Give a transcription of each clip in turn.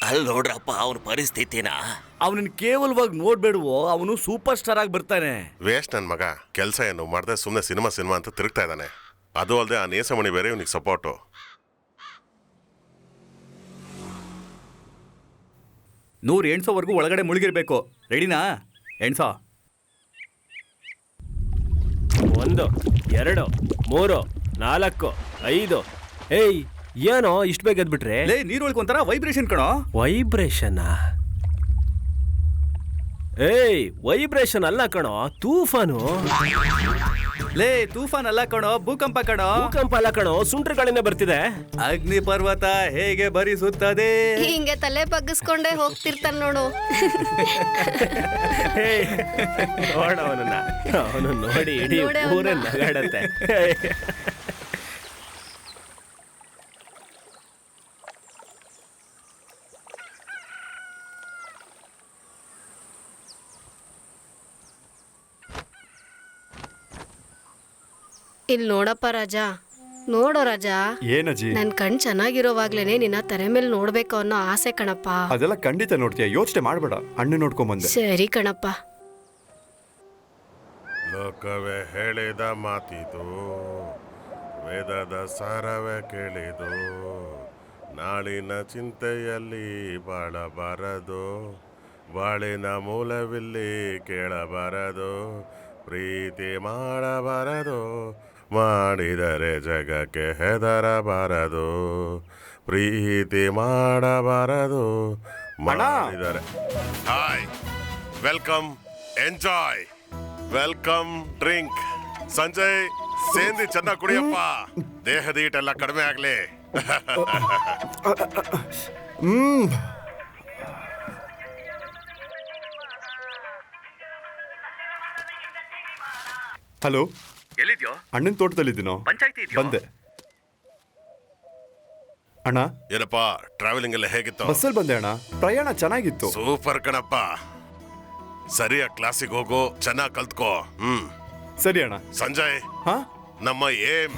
ಅಲ್ಲಿ ನೋಡ್ರಪ್ಪ ಅವನ ಪರಿಸ್ಥಿತಿನ. ಅವನನ್ನ ಕೇವಲವಾಗಿ ನೋಡ್ಬೇಡುವೋ, ಅವನು ಸೂಪರ್ ಸ್ಟಾರ್ ಆಗಿ ಬರ್ತಾನೆ. ವೇಸ್ಟ್ ನನ್ನ ಮಗ. ಕೆಲಸ ಏನು ಮಾಡದೆ ಸುಮ್ಮನೆ ಸಿನಿಮಾ ಅಂತ ತಿರುಗ್ತಾ ಇದ್ದಾನೆ. ಅದು ಅಲ್ಲದೆ ಆ ನೇಸಮಣಿ ಬೇರೆ ಇವನಿಗೆ ಸಪೋರ್ಟು. 100 ಎಣ್ಸೋವರೆಗೂ ಒಳಗಡೆ ಮುಳುಗಿರ್ಬೇಕು. ರೆಡಿನಾ? ಎಣ್ಸೋ. 1 2 3 4 5. ಏಯ್, ಏನೋ ಇಷ್ಟು ಬೇಗ ಎದ್ಬಿಟ್ರೆ? ಲೇ, ನೀರೊಳಗೆ ಒಂಥರ ವೈಬ್ರೇಷನ್ ಕಣೋ. ವೈಬ್ರೇಷನ್? ಏಯ್, ವೈಬ್ರೇಷನ್ ಅಲ್ಲ ಕಣೋ, ತೂಫಾನು. ಲೇ, ತೂಫಾನ್ ಅಲ್ಲ ಕಣೋ, ಭೂಕಂಪ ಕಣೋ. ಭೂಕಂಪ ಅಲ್ಲ ಕಣೋ, ಸುಂಟ್ರಗಾಳಿನೇ ಬರ್ತಿದೆ. ಅಗ್ನಿ ಪರ್ವತ ಹೇಗೆ ಬರಿಸುತ್ತದೆ. ಹಿಂಗೆ ತಲೆ ಬಗ್ಗಿಸ್ಕೊಂಡೇ ಹೋಗ್ತಿರ್ತಾನ ನೋಡು. ನೋಡವನನ್ನ, ಅವನು ನೋಡಿ ಇಡೀ ಊರೇ ನಗಾಡತ್ತೆ. ಇಲ್ಲಿ ನೋಡಪ್ಪ ರಾಜ, ನೋಡೋ ರಾಜ. ಏನಜ್ಜಿ? ನನ್ ಕಣ್ ಚೆನ್ನಾಗಿರೋವಾಗ್ಲೇನೆ ನಿನ್ನ ತೆರೆ ಮೇಲೆ ನೋಡ್ಬೇಕು ಅನ್ನೋ ಆಸೆ ಕಣಪ್ಪ. ಅದೆಲ್ಲ ಖಂಡಿತ ನೋಡ್ತೀಯ, ಯೋಚನೆ ಮಾಡ್ಬೇಡ. ಅಣ್ಣ ನೋಡ್ಕೊಂಬಂದೆ. ಸರಿ ಕಣಪ್ಪ. ಲೋಕವೇ ಹೇಳಿದ ಮಾತಿದು, ವೇದದ ಸಾರವೇ ಕೇಳಿದು, ನಾಳಿನ ಚಿಂತೆಯಲ್ಲಿ ಬಾಳಬಾರದು, ಬಾಳಿನ ಮೂಲವಿಲ್ಲಿ ಕೇಳಬಾರದು, ಪ್ರೀತಿ ಮಾಡಬಾರದು, ಮಾಡಿದರೆ ಜಗಕ್ಕೆ ಹೆದರಬಾರದು, ಪ್ರೀತಿ ಮಾಡಬಾರದು, ಮಾಡಿದರೆ. Hi, welcome, enjoy, welcome, drink. Sanjay, ಸೇಂದಿ ಚೆನ್ನಾಗಿ ಕುಡಿಯಪ್ಪ, ದೇಹದ ಈಟೆಲ್ಲ ಕಡಿಮೆ ಆಗ್ಲಿ. ಹಲೋ, ಎಲ್ಲಿದ್ಯೋ? ಅಣ್ಣನ ತೋಟದಲ್ಲಿದ್ದೀನೋ. ಪಂಚಾಯ್ತಿ ಬಂದೆ. ಅಣ್ಣ, ಏನಪ್ಪ ಟ್ರಾವೆಲಿಂಗ್ ಎಲ್ಲ ಹೇಗಿತ್ತು? ಬಸ್ಸಲ್ಲಿ ಬಂದೆ ಅಣ್ಣ, ಪ್ರಯಾಣ ಚೆನ್ನಾಗಿತ್ತು. ಸೂಪರ್ ಕಣಪ್ಪ. ಸರಿಯಾಗಿ ಕ್ಲಾಸಿಗೆ ಹೋಗು, ಚೆನ್ನಾಗಿ ಕಲ್ತ್ಕೋ. ಸರಿ ಅಣ್ಣ. ಸಂಜಯ್, ಹಾ, ನಮ್ಮ ಏಮ್.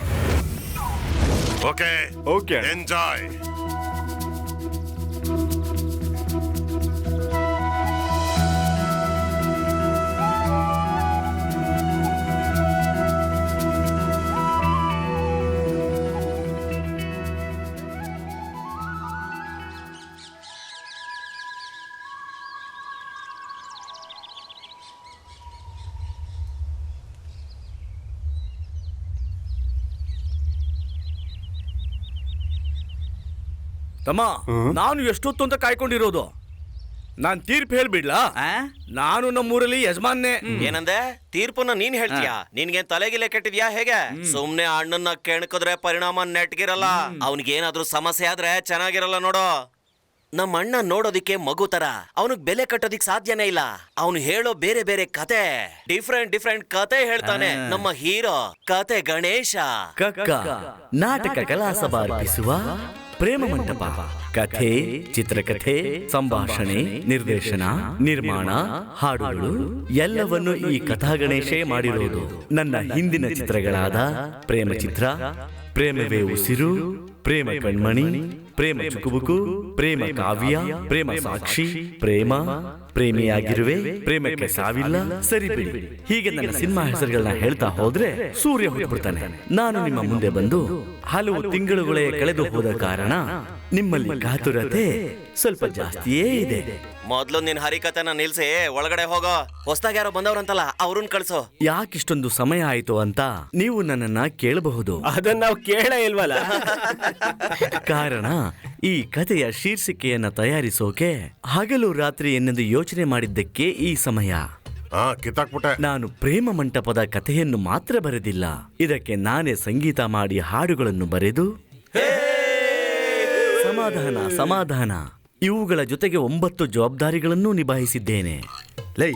Okay okay, enjoy. ತಮ್ಮ, ನಾನು ಎಷ್ಟೊತ್ತು ಅಂತ ಕಾಯ್ಕೊಂಡಿರೋದು. ನಾನ್ ತೀರ್ಪು ಹೇಳ್ಬಿಡ್ಲಾ? ನಾನು ನಮ್ಮೂರಲ್ಲಿ ಯಜಮಾನ್ನೇ. ಏನಂದೆ? ತೀರ್ಪನ್ನ ನೀನ್ ಹೇಳ್ತೀಯಾ? ನಿನ್ಗೇನ್ ತಲೆಗಿಲೆ ಕೆಟ್ಟಿದ್ಯಾ ಹೇಗೆ? ಸುಮ್ನೆ ಅಣ್ಣನ್ನ ಕೆಣಕಿದ್ರೆ ಪರಿಣಾಮ ನೆಟ್ಗಿರಲ್ಲ. ಅವನಿಗೇನಾದ್ರೂ ಸಮಸ್ಯೆ ಆದ್ರೆ ಚೆನ್ನಾಗಿರಲ್ಲ ನೋಡು. ನಮ್ಮ ಅಣ್ಣ ನೋಡೋದಿಕ್ಕೆ ಮಗು ತರ, ಅವನಿಗೆ ಬೆಲೆ ಕಟ್ಟೋದಿಕ್ ಸಾಧ್ಯನೇ ಇಲ್ಲ. ಅವನು ಹೇಳೋ ಬೇರೆ ಬೇರೆ ಕತೆ, ಡಿಫ್ರೆಂಟ್ ಕತೆ ಹೇಳ್ತಾನೆ. ನಮ್ಮ ಹೀರೋ ಕತೆ ಗಣೇಶ. ಕಕ್ಕ ನಾಟಕ ಕಲಾಸಭಾ ಅರ್ಪಿಸುವ ಪ್ರೇಮ ಮಂಟಪ. ಕಥೆ, ಚಿತ್ರಕಥೆ, ಸಂಭಾಷಣೆ, ನಿರ್ದೇಶನ, ನಿರ್ಮಾಣ, ಹಾಡುಗಳು ಎಲ್ಲವನ್ನು ಈ ಕಥಾ ಗಣೇಶೇ ಮಾಡಿರೋದು. ನನ್ನ ಹಿಂದಿನ ಚಿತ್ರಗಳಾದ ಪ್ರೇಮ ಚಿತ್ರ, ಪ್ರೇಮವೇ ಉಸಿರು, ಪ್ರೇಮ ಕಣ್ಮಣಿ, ಪ್ರೇಮ ಚುಕುಬುಕು, ಪ್ರೇಮ ಕಾವ್ಯ, ಪ್ರೇಮ ಸಾಕ್ಷಿ, ಪ್ರೇಮ, ಪ್ರೇಮಿಯಾಗಿರುವೆ, ಪ್ರೇಮಕ್ಕೆ ಸಾವಿಲ್ಲ, ಸರಿ ಬಿಡಿ, ಹೀಗೆ ನನ್ನ ಸಿನಿಮಾ ಹೆಸರುಗಳನ್ನ ಹೇಳ್ತಾ ಹೋದ್ರೆ ಸೂರ್ಯ ಹೊರಬಿಡ್ತಾನೆ. ನಾನು ನಿಮ್ಮ ಮುಂದೆ ಬಂದು ಹಲವು ತಿಂಗಳುಗಳೇ ಕಳೆದು ಹೋದ ಕಾರಣ ನಿಮ್ಮಲ್ಲಿ ಕಾತುರತೆ ಸ್ವಲ್ಪ ಜಾಸ್ತಿಯೇ ಇದೆ. ಮೊದ್ಲು ನಿನ್ ಹರಿಕತೆನ ನಿಲ್ಸಿ ಒಳಗಡೆ ಹೋಗೋ. ಹೊಸದಾಗಿ ಯಾರೋ ಬಂದವ್ರಂತಲ್ಲ, ಅವ್ರನ್ನ ಕಳ್ಸೋ. ಯಾಕಿಷ್ಟೊಂದು ಸಮಯ ಆಯ್ತು ಅಂತ ನೀವು ನನ್ನನ್ನ ಕೇಳಬಹುದು. ಅದನ್ನ ನಾವು ಕೇಳೇ ಇಲ್ವಲ್ಲ. ಕಾರಣ ಈ ಕಥೆಯ ಶೀರ್ಷಿಕೆಯನ್ನ ತಯಾರಿಸೋಕೆ ಹಗಲು ರಾತ್ರಿ ಎನ್ನೆಂದು ಯೋಚನೆ ಮಾಡಿದ್ದಕ್ಕೆ ಈ ಸಮಯ. ಕಿತ್ತಾಕ್ಬಿಟ್ಟೆ. ನಾನು ಪ್ರೇಮ ಮಂಟಪದ ಕಥೆಯನ್ನು ಮಾತ್ರ ಬರೆದಿಲ್ಲ, ಇದಕ್ಕೆ ನಾನೇ ಸಂಗೀತ ಮಾಡಿ ಹಾಡುಗಳನ್ನು ಬರೆದು ಸಮಾಧಾನ ಇವುಗಳ ಜೊತೆಗೆ 9 ಜವಾಬ್ದಾರಿಗಳನ್ನೂ ನಿಭಾಯಿಸಿದ್ದೇನೆ. ಲೈ,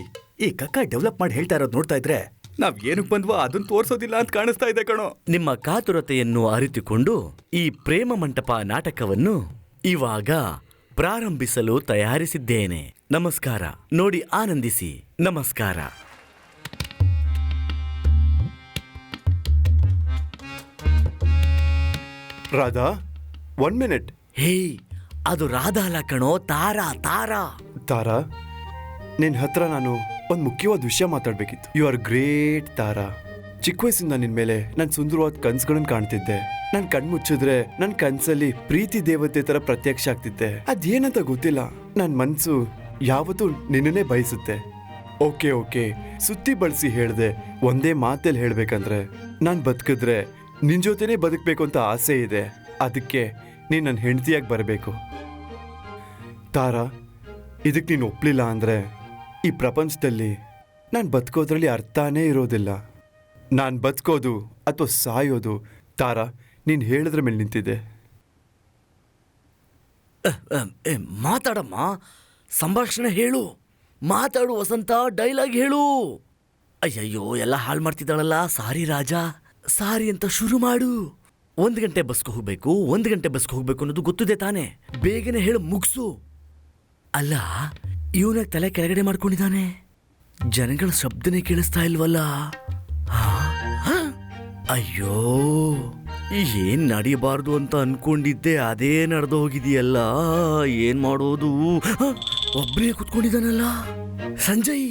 ಈ ಕಕ್ಕ ಡೆವಲಪ್ ಮಾಡಿ ಹೇಳ್ತಾ ಇರೋದು ನೋಡ್ತಾ ಇದ್ರೆ ನಾವ್ ಏನಕ್ಕೆ ಬಂದ್ವಾ ಅದನ್ನ ತೋರ್ಸೋದಿಲ್ಲ ಅಂತ ಕಾಣಿಸ್ತಾ ಇದೆ ಕಣೋ. ನಿಮ್ಮ ಕಾತುರತೆಯನ್ನು ಅರಿತುಕೊಂಡು ಈ ಪ್ರೇಮ ಮಂಟಪ ನಾಟಕವನ್ನು ಇವಾಗ ಪ್ರಾರಂಭಿಸಲು ತಯಾರಿಸಿದ್ದೇನೆ. ನಮಸ್ಕಾರ, ನೋಡಿ ಆನಂದಿಸಿ. ನಮಸ್ಕಾರ. ರಾಧಾ, 1 ಮಿನಿಟ್. ಹೇ, ಅದು ರಾಧಾ ಅಲ್ಲ ಕಣೋ, ತಾರಾ ತಾರಾ. ತಾರಾ, ನಿನ್ ಹತ್ರ ನಾನು ಒಂದು ಮುಖ್ಯವಾದ ವಿಷಯ ಮಾತಾಡ್ಬೇಕಿತ್ತು. ಯು ಆರ್ ಗ್ರೇಟ್ ತಾರಾ. ಚಿಕ್ಕ ವಯಸ್ಸಿಂದ ನಿನ್ ಮೇಲೆ ನಾನು ಸುಂದರವಾದ ಕನ್ಸುಗಳನ್ನ ಕಾಣ್ತಿದ್ದೆ. ನನ್ ಕಣ್ಮುಚ್ಚಿದ್ರೆ ನನ್ ಕನ್ಸಲ್ಲಿ ಪ್ರೀತಿ ದೇವತೆ ತರ ಪ್ರತ್ಯಕ್ಷ ಆಗ್ತಿದ್ದೆ. ಅದೇನಂತ ಗೊತ್ತಿಲ್ಲ, ನನ್ ಮನ್ಸು ಯಾವತ್ತೂ ನಿನ್ನನ್ನೇ ಬಯಸುತ್ತೆ. ಓಕೆ ಓಕೆ, ಸುತ್ತಿ ಬಳಸಿ ಹೇಳ್ದೆ. ಒಂದೇ ಮಾತಲ್ಲಿ ಹೇಳ್ಬೇಕಂದ್ರೆ, ನಾನ್ ಬದುಕಿದ್ರೆ ನಿನ್ ಜೊತೆನೇ ಬದುಕ್ಬೇಕು ಅಂತ ಆಸೆ ಇದೆ. ಅದಕ್ಕೆ ನೀನ್ ನನ್ನ ಹೆಂಡತಿಯಾಗಿ ಬರಬೇಕು. ತಾರಾ, ಇದಕ್ಕೆ ನೀನು ಒಪ್ಲಿಲ್ಲ ಅಂದ್ರೆ ಈ ಪ್ರಪಂಚದಲ್ಲಿ ನಾನು ಬದುಕೋದ್ರಲ್ಲಿ ಅರ್ಥನೇ ಇರೋದಿಲ್ಲ. ನಾನು ಬದುಕೋದು ಅಥವಾ ಸಾಯೋದು ತಾರಾ ನೀನು ಹೇಳಿದ್ರ ಮೇಲೆ ನಿಂತಿದೆ. ಮಾತಾಡಮ್ಮ, ಸಂಭಾಷಣೆ ಹೇಳು. ಮಾತಾಡು ವಸಂತ, ಡೈಲಾಗ್ ಹೇಳು. ಅಯ್ಯಯ್ಯೋ, ಎಲ್ಲ ಹಾಳು ಮಾಡ್ತಿದ್ದಾಳಲ್ಲ. ಸಾರಿ ರಾಜ, ಸಾರಿ ಅಂತ ಶುರು ಮಾಡು. 1 ಗಂಟೆ ಬಸ್ಗೆ ಹೋಗ್ಬೇಕು, 1 ಗಂಟೆ ಬಸ್ಗೆ ಹೋಗ್ಬೇಕು ಅನ್ನೋದು ಗೊತ್ತಿದೆ ತಾನೆ. ಬೇಗನೆ ಹೇಳು, ಮುಗಿಸು. ಅಲ್ಲ, ಇವನಾಗ ತಲೆ ಕೆಳಗಡೆ ಮಾಡ್ಕೊಂಡಿದ್ದಾನೆ. ಜನಗಳ ಶಬ್ದನೇ ಕೇಳಿಸ್ತಾ ಇಲ್ವಲ್ಲ. ಅಯ್ಯೋ, ಏನ್ ನಡಿಬಾರ್ದು ಅಂತ ಅನ್ಕೊಂಡಿದ್ದೆ, ಅದೇ ನಡೆದು ಹೋಗಿದೆಯಲ್ಲ. ಏನ್ ಮಾಡೋದು? ಒಬ್ಬನೇ ಕುತ್ಕೊಂಡಿದ್ದಾನಲ್ಲ. ಸಂಜಯ್,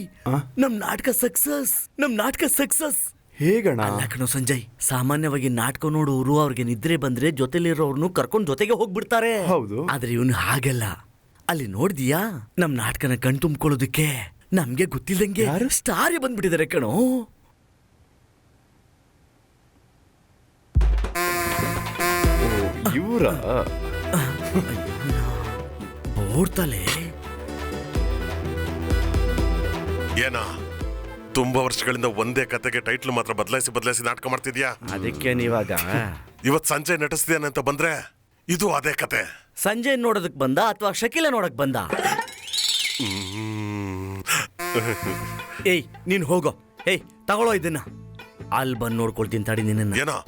ನಮ್ ನಾಟಕ ಸಕ್ಸಸ್, ನಮ್ ನಾಟಕ ಸಕ್ಸಸ್. ಹೇಗಣ? ಅಲ್ಲ ಕಣೋ ಸಂಜಯ್, ಸಾಮಾನ್ಯವಾಗಿ ನಾಟಕ ನೋಡೋರು ಅವ್ರಿಗೆ ನಿದ್ರೆ ಬಂದ್ರೆ ಜೊತೆಲಿರೋರ್ನು ಕರ್ಕೊಂಡು ಜೊತೆಗೆ ಹೋಗ್ಬಿಡ್ತಾರೆ. ಹೌದು. ಆದ್ರೆ ಇವನು ಹಾಗಲ್ಲ. ಅಲ್ಲಿ ನೋಡ್ದಿಯಾ, ನಮ್ ನಾಟಕನ ಕಣ್ ತುಂಬ್ಕೊಳ್ಳೋದಕ್ಕೆ ನಮ್ಗೆ ಗೊತ್ತಿಲ್ದಂಗೆ ಸ್ಟಾರೇ ಬಂದ್ಬಿಟ್ಟಿದ್ದಾರೆ ಕಣೋ. ಇವರ ಬೋಡ್ತಲೆ. ಏನ ತುಂಬಾ ವರ್ಷಗಳಿಂದ ಒಂದೇ ಕತೆಗೆ ಟೈಟ್ಲ್ ಮಾತ್ರ ಬದಲಾಯಿಸಿ ನಾಟಕ ಮಾಡ್ತಿದ್ಯಾ? ಅದಕ್ಕೆ ನೀವಾಗ ಇವತ್ ಸಂಜೆ ನಟಿಸ್ತಿದ್ದಾನೆ ಅಂತ ಬಂದ್ರೆ ಇದು ಅದೇ ಕತೆ. ಸಂಜೆ ನೋಡೋದಕ್ ಬಂದ ಅಥವಾ ಶಕೀಲ ನೋಡಕ್ ಬಂದ? ಏಯ್, ನೀನ್ ಹೋಗೋ. ಏಯ್, ತಗೊಳ್ಳೋ ಇದನ್ನ. ಅಲ್ಲಿ ಬಂದು ನೋಡ್ಕೊಳ್ತೀನಿ ತಡಿ ನಿನ್ನ. ಏನೋ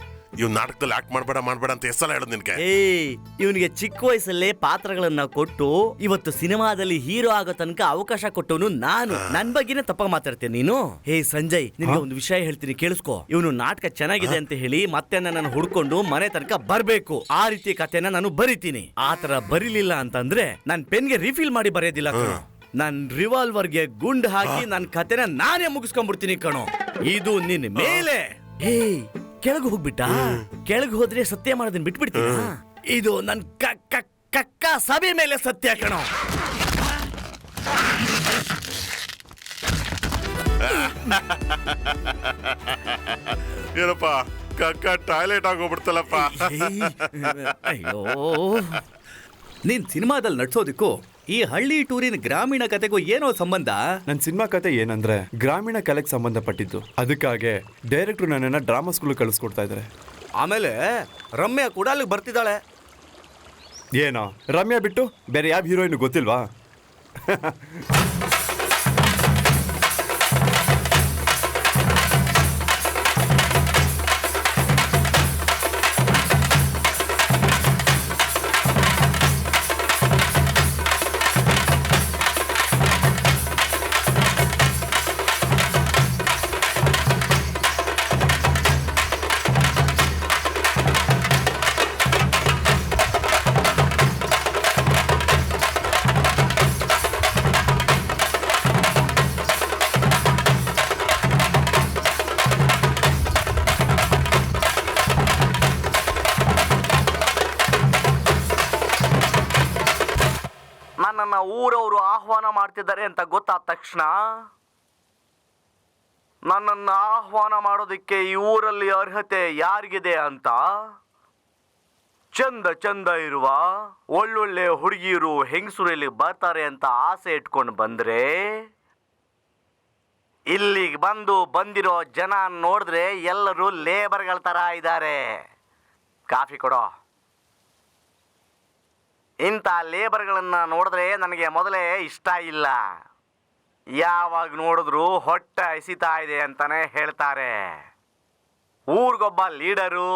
ಇವ್ ನಾಟಕದಲ್ಲಿ ಆಕ್ಟ್ ಮಾಡ್ಬೇಡ ಅಂತ ಎಷ್ಟಲ್ಲ ಹೇಳೋದು ನಿನ್ಗೆ? ಏಯ್, ಇವನಿಗೆ ಚಿಕ್ಕ ವಯಸ್ಸಲ್ಲೇ ಪಾತ್ರಗಳನ್ನ ಕೊಟ್ಟು ಇವತ್ತು ಸಿನಿಮಾದಲ್ಲಿ ಹೀರೋ ಆಗೋ ತನಕ ಅವಕಾಶ ಕೊಟ್ಟವನು ನಾನು. ನನ್ ಬಗ್ಗೆನೇ ತಪ್ಪ ಮಾತಾಡ್ತೇನೆ ನೀನು. ಹೇ ಸಂಜಯ್, ನಿನ್ಗೆ ಒಂದು ವಿಷಯ ಹೇಳ್ತೀನಿ, ಕೇಳಿಸ್ಕೊ. ಇವನು ನಾಟಕ ಚೆನ್ನಾಗಿದೆ ಅಂತ ಹೇಳಿ ಮತ್ತೆ ನನ್ನ ಹುಡ್ಕೊಂಡು ಮನೆ ತನಕ ಬರ್ಬೇಕು. ಆ ರೀತಿ ಕಥೆನ ನಾನು ಬರಿತೀನಿ. ಆತರ ಬರೀಲಿಲ್ಲ ಅಂತಂದ್ರೆ ನನ್ ಪೆನ್ಗೆ ರಿಫಿಲ್ ಮಾಡಿ ಬರೆಯೋದಿಲ್ಲ ಕಣೋ. ನನ್ ರಿವಾಲ್ವರ್ಗೆ ಗುಂಡ್ ಹಾಕಿ ನನ್ ಕಥೆನ ನಾನೇ ಮುಗಿಸ್ಕೊಂಡ್ಬಿಡ್ತೀನಿ ಕಣೋ. ಇದು ನಿನ್ ಮೇಲೆ. ಏಯ್, ಕೆಳಗೆ ಹೋಗ್ಬಿಟ್ಟ? ಕೆಳಗೆ ಹೋದ್ರೆ ಸತ್ಯ ಮಾಡೋದನ್ನ ಬಿಟ್ಬಿಡ್ತೀನ? ಇದು ನನ್ ಕಕ್ಕ ಸಭೆ ಮೇಲೆ ಸತ್ಯ ಕಣೋ. ಏನಪ್ಪ, ಕಕ್ಕ ಟಾಯ್ಲೆಟ್ ಆಗೋಗ್ಬಿಡ್ತಲ್ಲಪ್ಪ. ಅಯ್ಯೋ, ನೀನ್ ಸಿನಿಮಾದಲ್ಲಿ ನಡ್ಸೋದಕ್ಕೂ ಈ ಹಳ್ಳಿ ಟೂರಿನ ಗ್ರಾಮೀಣ ಕತೆಗೂ ಏನೋ ಸಂಬಂಧ? ನನ್ನ ಸಿನಿಮಾ ಕತೆ ಏನಂದ್ರೆ ಗ್ರಾಮೀಣ ಕಲೆಗೆ ಸಂಬಂಧಪಟ್ಟಿದ್ದು. ಅದಕ್ಕಾಗೆ ಡೈರೆಕ್ಟ್ರು ನನ್ನನ್ನು ಡ್ರಾಮಾ ಸ್ಕೂಲ್ ಕಳಿಸ್ಕೊಡ್ತಾ ಇದ್ದಾರೆ. ಆಮೇಲೆ ರಮ್ಯಾ ಕೂಡ ಅಲ್ಲಿಗೆ ಬರ್ತಿದ್ದಾಳೆ. ಏನೋ ರಮ್ಯಾ ಬಿಟ್ಟು ಬೇರೆ ಯಾವ ಹೀರೋಯಿನ್ ಗೊತ್ತಿಲ್ವಾ? ನನ್ನನ್ನ ಊರವರು ಆಹ್ವಾನ ಮಾಡ್ತಿದ್ದಾರೆ ಅಂತ ಗೊತ್ತಾದ ತಕ್ಷಣ ನನ್ನನ್ನ ಆಹ್ವಾನ ಮಾಡೋದಕ್ಕೆ ಈ ಊರಲ್ಲಿ ಅರ್ಹತೆ ಯಾರಿಗಿದೆ ಅಂತ ಚಂದ ಇರುವ ಒಳ್ಳೊಳ್ಳೆ ಹುಡುಗಿಯರು ಹೆಂಗಸರಲ್ಲಿ ಬರ್ತಾರೆ ಅಂತ ಆಸೆ ಇಟ್ಕೊಂಡು ಬಂದ್ರೆ, ಇಲ್ಲಿಗೆ ಬಂದಿರೋ ಜನ ನೋಡಿದ್ರೆ ಎಲ್ಲರೂ ಲೇಬರ್ಗಳ ತರ ಇದ್ದಾರೆ. ಕಾಫಿ ಕೊಡೋ. ಇಂಥ ಲೇಬರ್ಗಳನ್ನ ನೋಡಿದ್ರೆ ನನಗೆ ಮೊದಲೇ ಇಷ್ಟ ಇಲ್ಲ. ಯಾವಾಗ ನೋಡಿದ್ರು ಹೊಟ್ಟೆ ಹಸಿತಾ ಇದೆ ಅಂತಾನೆ ಹೇಳ್ತಾರೆ. ಊರಿಗೊಬ್ಬ ಲೀಡರು,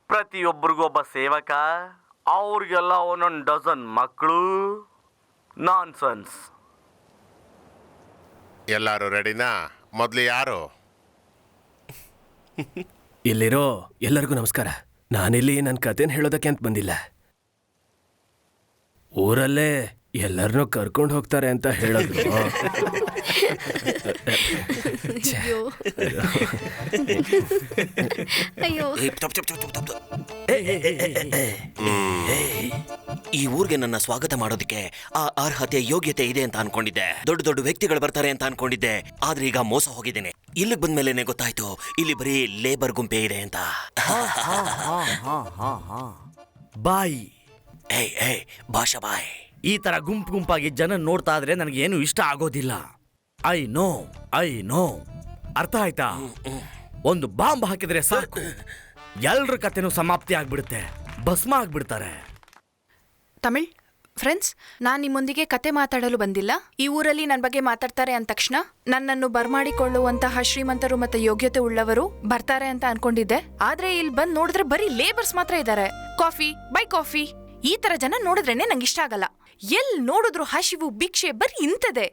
ಪ್ರತಿಯೊಬ್ಬರಿಗೊಬ್ಬ ಸೇವಕ, ಅವ್ರಿಗೆಲ್ಲ ಒಂದೊಂದು ಡಜನ್ ಮಕ್ಕಳು. ನಾನ್ಸೆನ್ಸ್. ಎಲ್ಲಾರು ರೆಡಿನಾ? ಮೊದ್ಲು ಯಾರು? ಇಲ್ಲಿರೋ ಎಲ್ಲರಿಗೂ ನಮಸ್ಕಾರ. ನಾನಿಲ್ಲಿ ನನ್ನ ಕಥೆನ ಹೇಳೋದಕ್ಕೆ ಅಂತ ಬಂದಿಲ್ಲ. ಊರಲ್ಲೇ ಎಲ್ಲರನ್ನೂ ಕರ್ಕೊಂಡು ಹೋಗ್ತಾರೆ ಅಂತ ಹೇಳಿದ್ರು. ಅಯ್ಯೋ ಅಯ್ಯೋ ಏ, ತಪ್, ತಪ್, ತಪ್, ತಪ್, ತಪ್. ಈ ಊರಿಗೆ ನನ್ನ ಸ್ವಾಗತ ಮಾಡೋದಕ್ಕೆ ಆ ಅರ್ಹತೆ ಯೋಗ್ಯತೆ ಇದೆ ಅಂತ ಅನ್ಕೊಂಡಿದ್ದೆ. ದೊಡ್ಡ ದೊಡ್ಡ ವ್ಯಕ್ತಿಗಳು ಬರ್ತಾರೆ ಅಂತ ಅನ್ಕೊಂಡಿದ್ದೆ. ಆದ್ರೆ ಈಗ ಮೋಸ ಹೋಗಿದ್ದೇನೆ. ಇಲ್ಲಿಗೆ ಬಂದ್ಮೇಲೆನೆ ಗೊತ್ತಾಯ್ತು ಇಲ್ಲಿ ಬರೀ ಲೇಬರ್ ಗುಂಪೆ ಇದೆ ಅಂತ. ಬಾಯಿ. ಏಯ್ ಏಯ್ ಭಾಷಾ ಬಾಯ್. ಈ ತರ ಗುಂಪಾಗಿ ಜನ ನೋಡ್ತಾ ಇದ್ರೆ ನನಗೇನು ಇಷ್ಟ ಆಗೋದಿಲ್ಲ. ಐ ನೋ ಅರ್ಥ ಆಯ್ತಾ? ಒಂದು ಬಾಂಬ್ ಹಾಕಿದ್ರೆ ಸಾಕು, ಎಲ್ರ ಕತೆನೂ ಸಮಾಪ್ತಿ ಆಗ್ಬಿಡುತ್ತೆ, ಭಸ್ಮ ಆಗ್ಬಿಡ್ತಾರೆ. ತಮಿಳ್ ಫ್ರೆಂಡ್ಸ್, ನಾನು ನಿಮ್ಮೊಂದಿಗೆ ಕತೆ ಮಾತಾಡಲು ಬಂದಿಲ್ಲ. ಈ ಊರಲ್ಲಿ ನನ್ನ ಬಗ್ಗೆ ಮಾತಾಡ್ತಾರೆ ಅಂದ ತಕ್ಷಣ ನನ್ನನ್ನು ಬರ್ಮಾಡಿಕೊಳ್ಳುವಂತಹ ಶ್ರೀಮಂತರು ಮತ್ತೆ ಯೋಗ್ಯತೆ ಉಳ್ಳವರು ಬರ್ತಾರೆ ಅಂತ ಅನ್ಕೊಂಡಿದ್ದೆ. ಆದ್ರೆ ಇಲ್ಲಿ ಬಂದ್ ನೋಡಿದ್ರೆ ಬರೀ ಲೇಬರ್ಸ್ ಮಾತ್ರ ಇದ್ದಾರೆ. ಕಾಫಿ ಬೈ ಕಾಫಿ ಈ ತರ ಜನ ನೋಡಿದ್ರೇನೆ ನಂಗೆ ಇಷ್ಟ ಆಗಲ್ಲ. ಎಲ್ ನೋಡಿದ್ರು ಹಸಿವು ಭಿಕ್ಷೆ ಬರೀ ಇಂಥದೇ.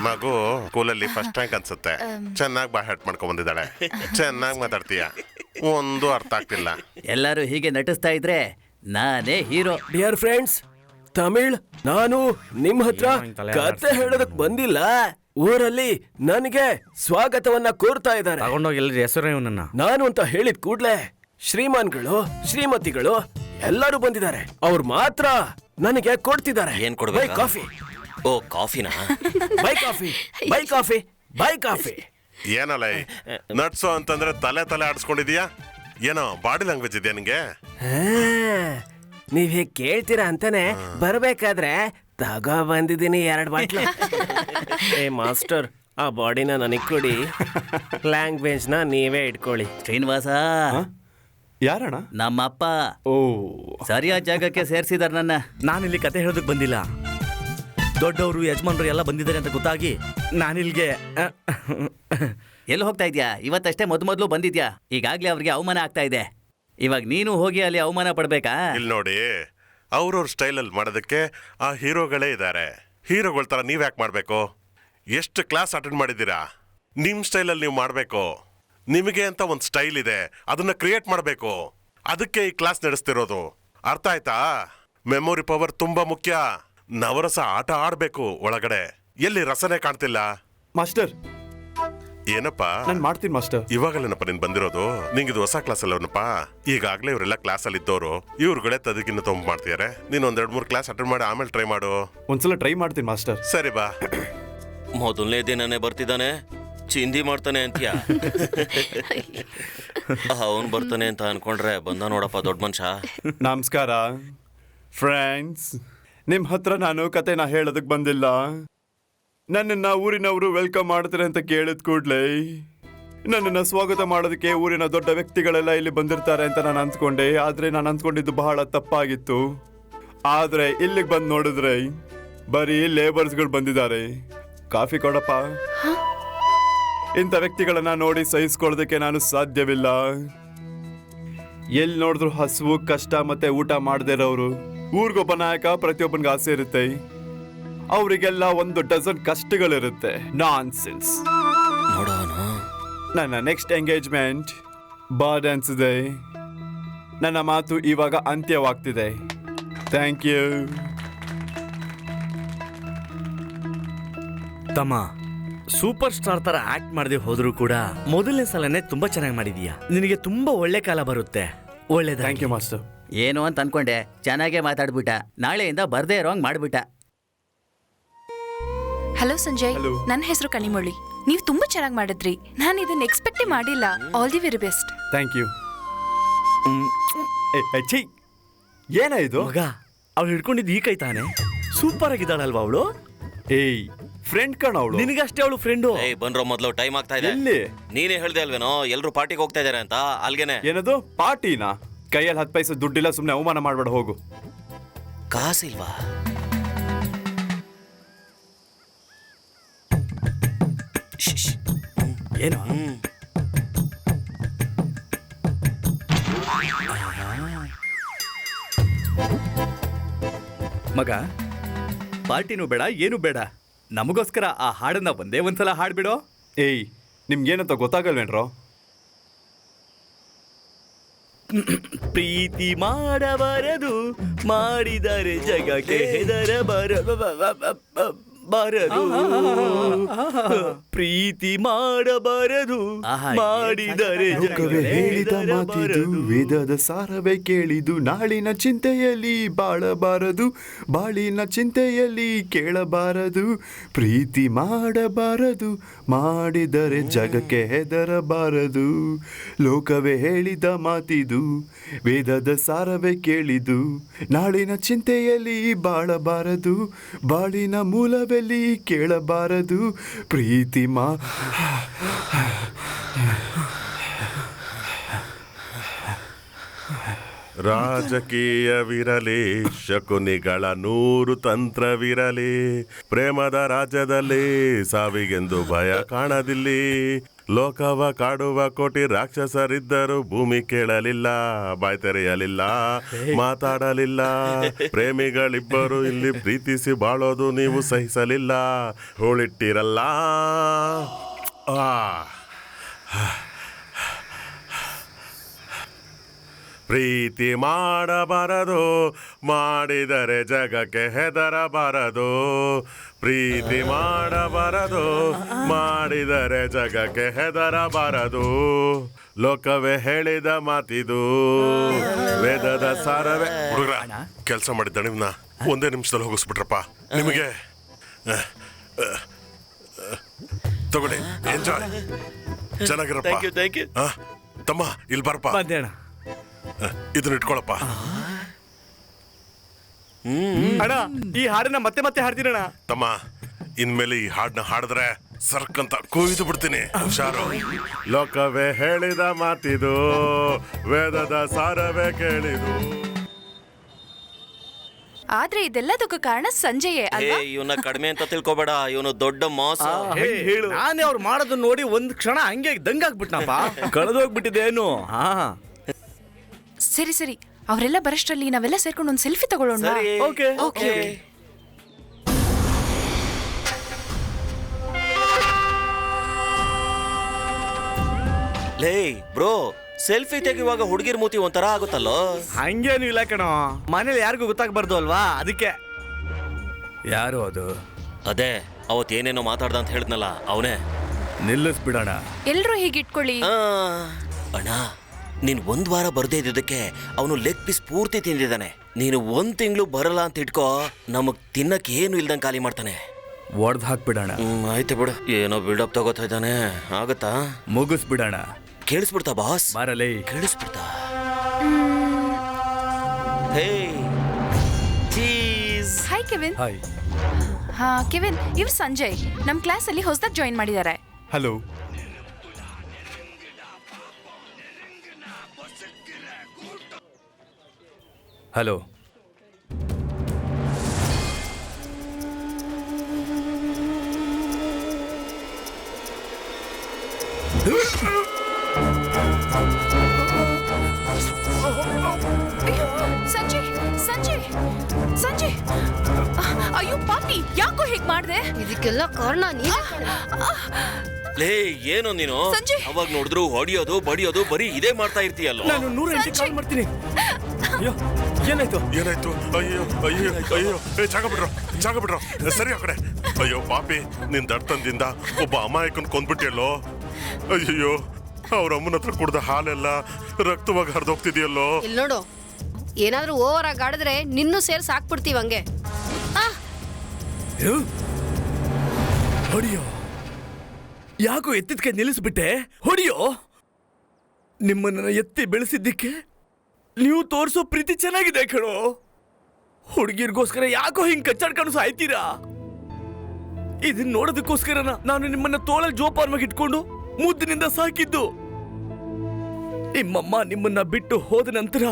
ಮಗು ಸ್ಕೂಲಲ್ಲಿ ಫಸ್ಟ್ ರ್ಯಾಂಕ್ ಅನ್ಸುತ್ತೆ. ಚೆನ್ನಾಗಿ ಬಾಯ್ ಮಾಡ್ಕೊಂಡ್ ಬಂದಿದ್ದಾಳೆ. ಚೆನ್ನಾಗಿ ಮಾತಾಡ್ತೀಯ, ಒಂದು ಅರ್ಥ ಆಗ್ತಿಲ್ಲ. ಎಲ್ಲರೂ ಹೀಗೆ ನಟಿಸ್ತಾ ಇದ್ರೆ ನಾನೇ ಹೀರೋ. ಡಿಯರ್ ಫ್ರೆಂಡ್ಸ್, ತಮಿಳ್, ನಾನು ನಿಮ್ ಹತ್ರ ಕತೆ ಹೇಳೋದಕ್ ಬಂದಿಲ್ಲ. ಊರಲ್ಲಿ ನನಗೆ ಸ್ವಾಗತವನ್ನ ಕೋರ್ತಾ ಇದ್ದಾರೆ. ತಗೊಂಡೋಗಿ ಎಲ್ಲರ ಹೆಸರು ಇವನನ್ನ. ನಾನು ಅಂತ ಹೇಳಿದ ಕೂಡ್ಲೆ ಶ್ರೀಮಾನ್ಗಳು ಶ್ರೀಮತಿಗಳು ಎಲ್ಲರೂ ಬಂದಿದ್ದಾರೆ. ಅವ್ರು ಮಾತ್ರ ನನಗೆ ಕೊಡ್ತಿದ್ದಾರೆ. ಏನ್ ಕೊಡ್ಬೇಕಾ? Buy coffee. ಓ ಕಾಫಿನಾ? Buy coffee buy coffee buy coffee. ಏನಲ್ಲ ನಟ್ಸು ಅಂತಂದ್ರೆ ತಲೆ ಆಡಿಸ್ಕೊಂಡಿದೀಯಾ? ಏನೋ ಬಾಡಿ ಲ್ಯಾಂಗ್ವೇಜ್ ಇದೆಯಾ ನಿಂಗೆ? ನೀವ್ ಹೇಗ್ ಕೇಳ್ತೀರಾ ಅಂತಾನೆ ಬರ್ಬೇಕಾದ್ರೆ ತಗೋ ಬಂದಿದ್ದೀನಿ 2 ಬಾಟ್ಲು. ಏ ಮಾಸ್ಟರ್, ಆ ಬಾಡಿನ ನನಗ್ ಕೊಡಿ, ಲ್ಯಾಂಗ್ವೇಜ್ ನ ನೀವೇ ಇಟ್ಕೊಳ್ಳಿ. ಶ್ರೀನಿವಾಸ, ಯಾರಣ್ಣ? ನಮ್ಮಪ್ಪ ಓ, ಸರಿಯಾದ ಜಾಗಕ್ಕೆ ಸೇರಿಸಿದಾರ ನನ್ನ. ನಾನಿಲ್ಲಿ ಕತೆ ಹೇಳೋದಕ್ ಬಂದಿಲ್ಲ. ದೊಡ್ಡವರು ಯಜಮಾನ್ರು ಎಲ್ಲ ಬಂದಿದ್ದಾರೆ ಅಂತ ಗೊತ್ತಾಗಿ ನಾನಿಲ್ಗೆ ಎಲ್ಲಿ ಹೋಗ್ತಾ ಇದ್ಯಾ? ಇವತ್ತಷ್ಟೇ ಮೊದ್ಲು ಬಂದಿದ್ಯಾ, ಈಗಾಗ್ಲೇ ಅವ್ರಿಗೆ ಅವಮಾನ ಆಗ್ತಾ ಇದೆ. ಇವಾಗ ನೀನು ಹೋಗಿ ಅಲ್ಲಿ ಅವಮಾನ ಪಡ್ಬೇಕಾ? ಇಲ್ಲಿ ನೋಡಿ, ಅವ್ರವ್ರ ಸ್ಟೈಲಲ್ಲಿ ಮಾಡೋದಕ್ಕೆ ಆ ಹೀರೋಗಳೇ ಇದ್ದಾರೆ. ಹೀರೋಗಳ ಥರ ನೀವು ಯಾಕೆ ಮಾಡಬೇಕು? ಎಷ್ಟು ಕ್ಲಾಸ್ ಅಟೆಂಡ್ ಮಾಡಿದ್ದೀರಾ? ನಿಮ್ಮ ಸ್ಟೈಲಲ್ಲಿ ನೀವು ಮಾಡಬೇಕು. ನಿಮಗೆ ಅಂತ ಒಂದು ಸ್ಟೈಲ್ ಇದೆ, ಅದನ್ನ ಕ್ರಿಯೇಟ್ ಮಾಡಬೇಕು. ಅದಕ್ಕೆ ಈ ಕ್ಲಾಸ್ ನಡೆಸ್ತಿರೋದು. ಅರ್ಥ ಆಯ್ತಾ? ಮೆಮೊರಿ ಪವರ್ ತುಂಬಾ ಮುಖ್ಯ. ನವರಸ ಆಟ ಆಡ್ಬೇಕು ಒಳಗಡೆ. ಎಲ್ಲಿ ರಸನೇ ಕಾಣ್ತಿಲ್ಲ. ಮಾಸ್ಟರ್, ಏನಪ್ಪ? ನಾನು ಮಾಡ್ತೀನಿ ಮಾಸ್ಟರ್. ಇವಾಗಲೇನಪ್ಪ ನೀನ್ ಬಂದಿರೋದು? ನಿಂಗಿದು ಹೊಸ ಕ್ಲಾಸ್ ಅಲ್ಲವನಪ್ಪ. ಈಗಾಗ್ಲೇ ಇವರೆಲ್ಲ ಕ್ಲಾಸ್ ಅಲ್ಲಿ ಇದ್ದವರು, ಇವ್ರುಗಳೇ ತದಗಿನ್ನ ತೊಂಬ ಮಾಡ್ತಿದ್ದಾರೆ. ನೀನ್ 1-2-3 ಕ್ಲಾಸ್ ಅಟೆಂಡ್ ಮಾಡಿ ಆಮೇಲೆ ಟ್ರೈ ಮಾಡು. ಒಂದ್ಸಲ ಟ್ರೈ ಮಾಡ್ತೀನಿ ಮಾಸ್ಟರ್. ಸರಿ ಬಾ. ಮೊದಲನೇ ದಿನನೇ ಬರ್ತಿದ್ದಾನೆ, ಚಿಂದಿ ಮಾಡ್ತಾನೆ ಅಂತೀಯ? ಅವನ್ ಬರ್ತಾನೆ ಅಂತ ಅನ್ಕೊಂಡ್ರೆ ಬಂದ ನೋಡಪ್ಪ ದೊಡ್ಡ ಮನುಷ್ಯ. ನಮಸ್ಕಾರ ಫ್ರೆಂಡ್ಸ್. ನಿಮ್ಮ ಹತ್ರ ನಾನು ಕತೆನ ಹೇಳೋದಕ್ಕೆ ಬಂದಿಲ್ಲ. ನನ್ನನ್ನ ಊರಿನವರು ವೆಲ್ಕಮ್ ಮಾಡ್ತಾರೆ ಅಂತ ಕೇಳಿದ ಕೂಡಲೇ ನನ್ನನ್ನು ಸ್ವಾಗತ ಮಾಡೋದಕ್ಕೆ ಊರಿನ ದೊಡ್ಡ ವ್ಯಕ್ತಿಗಳೆಲ್ಲ ಇಲ್ಲಿ ಬಂದಿರ್ತಾರೆ ಅಂತ ನಾನು ಅಂದ್ಕೊಂಡೆ. ಆದರೆ ನಾನು ಅಂದ್ಕೊಂಡಿದ್ದು ಬಹಳ ತಪ್ಪಾಗಿತ್ತು. ಆದರೆ ಇಲ್ಲಿಗೆ ಬಂದು ನೋಡಿದ್ರೆ ಬರೀ ಲೇಬರ್ಸ್ಗಳು ಬಂದಿದ್ದಾರೆ. ಕಾಫಿ ಕೊಡಪ್ಪ. ಇಂಥ ವ್ಯಕ್ತಿಗಳನ್ನ ನೋಡಿ ಸಹಿಸ್ಕೊಳ್ಳೋದಕ್ಕೆ ನಾನು ಸಾಧ್ಯವಿಲ್ಲ. ಎಲ್ಲಿ ನೋಡಿದ್ರು ಹಸುವು, ಕಷ್ಟ ಮತ್ತೆ ಊಟ ಮಾಡದೇ ಇರೋರು. ಊರಿಗೊಬ್ಬ ನಾಯಕ, ಪ್ರತಿಯೊಬ್ಬನಿಗೆ ಆಸೆ ಇರುತ್ತೆ. ಅವರಿಗೆಲ್ಲ 1 ಡಜನ್ ಕಷ್ಟಗಳಿರುತ್ತೆ. ನಾನ್ಸೆನ್ಸ್. ನೋಡೋನು ನನ್ನ ನೆಕ್ಸ್ಟ್ ಎಂಗೇಜ್ಮೆಂಟ್ ಬಾಡ್ ಅನ್ಸಿದೆ. ನನ್ನ ಮಾತು ಇವಾಗ ಅಂತ್ಯವಾಗ್ತಿದೆ. Thank you. ತಮ್ಮ, ಸೂಪರ್ ಸ್ಟಾರ್ ತರ ಆಕ್ಟ್ ಮಾಡದೆ ಹೋದ್ರು ಕೂಡ ಮೊದಲನೇ ಸಲನೇ ತುಂಬಾ ಚೆನ್ನಾಗಿ ಮಾಡಿದೀಯ. ನಿನಗೆ ತುಂಬಾ ಒಳ್ಳೆ ಕಾಲ ಬರುತ್ತೆ. ಒಳ್ಳೇದ. Thank you master. ಏನು ಅಂತ ಅನ್ಕೊಂಡೆ, ಚೆನ್ನಾಗೇ ಮಾತಾಡ್ಬಿಟ್ಟ. ನಾಳೆಯಿಂದ ಬರ್ದೇ ಇರೋಂಗ್ ಮಾಡ್ಬಿಟ್ಟ. Hello Sanjay, Hello. ನನ್ನ ಹೆಸರು ಕನಿಮೊಳಿ. ನೀವು ತುಂಬಾ ಚೆನ್ನಾಗಿ ಮಾಡಿದ್ರಿ. ನಾನು ಇದನ್ನ ಎಕ್ಸ್ಪೆಕ್ಟೇ ಮಾಡಿಲ್ಲ. All the very best. Thank you. ಏನ ಇದು? ಮಗ, ಅವಳು ಹಿಡ್ಕೊಂಡಿದ್ದು ಈ ಕೈ ತಾನೆ. ಸೂಪರ್ ಆಗಿದ್ದಾಳಲ್ವಾ ಅವಳು? ಏಯ್, ಫ್ರೆಂಡ್ ಕಣ ಅವಳು. ನಿನಗಷ್ಟೇ ಅವಳು ಫ್ರೆಂಡು. ಏಯ್ ಬನ್ರೋ ಮೊದ್ಲು ಟೈಮ್ ಆಗ್ತಾ ಇದೆ. ಎಲ್ಲಿ? ನೀನೇ ಹೇಳ್ದೆ ಅಲ್ವೇನೋ ಎಲ್ರು ಪಾರ್ಟಿಗೆ ಹೋಗ್ತಾ ಇದಾರೆ ಅಂತ. ಅಲ್ಗೇನೆ ಏನದು ಪಾರ್ಟಿನಾ? ಕೈಯಲ್ಲಿ 10 ಪೈಸೆ ದುಡ್ಡಿಲ್ಲ, ಸುಮ್ಮನೆ ಅವಮಾನ ಮಾಡ್ಬೇಡ, ಹೋಗು. ಕಾಸಿಲ್ವಾ? ಏನು? ಮಗ, ಪಾರ್ಟಿನೂ ಬೇಡ, ಏನು ಬೇಡ. ನಮಗೋಸ್ಕರ ಆ ಹಾಡನ್ನ ಒಂದೇ ಒಂದ್ಸಲ ಹಾಡ್ಬಿಡೋ. ಏಯ್, ನಿಮ್ಗೇನಂತ ಗೊತ್ತಾಗಲ್ವೇನ್ರೋ? ಪ್ರೀತಿ ಮಾಡಬಾರದು, ಮಾಡಿದರೆ ಜಗಕ್ಕೆ ಹೆದರಬಾರದು. ಪ್ರೀತಿ ಮಾಡಬಾರದು, ಮಾಡಿದರೆ ಲೋಕವೇ ಹೇಳಿದ ಮಾತಿದು, ವೇದದ ಸಾರವೇ ಕೇಳಿದು. ನಾಳಿನ ಚಿಂತೆಯಲ್ಲಿ ಬಾಳಬಾರದು, ಬಾಳಿನ ಚಿಂತೆಯಲ್ಲಿ ಕೇಳಬಾರದು. ಪ್ರೀತಿ ಮಾಡಬಾರದು, ಮಾಡಿದರೆ ಜಗಕ್ಕೆ ಹೆದರಬಾರದು. ಲೋಕವೇ ಹೇಳಿದ ಮಾತಿದು, ವೇದದ ಸಾರವೇ ಕೇಳಿದು. ನಾಳಿನ ಚಿಂತೆಯಲ್ಲಿ ಬಾಳಬಾರದು, ಬಾಳಿನ ಮೂಲವೆಲ್ಲಿ ಕೇಳಬಾರದು. ಪ್ರೀತಿ ರಾಜಕೀಯವಿರಲಿ, ಶಕುನಿಗಳ 100 ತಂತ್ರವಿರಲಿ, ಪ್ರೇಮದ ರಾಜ್ಯದಲ್ಲಿ ಸಾವಿಗೆಂದು ಭಯ ಕಾಣದಿಲ್ಲಿ. ಲೋಕವ ಕಾಡುವ ಕೋಟಿ ರಾಕ್ಷಸರಿದ್ದರು, ಭೂಮಿ ಕೇಳಲಿಲ್ಲ, ಬಾಯ್ ತೆರೆಯಲಿಲ್ಲ, ಮಾತಾಡಲಿಲ್ಲ. ಪ್ರೇಮಿಗಳಿಬ್ಬರು ಇಲ್ಲಿ ಪ್ರೀತಿಸಿ ಬಾಳೋದು ನೀವು ಸಹಿಸಲಿಲ್ಲ, ಹೋಳಿಟ್ಟಿರಲ್ಲ. ಪ್ರೀತಿ ಮಾಡಬಾರದು, ಮಾಡಿದರೆ ಜಗಕ್ಕೆ ಹೆದರಬಾರದು. ಪ್ರೀತಿ ಮಾಡಬಾರದು, ಮಾಡಿದರೆ ಜಗಕ್ಕೆ ಹೆದರಬಾರದು. ಲೋಕವೇ ಹೇಳಿದ ಮಾತಿದು, ವೇದದ ಸಾರವೇ. ಹುಡುಗ್ರ, ಕೆಲಸ ಮಾಡಿದ್ದ ನಿಮ್ನ ಒಂದೇ ನಿಮಿಷದಲ್ಲಿ ಹೋಗಿಸ್ಬಿಟ್ರಪ್ಪ. ನಿಮಗೆ ತಗೊಳ್ಳಿ, ಎಂಜಾಯ್, ಚೆನ್ನಾಗಿರಪ್ಪ. Thank you. ತಮ್ಮ ಇಲ್ಲಿ ಬರಪ್ಪ, ಇದನ್ನ ಇಟ್ಕೊಳಪ್ಪ. ಅಣ್ಣ, ಈ ಹಾಡನ್ನ ಮತ್ತೆ ಮತ್ತೆ ಹಾಡ್ತೀರಣ್ಣ. ತಮ್ಮ, ಇನ್ಮೇಲೆ ಈ ಹಾಡನ್ನ ಹಾಡಿದ್ರೆ ಸರ್ಕಂತ ಕೊಯ್ದು ಬಿಡ್ತೀನಿ, ಹುಷಾರು. ಲೋಕವೇ ಹೇಳಿದ ಮಾತಿದು, ವೇದದ ಸಾರವೇ ಕೇಳಿದು. ಆದ್ರೆ ಇದೆಲ್ಲದಕ್ಕೂ ಕಾರಣ ಸಂಜಯೇ ಅಲ್ವಾ? ಇವನ್ನ ಕಡಿಮೆ ಅಂತ ತಿಳ್ಕೊಬೇಡ, ಇವನು ದೊಡ್ಡ ಮಾಸ. ನಾನೇ ಅವ್ರು ಮಾಡೋದನ್ನ ನೋಡಿ ಒಂದ್ ಕ್ಷಣ ಹಂಗೆ ದಂಗಾಗ್ಬಿಟ್ನಪ್ಪ. ಕಳೆದೋಗ್ಬಿಟ್ಟಿದೇನು. ಸರಿ ಸರಿ, ಅವರೆಲ್ಲ ಬರಷ್ಟರಲ್ಲಿ ನಾವೆಲ್ಲ ಸೇರ್ಕೊಂಡು ಒಂದು ಸೆಲ್ಫಿ ತಗೊಳ್ಳೋಣ. ಸರಿ. ಓಕೆ. ಓಕೆ. ಲೇ ಬ್ರೋ, ಸೆಲ್ಫಿ ತೆಗೆಯುವಾಗ ಹುಡುಗಿರ್ ಮೂತಿ ಒಂಥರ ಆಗುತ್ತಲ್ಲೋ. ಹಂಗೇನು ಇಲ್ಲ ಕಣೋ, ಮನೇಲಿ ಯಾರಿಗೂ ಗೊತ್ತಾಗ್ಬಾರ್ದು ಅಲ್ವಾ, ಅದಕ್ಕೆ. ಯಾರು ಅದು? ಅದೇ ಅವತ್ ಏನೇನೋ ಮಾತಾಡ್ದ ಅಂತ ಹೇಳಿದ್ನಲ್ಲ, ಅವನೇ. ನಿಲ್ಲಿಸ್ಬಿಡೋಣ. ಎಲ್ರೂ ಹೀಗಿಟ್ಕೊಳ್ಳಿ. ಅಣ್ಣ, ನೀನ್ 1 ವಾರ ಬರ್ದೇ ಇದ್ದಕ್ಕೆ ಅವನು ಲೆಗ್ ಪೀಸ್ ಪೂರ್ತಿ ತಿಂದಿದ್ದಾನೆ. ನೀನು 1 ತಿಂಗಳು ಬರಲ್ಲ ಅಂತ ಇಟ್ಕೋ, ನಮಗ್ ತಿನ್ನಕ್ಕೆ ಏನು ಇಲ್ದಂಗ್ ಖಾಲಿ ಮಾಡ್ತಾನೆ. ಒಡ್ದ್ ಹಾಕ್ಬಿಡೋಣ. ಆಯ್ತು ಬಿಡು, ಏನೋ ಬಿಲ್ಡಪ್ ತಗೋತಾ ಇದ್ದಾನೆ. ಆಗತ್ತಾ? ಮುಗಿಸ್ಬಿಡೋಣ. ಕೇಳಿಸ್ಬಿಡ್ತಾ ಬಾಸ್? ಬಾರಲೇ, ಕೇಳಿಸ್ಬಿಡ್ತಾ? Hey cheese. Hi Kevin. Hi. ಹಾ ಕೆವಿನ್, ಇವ್ ಸಂಜಯ್ ನಮ್ ಕ್ಲಾಸ್ ಅಲ್ಲಿ ಹೊಸದಾಗಿ ಜಾಯಿನ್ ಮಾಡಿದ್ದಾರೆ. ಹಲೋ. ಹಲೋ. ಸಂಜಯ್ ಸಂಜಯ್ ಸಂಜಯ್, ಅಯ್ಯೋ ಪಾಪಿ, ಯಾಕೋ ಹೀಗ್ ಮಾಡ್ದೆ? ಇದಕ್ಕೆಲ್ಲ ಕಾರಣ ನೀನೇ. ಲೇ, ಏನು ನೀನು ಸಂಜಯ್. ಅವಾಗ ನೋಡಿದ್ರು ಹೊಡಿಯೋದು ಬಡಿಯೋದು ಬರೀ ಇದೇ ಮಾಡ್ತಾ ಇರ್ತೀಯಲ್ಲ. ನಾನು 108 ಕಾಲ್ ಮಾಡ್ತೀನಿ. ಅಯ್ಯೋ, ಏನಾಯ್ತು? ಏನಾಯ್ತು? ಅಯ್ಯೋ ಅಯ್ಯೋ ಅಯ್ಯೋ, ಜಾಗ ಬಿಡ್ರೋ. ಸರಿ ಆ ಕಡೆ. ಅಯ್ಯೋ ಪಾಪಿ, ನಿನ್ ದಡ್ತನದಿಂದ ಒಬ್ಬ ಅಮಾಯಕನ್ ಕೊಂದ್ಬಿಟ್ಟಿಯಲ್ಲೋ. ಅಯ್ಯೋ, ಅವ್ರ ಅಮ್ಮನ ಹತ್ರ ಕುಡ್ದ ಹಾಲೆಲ್ಲ ರಕ್ತವಾಗಿ ಹರಿದೋಗ್ತಿದೆಯಲ್ಲೋ. ಇಲ್ಲಿ ನೋಡು, ಏನಾದ್ರೂ ಓವರ್ ಆಗಿ ಆಡಿದ್ರೆ ನಿನ್ನೂ ಸೇರ್ಸಿ ಹಾಕ್ಬಿಡ್ತೀವಿ ಹಂಗೆ. ಹೊಡಿಯೋ. ಯಾಕೋ ಎತ್ತಿದ್ಕೆ ನಿಲ್ಲಿಸ್ಬಿಟ್ಟೆ? ಹೊಡಿಯೋ. ನಿಮ್ಮನ್ನ ಎತ್ತಿ ಬೆಳೆಸಿದ್ದಕ್ಕೆ ನೀವು ತೋರಿಸೋ ಪ್ರೀತಿ ಚೆನ್ನಾಗಿದೆ ಕಣೋ. ಹುಡುಗಿರ್ಗೋಸ್ಕರ ಯಾಕೋ ಹಿಂಗ್ ಕಚ್ಚಾಡ್ಕೊಂಡು ಸಾಯ್ತೀರಾ? ಇದನ್ನ ನೋಡೋದಕ್ಕೋಸ್ಕರ ನಾನು ನಿಮ್ಮನ್ನ ತೋಳಲ್ಲಿ ಜೋಪಾನವಾಗಿ ಇಟ್ಕೊಂಡು ಮುದ್ದಿನಿಂದ ಸಾಕಿದ್ದು. ನಿಮ್ಮಮ್ಮ ನಿಮ್ಮನ್ನ ಬಿಟ್ಟು ಹೋದ ನಂತರ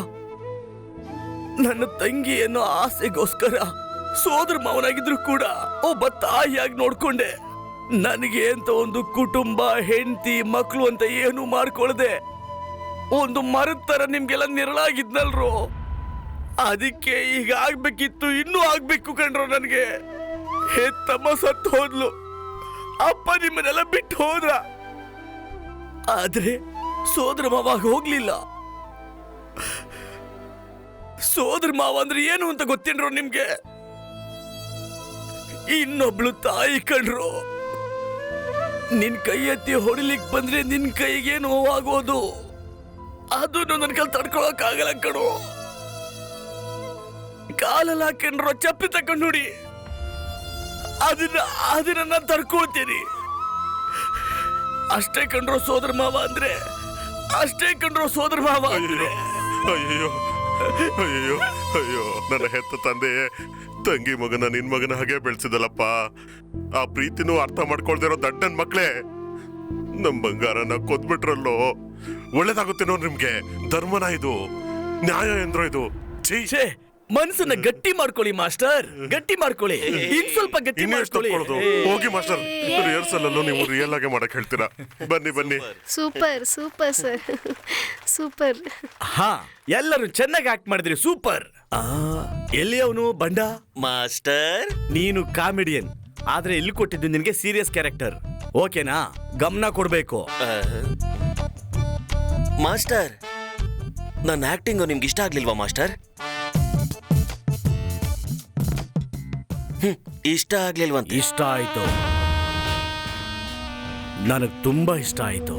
ನನ್ನ ತಂಗಿ ಅನ್ನೋ ಆಸೆಗೋಸ್ಕರ ಸೋದರ ಮಾವನಾಗಿದ್ರು ಕೂಡ ಒಬ್ಬ ತಾಯಿಯಾಗಿ ನೋಡ್ಕೊಂಡೆ. ನನಗೆ ಅಂತ ಒಂದು ಕುಟುಂಬ, ಹೆಂಡತಿ, ಮಕ್ಕಳು ಅಂತ ಏನು ಮಾಡ್ಕೊಳ್ದೆ ಒಂದು ಮರದ ತರ ನಿಮ್ಗೆಲ್ಲ ನೆರಳಾಗಿದ್ನಲ್ರೋ. ಅದಕ್ಕೆ ಈಗ ಆಗ್ಬೇಕಿತ್ತು, ಇನ್ನೂ ಆಗ್ಬೇಕು ಕಣ್ರೋ. ನನಗೆ ಹೆತ್ತಮ್ಮ ಸತ್ತು ಹೋದ್ಲು, ಅಪ್ಪ ನಿಮ್ಮನ್ನೆಲ್ಲ ಬಿಟ್ಟು ಹೋದ್ರ. ಆದ್ರೆ ಸೋದರ ಮಾವಾಗ ಹೋಗ್ಲಿಲ್ಲ. ಸೋದರ ಮಾವ ಅಂದ್ರೆ ಏನು ಅಂತ ಗೊತ್ತೇನ್ರೋ ನಿಮ್ಗೆ? ಇನ್ನೊಬ್ಳು ತಾಯಿ ಕಣ್ರು. ನಿನ್ ಕೈ ಎತ್ತಿ ಹೊಡಿಲಿಕ್ ಬಂದ್ರೆ ನಿನ್ ಕೈಗೆ ನೋವಾಗೋದು, ಅದನ್ನು ನನ್ ಕೈ ತಡ್ಕೊಳಕ್ ಆಗಲ್ಲ ಕಣೋ. ಕಾಲಲ್ಲಿ ಹಾಕೊಂಡ್ರೋ ಚಪ್ಪಿ ತಕೊಂಡ್ ನೋಡಿ, ಅದನ್ನ ನಾನು ತಡ್ಕೊಳ್ತೀನಿ. ಅಷ್ಟೇ ಕಂಡ್ರೋ ಸೋದರ ಮಾವ ಅಂದ್ರೆ, ಅಷ್ಟೇ ಕಂಡ್ರೋ ಸೋದರ ಮಾವ ಅಂದ್ರೆ. ಅಯ್ಯೋ ಅಯ್ಯೋ ಅಯ್ಯೋ, ನನ್ನ ಹೆತ್ತ ತಂದೆ ತಂಗಿ ಮಗನ ನಿನ್ ಮಗನ ಹಾಗೆ ಬೆಳೆಸಿದಲ್ಲಪ್ಪ. ಆ ಪ್ರೀತಿನೂ ಅರ್ಥ ಮಾಡ್ಕೊಳ್ದಿರೋ ದಡ್ಡನ್ ಮಕ್ಳೇ ನಮ್ ಬಂಗಾರನ ಕೊದ್ಬಿಟ್ರಲ್ಲೋ. ಒಳ್ಳೇದಾಗುತ್ತೆ ನೋಡ್ರಿ ನಿಮ್ಗೆ. ಧರ್ಮನ ಇದು, ನ್ಯಾಯ ಎಂದ್ರೋ ಇದು. ಛೀ, ಛೇ, ಮನ್ಸನ್ನ ಗಟ್ಟಿ ಮಾಡ್ಕೊಳ್ಳಿ ಮಾಸ್ಟರ್, ಗಟ್ಟಿ ಮಾಡ್ಕೊಳ್ಳಿ. ಇನ್ ಸ್ವಲ್ಪ ಗಟ್ಟಿ ಇನ್ನೆಷ್ಟು ಮಾಡ್ಕೊಳ್ಳಿ. ತಪ್ಕೊಳ್ಳೋದು? ಹೋಗಿ ಮಾಸ್ಟರ್, ರಿಹರ್ಸಲ್ ಅಲ್ಲೂ ನೀವು ರಿಯಲ್ ಆಗಿ ಮಾಡಕ್ ಹೇಳ್ತೀರಾ. ಬನ್ನಿ ಬನ್ನಿ. Super super sir, super. ಹಾ, ಎಲ್ಲರೂ ಚೆನ್ನಾಗಿ ಆಕ್ಟ್ ಮಾಡಿದ್ರಿ, ಸೂಪರ್. ಎಲ್ಲಿ ಅವನು ಬಂಡ? ಮಾಸ್ಟರ್, ನೀನು ಕಾಮಿಡಿಯನ್, ಆದ್ರೆ ಇಲ್ಲಿ ಕೊಟ್ಟಿದ್ದು ನಿನ್ಗೆ ಸೀರಿಯಸ್ ಕ್ಯಾರೆಕ್ಟರ್. ಓಕೆನಾ? ಗಮನ ಕೊಡ್ಬೇಕು. ಮಾಸ್ಟರ್, ನನ್ನ ಆಕ್ಟಿಂಗ್ ನಿಮ್ಗೆ ಇಷ್ಟ ಆಗ್ಲಿಲ್ವಾ ಮಾಸ್ಟರ್? ಇಷ್ಟ ಆಗ್ಲಿಲ್ವಂತ? ಇಷ್ಟ ಆಯ್ತು, ನನಗ್ ತುಂಬಾ ಇಷ್ಟ ಆಯ್ತು.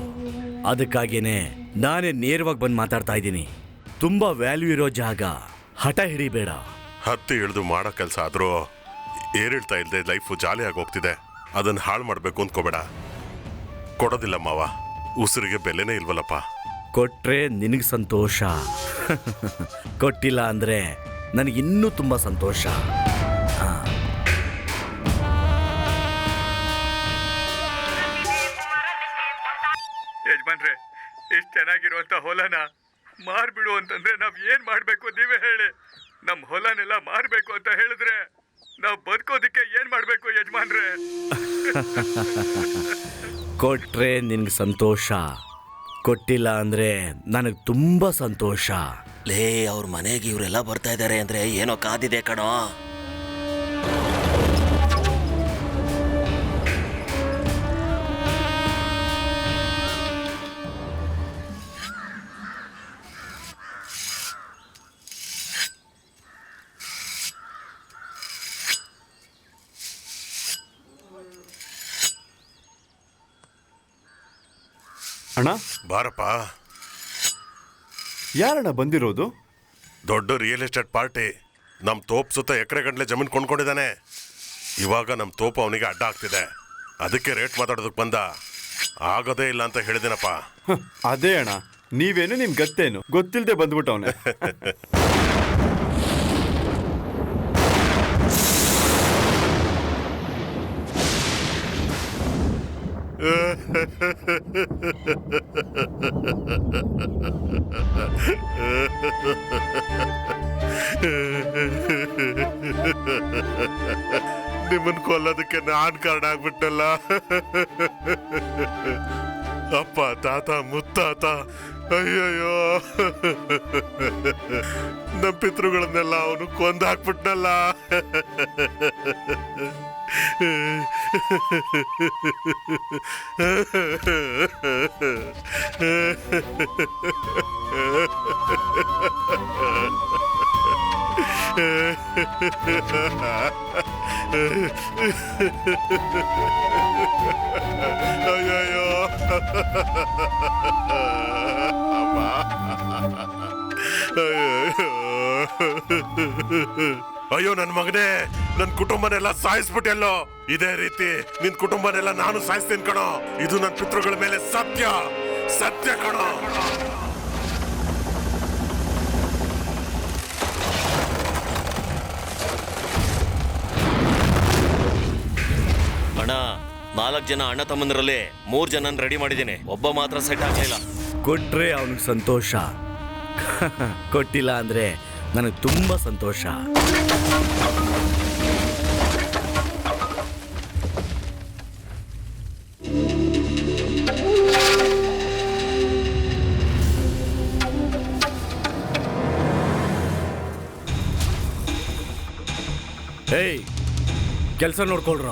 ಅದಕ್ಕಾಗೇನೆ ನಾನೇ ನೇರವಾಗಿ ಬಂದು ಮಾತಾಡ್ತಾ ಇದ್ದೀನಿ. ತುಂಬಾ ವ್ಯಾಲ್ಯೂ ಇರೋ ಜಾಗ, ಹಠ ಹಿಡಿಬೇಡ. ಹತ್ತಿ ಇಳಿದು ಮಾಡೋ ಕೆಲಸ ಆದ್ರೂ ಏರಿಳ್ತಾ ಇಲ್ದೆ ಲೈಫು ಜಾಲಿಯಾಗಿ ಹೋಗ್ತಿದೆ. ಅದನ್ನ ಹಾಳು ಮಾಡ್ಬೇಕು ಅಂದ್ಕೋಬೇಡ. ಕೊಡೋದಿಲ್ಲ ಮಾವ, ಉಸಿರಿಗೆ ಬೆಲೆನೇ ಇಲ್ವಲ್ಲಪ್ಪ. ಕೊಟ್ರೆ ನಿನಗೆ ಸಂತೋಷ, ಕೊಟ್ಟಿಲ್ಲ ಅಂದ್ರೆ ನನಗಿನ್ನೂ ತುಂಬಾ ಸಂತೋಷ. ಯಜಮಾನ್ರೆ, ಇಷ್ಟು ಚೆನ್ನಾಗಿರುವಂತ ಹೊಲನ ಮಾರ್ಬಿಡು ಅಂತಂದ್ರೆ ನಾವ್ ಏನ್ ಮಾಡ್ಬೇಕು ನೀವೇ ಹೇಳಿ. ನಮ್ ಹೊಲನೆಲ್ಲ ಮಾರ್ಬೇಕು ಅಂತ ಹೇಳಿದ್ರೆ ನಾವ್ ಬದುಕೋದಿಕ್ಕೆ ಏನ್ ಮಾಡ್ಬೇಕು ಯಜಮಾನ್ರೆ? ಕೊಟ್ರೆ ನಿನ್ಗೆ ಸಂತೋಷ, ಕೊಟ್ಟಿಲ್ಲ ಅಂದ್ರೆ ನನಗೆ ತುಂಬಾ ಸಂತೋಷ. ಲೇ, ಅವ್ರ ಮನೆಗೆ ಇವರೆಲ್ಲ ಬರ್ತಾ ಇದಾರೆ ಅಂದ್ರೆ ಏನೋ ಕಾದಿದೆ ಕಣೋ. ಅಣ್ಣ, ಬಾರಪ್ಪ. ಯಾರಣ್ಣ ಬಂದಿರೋದು? ದೊಡ್ಡ ರಿಯಲ್ ಎಸ್ಟೇಟ್ ಪಾರ್ಟಿ ನಮ್ ತೋಪ್ ಸುತ್ತ ಎಕರೆ ಗಂಟ್ಲೆ ಜಮೀನ್ ಕೊಂಡ್ಕೊಂಡಿದ್ದಾನೆ. ಇವಾಗ ನಮ್ ತೋಪ್ ಅವನಿಗೆ ಅಡ್ಡ ಆಗ್ತಿದೆ. ಅದಕ್ಕೆ ರೇಟ್ ಮಾತಾಡೋದಕ್ಕೆ ಬಂದ. ಆಗೋದೇ ಇಲ್ಲ ಅಂತ ಹೇಳಿದಿನಪ್ಪ. ಅದೇ ಅಣ್ಣ, ನೀವೇನು ನಿಮ್ ಗತ್ತೇನು ಗೊತ್ತಿಲ್ಲದೆ ಬಂದ್ಬಿಟ್ಟವನೆ. ನಿಮ್ಮನ್ ಕೊಲ್ಲೋದಕ್ಕೆ ನಾನ್ ಕಾರಣ ಆಗ್ಬಿಟ್ಟಲ್ಲ. ಅಪ್ಪ, ತಾತ, ಮುತ್ತಾತ, ಅಯ್ಯಯ್ಯೋ, ನಮ್ಮ ಪಿತೃಗಳನ್ನೆಲ್ಲ ಅವನು ಕೊಂದು ಹಾಕ್ಬಿಟ್ನಲ್ಲ. ಅಯ್ಯಯ್ಯೋ, ಅಯ್ಯೋ ನನ್ ಮಗನೇ, ನನ್ ಕುಟುಂಬನೆಲ್ಲ ಸಾಯಿಸ್ಬಿಟ್ಟೆಲ್ಲೋ. ಇದೇ ರೀತಿ ನಿನ್ ಕುಟುಂಬನೆಲ್ಲ ನಾನು ಸಾಯಿಸ್ತೀನಿ ಕಣೋ. ಇದು ನನ್ ಪಿತೃಗಳ ಮೇಲೆ ಸತ್ಯ, ಸತ್ಯ ಕಣೋ. ಅಣ್ಣ, 4 ಜನ ಅಣ್ಣ ತಮ್ಮಂದ್ರಲ್ಲಿ 3 ಜನ ರೆಡಿ ಮಾಡಿದ್ದೀನಿ. ಒಬ್ಬ ಮಾತ್ರ ಸೆಟ್ ಆಗ್ಲಿಲ್ಲ. ಕೊಟ್ರೆ ಅವನಿಗೆ ಸಂತೋಷ, ಕೊಟ್ಟಿಲ್ಲ ಅಂದ್ರೆ ನನಗೆ ತುಂಬಾ ಸಂತೋಷ. ಏಯ್, ಕೆಲಸ ನೋಡ್ಕೊಳ್ರ.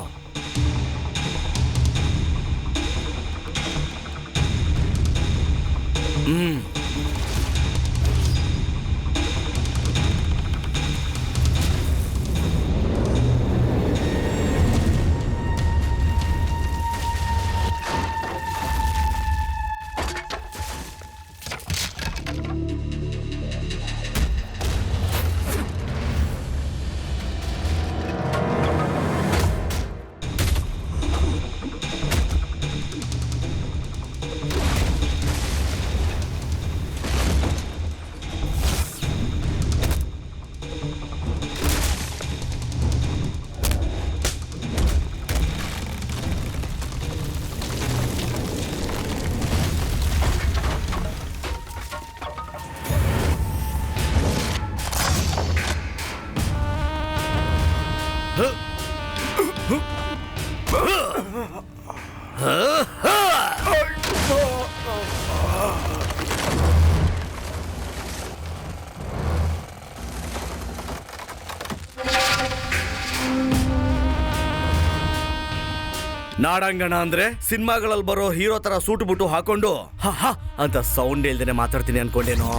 ನಾಡಂಗಣ ಅಂದ್ರೆ ಸಿನಿಮಾಗಳಲ್ಲಿ ಬರೋ ಹೀರೋ ತರ ಸೂಟು ಬುಟ್ಟು ಹಾಕೊಂಡು ಹ ಹ ಅಂತ ಸೌಂಡ್ ಇಲ್ದೇನೆ ಮಾತಾಡ್ತೀನಿ ಅನ್ಕೊಂಡೇನೋ.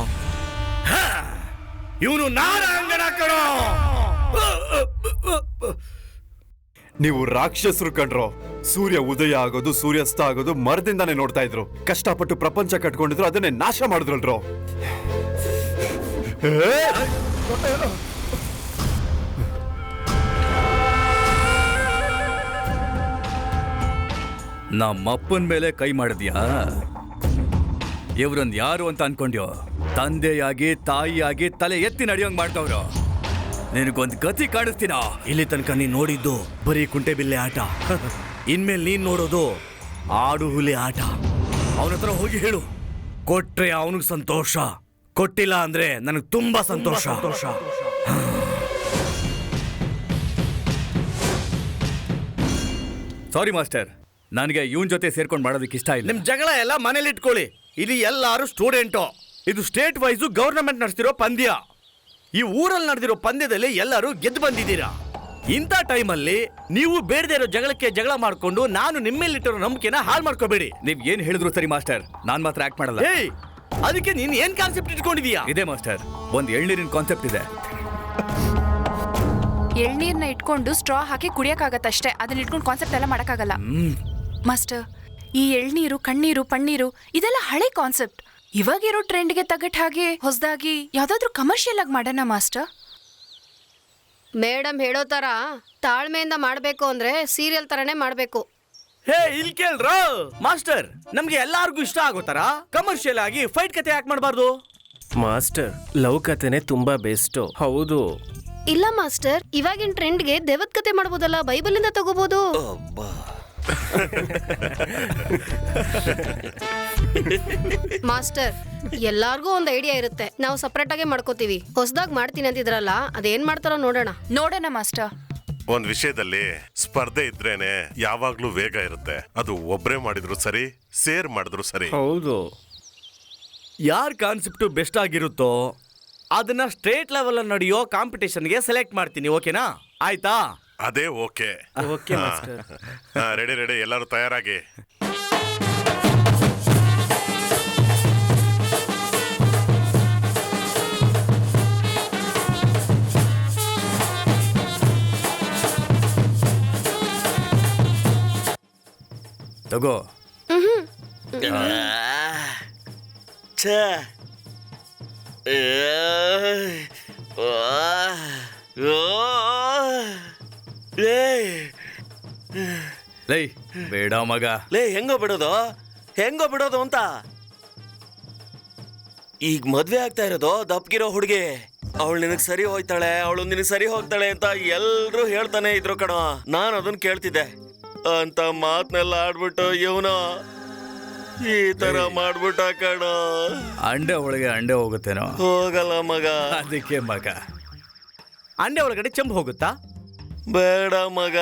ಇವನು ನಾಡಂಗಣ ಕಣೋ. ನೀವು ರಾಕ್ಷಸರು ಕಂಡ್ರೋ. ಸೂರ್ಯ ಉದಯ ಆಗೋದು ಸೂರ್ಯಾಸ್ತ ಆಗೋದು ಮರದಿಂದಾನೆ ನೋಡ್ತಾ ಇದ್ರು. ಕಷ್ಟಪಟ್ಟು ಪ್ರಪಂಚ ಕಟ್ಕೊಂಡಿದ್ರು, ಅದನ್ನೇ ನಾಶ ಮಾಡಿದ್ರಲ್ರೋ. ನಮ್ಮಪ್ಪನ ಮೇಲೆ ಕೈ ಮಾಡಿದ್ಯಾ? ಇವ್ರನ್ ಯಾರು ಅಂತ ಅನ್ಕೊಂಡ್ಯೋ? ತಂದೆಯಾಗಿ ತಾಯಿಯಾಗಿ ತಲೆ ಎತ್ತಿ ನಡೆಯೋಂಗ್ ಮಾಡ್ತವ್ರು. ನಿನಗೊಂದ್ ಗತಿ ಕಾಣಿಸ್ತೀನ. ಇಲ್ಲಿ ತನಕ ನೀನ್ ನೋಡಿದ್ದು ಬರೀ ಕುಂಟೆ ಬಿಲ್ಲೆ ಆಟ. ಇನ್ಮೇಲೆ ನೀನ್ ನೋಡೋದು ಆಡು ಹುಲಿ ಆಟ. ಅವನ ಹತ್ರ ಹೋಗಿ ಹೇಳು, ಕೊಟ್ರೆ ಅವನಿಗೆ ಸಂತೋಷ, ಕೊಟ್ಟಿಲ್ಲ ಅಂದ್ರೆ ನನಗೆ ತುಂಬಾ ಸಂತೋಷ. ಸಾರಿ ಮಾಸ್ಟರ್, ನನಗೆ ಇವನ್ ಜೊತೆ ಸೇರ್ಕೊಂಡು ಮಾಡೋದಕ್ಕೆ ಇಷ್ಟ ಇಲ್ಲ. ನಿಮ್ ಜಗಳ ಎಲ್ಲ ಮನೇಲಿ ಇಟ್ಕೊಳ್ಳಿ. ಇಲ್ಲಿ ಎಲ್ಲಾರು ಸ್ಟೂಡೆಂಟು. ಇದು ಸ್ಟೇಟ್ ವೈಸು ಗವರ್ನಮೆಂಟ್ ನಡೆಸ್ತಿರೋ ಪಂದ್ಯ. ಈ ಊರಲ್ಲಿ ನಡೆದಿರೋ ಪಂದ್ಯದಲ್ಲಿ ಎಲ್ಲರೂ ಗೆದ್ದು ಬಂದಿದ್ದೀರಾ. ಇಂಥ ಟೈಮಲ್ಲಿ ನೀವು ಬೇಡದೇ ಇರೋ ಜಗಳಕ್ಕೆ ಜಗಳ ಮಾಡ್ಕೊಂಡು ನಾನು ನಿಮ್ಮೇಲಿಟ್ಟಿರೋ ನಂಬಿಕೆನ ಹಾಳು ಮಾಡ್ಕೋಬೇಡಿ. ನೀವ್ ಏನ್ ಹೇಳಿದ್ರು ಸರಿ ಮಾಸ್ಟರ್, ನಾನ್ ಮಾತ್ರ ಆಕ್ಟ್ ಮಾಡಲ್ಲ. ಏಯ್, ಅದಕ್ಕೆ ನೀನ್ ಏನ್ ಕಾನ್ಸೆಪ್ಟ್ ಇಟ್ಕೊಂಡಿದೀಯಾ? ಇದೆ ಮಾಸ್ಟರ್, ಒಂದ್ ಎಳ್ನೀರಿನ ಕಾನ್ಸೆಪ್ಟ್ ಇದೆ. ಎಳ್ನೀರ್ನ ಇಟ್ಕೊಂಡು ಸ್ಟ್ರಾ ಹಾಕಿ ಕುಡಿಯಕ್ಕಾಗತ್ತಷ್ಟೇ. ಅದನ್ನ ಇಟ್ಕೊಂಡು ಕಾನ್ಸೆಪ್ಟ್ ಎಲ್ಲ ಮಾಡಕ್ಕಾಗಲ್ಲ. ಮಾಸ್ಟರ್, ಈ ಎಳ್ನೀರು, ಕಣ್ಣೀರು, ಪಣ್ಣೀರು ಇದೆಲ್ಲ ಹಳೆ ಕಾನ್ಸೆಪ್ಟ್. ಇವಾಗಿರೋ ಟ್ರೆಂಡ್ಗೆ ತಗಟ್ ಹಾಗೆ ಹೊಸದಾಗಿ ಯಾವ್ದಾದ್ರು ಕಮರ್ಷಿಯಲ್ ಆಗಿ ಮಾಡೋಣ ಮಾಸ್ಟರ್. ಮೇಡಮ್ ಹೇಳೋ ತರ ತಾಳ್ಮೆಯಿಂದ ಮಾಡ್ಬೇಕು ಅಂದ್ರೆ ಸೀರಿಯಲ್ ತರನೇ ಮಾಡ್ಬೇಕು. ಹೇ, ಇಲ್ಲಿ ಕೇಳ್ರ ಮಾಸ್ಟರ್, ನಮ್ಗೆ ಎಲ್ಲಾರ್ಗು ಇಷ್ಟ ಆಗೋ ತರ ಕಮರ್ಷಿಯಲ್ ಆಗಿ ಫೈಟ್ ಕತೆ ಯಾಕೆ ಮಾಡಬಾರ್ದು? ಮಾಸ್ಟರ್, ಲವ್ ಕಥೆನೆ ತುಂಬಾ ಬೆಸ್ಟ್. ಹೌದು. ಇಲ್ಲ ಮಾಸ್ಟರ್, ಇವಾಗಿನ ಟ್ರೆಂಡ್ಗೆ ದೇವತ್ ಕತೆ ಮಾಡ್ಬೋದಲ್ಲ, ಬೈಬಲ್ ಇಂದ ತಗೋಬಹುದು. ಮಾಸ್ಟರ್, ಎಲ್ಲಾರ್ಗೂ ಒಂದು ಐಡಿಯಾ ಇರುತ್ತೆ, ನಾವು ಸಪರೇಟ್ ಆಗಿ ಮಾಡ್ಕೋತೀವಿ. ಹೊಸದಾಗಿ ಮಾಡ್ತೀನಿ ಅಂತಿದ್ರಲ್ಲ, ಅದೇನ್ ಮಾಡ್ತಾರೋ ನೋಡೋಣ ಮಾಸ್ಟರ್. ಒಂದ್ ವಿಷಯದಲ್ಲಿ ಸ್ಪರ್ಧೆ ಇದ್ರೇನೆ ಯಾವಾಗ್ಲೂ ವೇಗ ಇರುತ್ತೆ. ಅದು ಒಬ್ರೇ ಮಾಡಿದ್ರು ಸರಿ, ಸೇರ್ ಮಾಡಿದ್ರು ಸರಿ. ಹೌದು. ಯಾರ್ ಕಾನ್ಸೆಪ್ಟ್ ಬೆಸ್ಟ್ ಆಗಿರುತ್ತೋ ಅದನ್ನ ಸ್ಟೇಟ್ ಲೆವೆಲ್ ನಡೆಯೋ ಕಾಂಪಿಟೇಷನ್ಗೆ ಸೆಲೆಕ್ಟ್ ಮಾಡ್ತೀನಿ. ಓಕೆನಾ? ಆಯ್ತಾ? ಅದೇ ಓಕೆ. Okay master. ರೆಡಿ, ಎಲ್ಲರೂ ತಯಾರಾಗಿ. ತಗೋ. ಲೈ ಬೇಡ ಮಗ. ಲೇ, ಹೆಂಗೋ ಬಿಡೋದು ಅಂತ. ಈಗ ಮದ್ವೆ ಆಗ್ತಾ ಇರೋದು ದಪ್ಗಿರೋ ಹುಡುಗಿ. ಅವಳು ನಿನಗ್ ಸರಿ ಹೋಯ್ತಾಳೆ, ಅವಳು ನಿನಗ್ ಸರಿ ಹೋಗ್ತಾಳೆ ಅಂತ ಎಲ್ರು ಹೇಳ್ತಾನೆ ಇದ್ರು ಕಣೋ. ನಾನು ಅದನ್ನ ಕೇಳ್ತಿದ್ದೆ. ಅಂತ ಮಾತನೆಲ್ಲ ಆಡ್ಬಿಟ್ಟು ಇವನು ಈ ತರ ಮಾಡ್ಬಿಟ್ಟ ಕಣೋ. ಅಂಡೆ ಒಳಗೆ ಅಂಡೆ ಹೋಗುತ್ತೇನೋ? ಹೋಗಲ್ಲ ಮಗ. ಅದಕ್ಕೆ ಮಗ. ಅಂಡೆ ಒಳಗಡೆ ಚೆಂಬು ಹೋಗುತ್ತಾ? ಬೇಡ ಮಗ.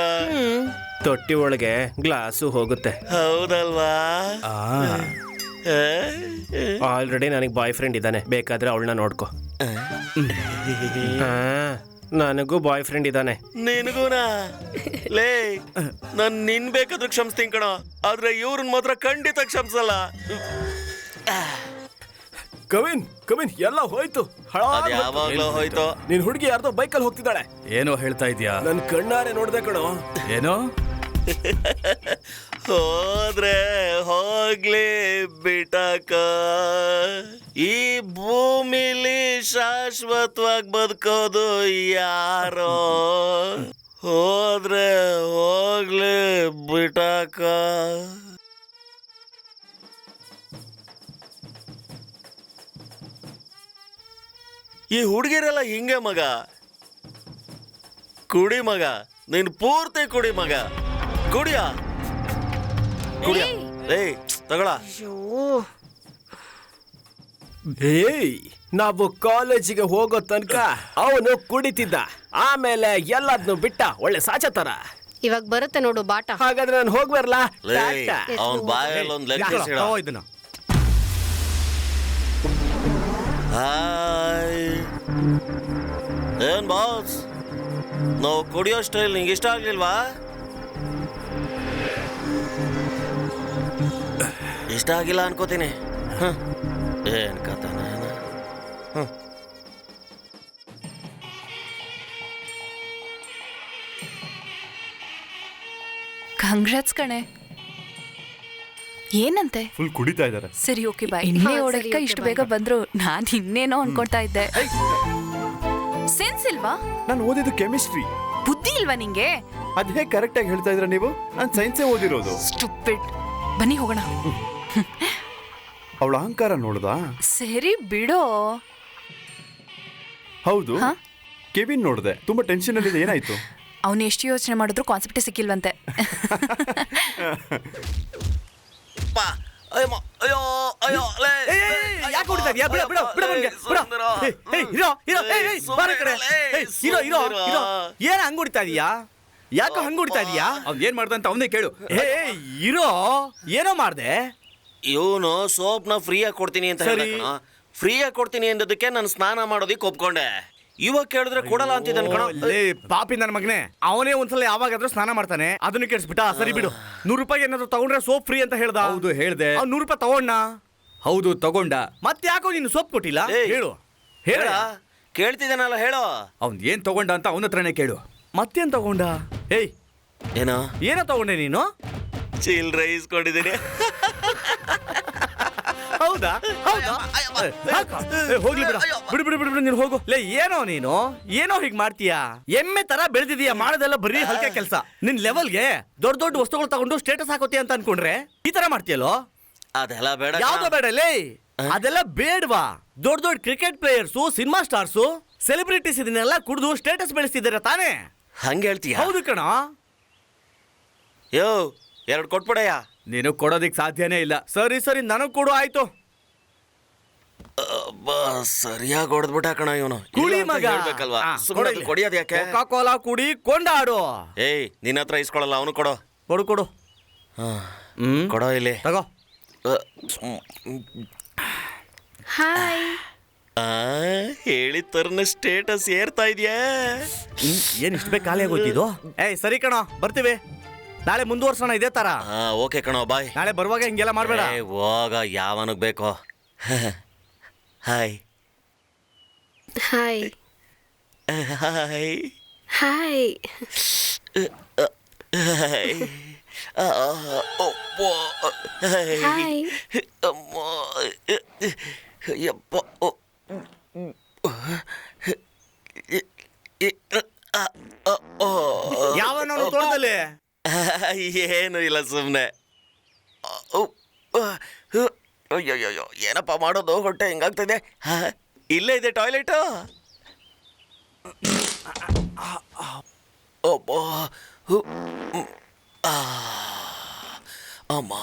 ತೊಟ್ಟಿ ಒಳಗೆ ಗ್ಲಾಸು ಹೋಗುತ್ತೆ. ಹೌದಲ್ವಾ? ಆಲ್ರೆಡಿ ನನಗೆ ಬಾಯ್ ಫ್ರೆಂಡ್ ಇದ್ದಾನೆ, ಬೇಕಾದ್ರೆ ಅವಳನ್ನ ನೋಡ್ಕೊ. ನನಗೂ ಬಾಯ್ ಫ್ರೆಂಡ್ ಇದ್ದಾನೆ. ನಿನಗೂನಾ? ಲೇ, ನಾನ್ ನಿನ್ ಬೇಕಾದ್ರೂ ಕ್ಷಮಿಸ್ತೀನಿ ಕಣೋ, ಆದ್ರೆ ಇವ್ರನ್ ಮಾತ್ರ ಖಂಡಿತ ಕ್ಷಮಿಸಲ್ಲ. ಕವಿನ್ ಎಲ್ಲ ಹೋಯ್ತು. ಯಾವಾಗ್ಲೂ ಹೋಯ್ತು. ನಿನ್ ಹುಡುಗಿ ಯಾರ್ದೋ ಬೈಕಲ್ಲಿ ಹೋಗ್ತಿದ್ದಾಳೆ. ಏನೋ ಹೇಳ್ತಾ ಇದ್ಯಾ? ನನ್ ಕಣ್ಣಾರೆ ನೋಡ್ದೆ ಕಣೋ. ಏನೋ? ಹೋದ್ರೆ ಹೋಗ್ಲಿ ಬಿಟಕ, ಈ ಭೂಮಿಲಿ ಶಾಶ್ವತವಾಗಿ ಬದುಕೋದು ಯಾರೋ. ಹೋದ್ರೆ ಹೋಗ್ಲಿ ಬಿಟಕ. ಈ ಹುಡುಗಿರೆಲ್ಲ ಹಿಂಗೆ ಮಗ. ಕುಡಿ ಮಗ, ನೀನ್ ಪೂರ್ತಿ ಕುಡಿ ಮಗ. ಕುಡಿಯ ಏಯ್ ತಗೊಳ. ಏಯ್, ನಾವು ಕಾಲೇಜಿಗೆ ಹೋಗೋ ತನಕ ಅವನು ಕುಡಿತಿದ್ದ, ಆಮೇಲೆ ಎಲ್ಲದನ್ನು ಬಿಟ್ಟ. ಒಳ್ಳೆ ಸಾಚ ತರ. ಇವಾಗ ಬರುತ್ತೆ ನೋಡು ಬಾಟ. ಹಾಗಾದ್ರೆ ನಾನು ಹೋಗಿ ಬರ್ಲಾ? ಲೇ ಟಾಟಾ. ಅವನ್ ಬಾಯಲ್ಲಿ ಒಂದು ಲೆಗ್ ಪೀಸ್ ಇಡ. ಇದನ್ನ ಹಾಯ್ ಏನ್ ಬಾಸ್, ನಾವು ಕುಡಿಯೋ ಸ್ಟೈಲ್ ನಿಂಗೆ ಇಷ್ಟ ಆಗ್ಲಿಲ್ವಾ? ಇಷ್ಟ ಆಗಿಲ್ಲ ಅನ್ಕೋತೀನಿ. ಏನ್ ಕಥನ. ಕಂಗ್ರಾಟ್ಸ್ ಕಣೆ. ಏನಂತೆ? ಫುಲ್ ಕುಡಿತಾ ಇದ್ದಾರೆ. ಸರಿ ಓಕೆ ಬಾಯ್. ಇನ್ನೇ ಓಡಕ್ಕ ಇಷ್ಟು ಬೇಗ ಬಂದ್ರು ನಾನ್ ಇನ್ನೇನೋ ಅನ್ಕೊಳ್ತಾ ಇದ್ದೆ. ಸೆನ್ಸ್ ಇಲ್ವಾ? ನಾನು ಓದಿದ್ದು ಕೆಮಿಸ್ಟ್ರಿ. ಬುದ್ಧಿ ಇಲ್ವಾ ನಿಂಗೆ? ಅದ್ ಹೇಗೆ ಕರೆಕ್ಟ್ ಆಗಿ ಹೇಳ್ತಾ ಇದ್ರ ನೀವು? ನಾನು ಸೈನ್ಸೇ ಓದಿರೋದು. ಸ್ಟುಪಿಡ್. ಬನ್ನಿ ಹೋಗೋಣ. ಅವಳ ಅಹಂಕಾರ ನೋಡ್ದಾ? ಸರಿ ಬಿಡೋ. ಹೌದು, ಕೆವಿನ್ ನೋಡ್ದೆ, ತುಂಬಾ ಟೆನ್ಷನ್ ಅಲ್ಲಿ. ಏನಾಯ್ತು? ಅವನು ಎಷ್ಟು ಯೋಚನೆ ಮಾಡಿದ್ರು ಕಾನ್ಸೆಪ್ಟೇ ಸಿಕ್ಕಿಲ್ವಂತೆ. ಅಯ್ಯೋ ಅಯ್ಯೋ ಲೇ ಯಾಕೆ ಹೊಡಿತಾ ಇದೀಯಾ? ಬಿಡ ಬಿಡ ಬಿಡ ನನಗೆ ಬಿಡ. ಇರೋ ಇರೋ ಬಾರ ಕಡೆ. ಇರೋ ಇರೋ ಇರೋ. ಏನ್ ಹಂಗ್ ಹೊಡಿತಾ ಇದೀಯಾ? ಯಾಕೆ ಹಂಗ್ ಹೊಡಿತಾ ಇದೀಯಾ? ಅವ್ನ್ ಏನ್ ಮಾಡ್ದ ಅಂತ ಅವನೇ ಕೇಳು. ಇರೋ, ಏನೋ ಮಾಡ್ದೆ? ಇವನು ಸೋಪ್ನ ಫ್ರೀಯಾಗಿ ಕೊಡ್ತೀನಿ ಅಂತ ಸರಿ. ಫ್ರೀಯಾಗಿ ಕೊಡ್ತೀನಿ ಅಂದದಕ್ಕೆ ನಾನು ಸ್ನಾನ ಮಾಡೋದಿಕ್ ಒಪ್ಕೊಂಡೆ. ಇವಾಗ ಕೇಳಿದ್ರೆ ಕೊಡಲ್ಲ ಅಂತಿದ್ದಾನೆ ಕಣ. ಲೇ ಪಾಪಿ ನನ್ನ ಮಗನೇ, ಅವನೇ ಒಂದ್ಸಲ ಯಾವಾಗಾದ್ರೂ ಸ್ನಾನ ಮಾಡ್ತಾನೆ, ಅದನ್ನ ಕೆಡಿಸ್ಬಿಟ್ಟ. ಸರಿ ಬಿಡು. 100 ರೂಪಾಯಿ ಏನಾದ್ರು ತಗೊಂಡ್ರೆ ಸೋಪ್ ಫ್ರೀ ಅಂತ ಹೇಳ್ದ. ಹೌದು ಹೇಳ್ದೆ. 100 ರೂಪಾಯಿ ತಗೊಂಡ. ಹೌದು ತಗೊಂಡ. ಮತ್ತೆ ಯಾಕೋ ನೀನು ಸೋಪ್ ಕೊಟ್ಟಿಲ್ಲ? ಏಯ್, ಹೇಳು ಹೇಳ ಹೇಳ. ಕೇಳ್ತಿದ್ದಾನಲ್ಲ ಹೇಳೋ. ಅವ್ನ್ ಏನ್ ತಗೊಂಡ ಅಂತ ಅವನ ಹತ್ರನೇ ಕೇಳು. ಮತ್ತೇನ್ ತಗೊಂಡ? ಏಯ್ ಏನೋ ಏನೋ ತಗೊಂಡೆ ನೀನು? ಚಿಲ್ರೆ ಇಸ್ಕೊಂಡಿದ್ದೀನಿ. ಹೌದಾ ಹೌದಾ? ಹೋಗ್ಲಿ ಬಿಡ. ಬಿಡು ಬಿಡು ಬಿಡು ಬಿಡು, ನೀನು ಹೋಗು. ಲೇ ಏನೋ ನೀನು ಏನೋ ಹೀಗ್ ಮಾಡ್ತೀಯಾ? ಎಮ್ಮೆ ತರ ಬೆಳೆದಿದೀಯಾ. ಮಾಡೋದೆಲ್ಲ ಬರೀ ಹಲ್ಕೆ ಕೆಲಸ. ನಿನ್ ಲೆವೆಲ್ಗೆ ದೊಡ್ಡ ದೊಡ್ಡ ವಸ್ತುಗಳು ತಗೊಂಡು ಸ್ಟೇಟಸ್ ಹಾಕೋತಿ ಅಂತ ಅನ್ಕೊಂಡ್ರೆ ಈ ತರ ಮಾಡ್ತೀಯಲ್ಲೋ? ಅದೆಲ್ಲ ಬೇಡ. ಯಾವ್ದೋ ಬೇಡ ಲೇ, ಅದೆಲ್ಲ ಬೇಡವಾ? ದೊಡ್ಡ ದೊಡ್ಡ cricket players, cinema stars, celebrities ಇದನ್ನೆಲ್ಲ ಕುಡಿದು ಸ್ಟೇಟಸ್ ಬೆಳೆಸ್ತಿದ್ದಾರೆ ತಾನೇ? ಹಂಗೆ ಹೇಳ್ತೀಯ? ಹೌದು ಕಣ. ಯೋ 2 ಕೊಟ್ಬಿಡಯ್ಯ. ನೀನು ಕೊಡೋದಿಕ್ ಸಾಧ್ಯನೇ ಇಲ್ಲ. ಸರಿ ಸರಿ, ನನಗ್ ಕೊಡು. ಆಯ್ತು. ಸರಿಯಾಗಿ ಹೊಡೆದ್ಬಿಟ್ಟ ಕಣ ಇವನು. ಕುಡಿ ಮಗ. ಹೇಳ್ಬೇಕಲ್ವಾ? ಸುಮ್ಮನೆ ಕೊಡಿಯೋದು ಯಾಕೆ? ಕೋಕಾ ಕೋಲಾ ಕುಡಿ ಕೊಂಡಾಡು. ಏಯ್ ನಿನ್ನ ಹತ್ರ ಇಸ್ಕೊಳಲ್ಲ, ಅವನು ಕೊಡು. ಕೊಡು ಕೊಡು. ಕೊಡೋ ಇಲ್ಲಿ. ತಗೋ. ಹಾಯ್. ಹೇಳಿದ ತರನ ಸ್ಟೇಟಸ್ ಏರ್ತಾ ಇದೆಯಾ? ಏನ್ ಇಷ್ಟ ಬೇಗ ಖಾಲಿ ಆಗೋಯ್ತಿದ್ದು? ಏಯ್ ಸರಿ ಕಣೋ, ಬರ್ತೀವಿ. ನಾಳೆ ಮುಂದುವರ್ಸೋಣ ಇದೇ ತರ. ಓಕೆ ಕಣೋ, ಬಾಯ್. ನಾಳೆ ಬರುವಾಗ ಹಿಂಗೆಲ್ಲ ಮಾಡ್ಬೇಡ. ಹೋಗ, ಯಾವನಿಗೆ ಬೇಕೋ. Hi hi hi hi. Hi. ಯಾವನೋ ತೋಟದಲ್ಲಿ ಏನು ಇಲ್ಲ, ಸುಮ್ಮನೆ. ಅಯ್ಯಯ್ಯೋ, ಏನಪ್ಪ ಮಾಡೋದು? ಹೊಟ್ಟೆ ಹಿಂಗಾಗ್ತದೆ. ಇಲ್ಲೇ ಇದೆ ಟಾಯ್ಲೆಟು. ಅಮ್ಮ,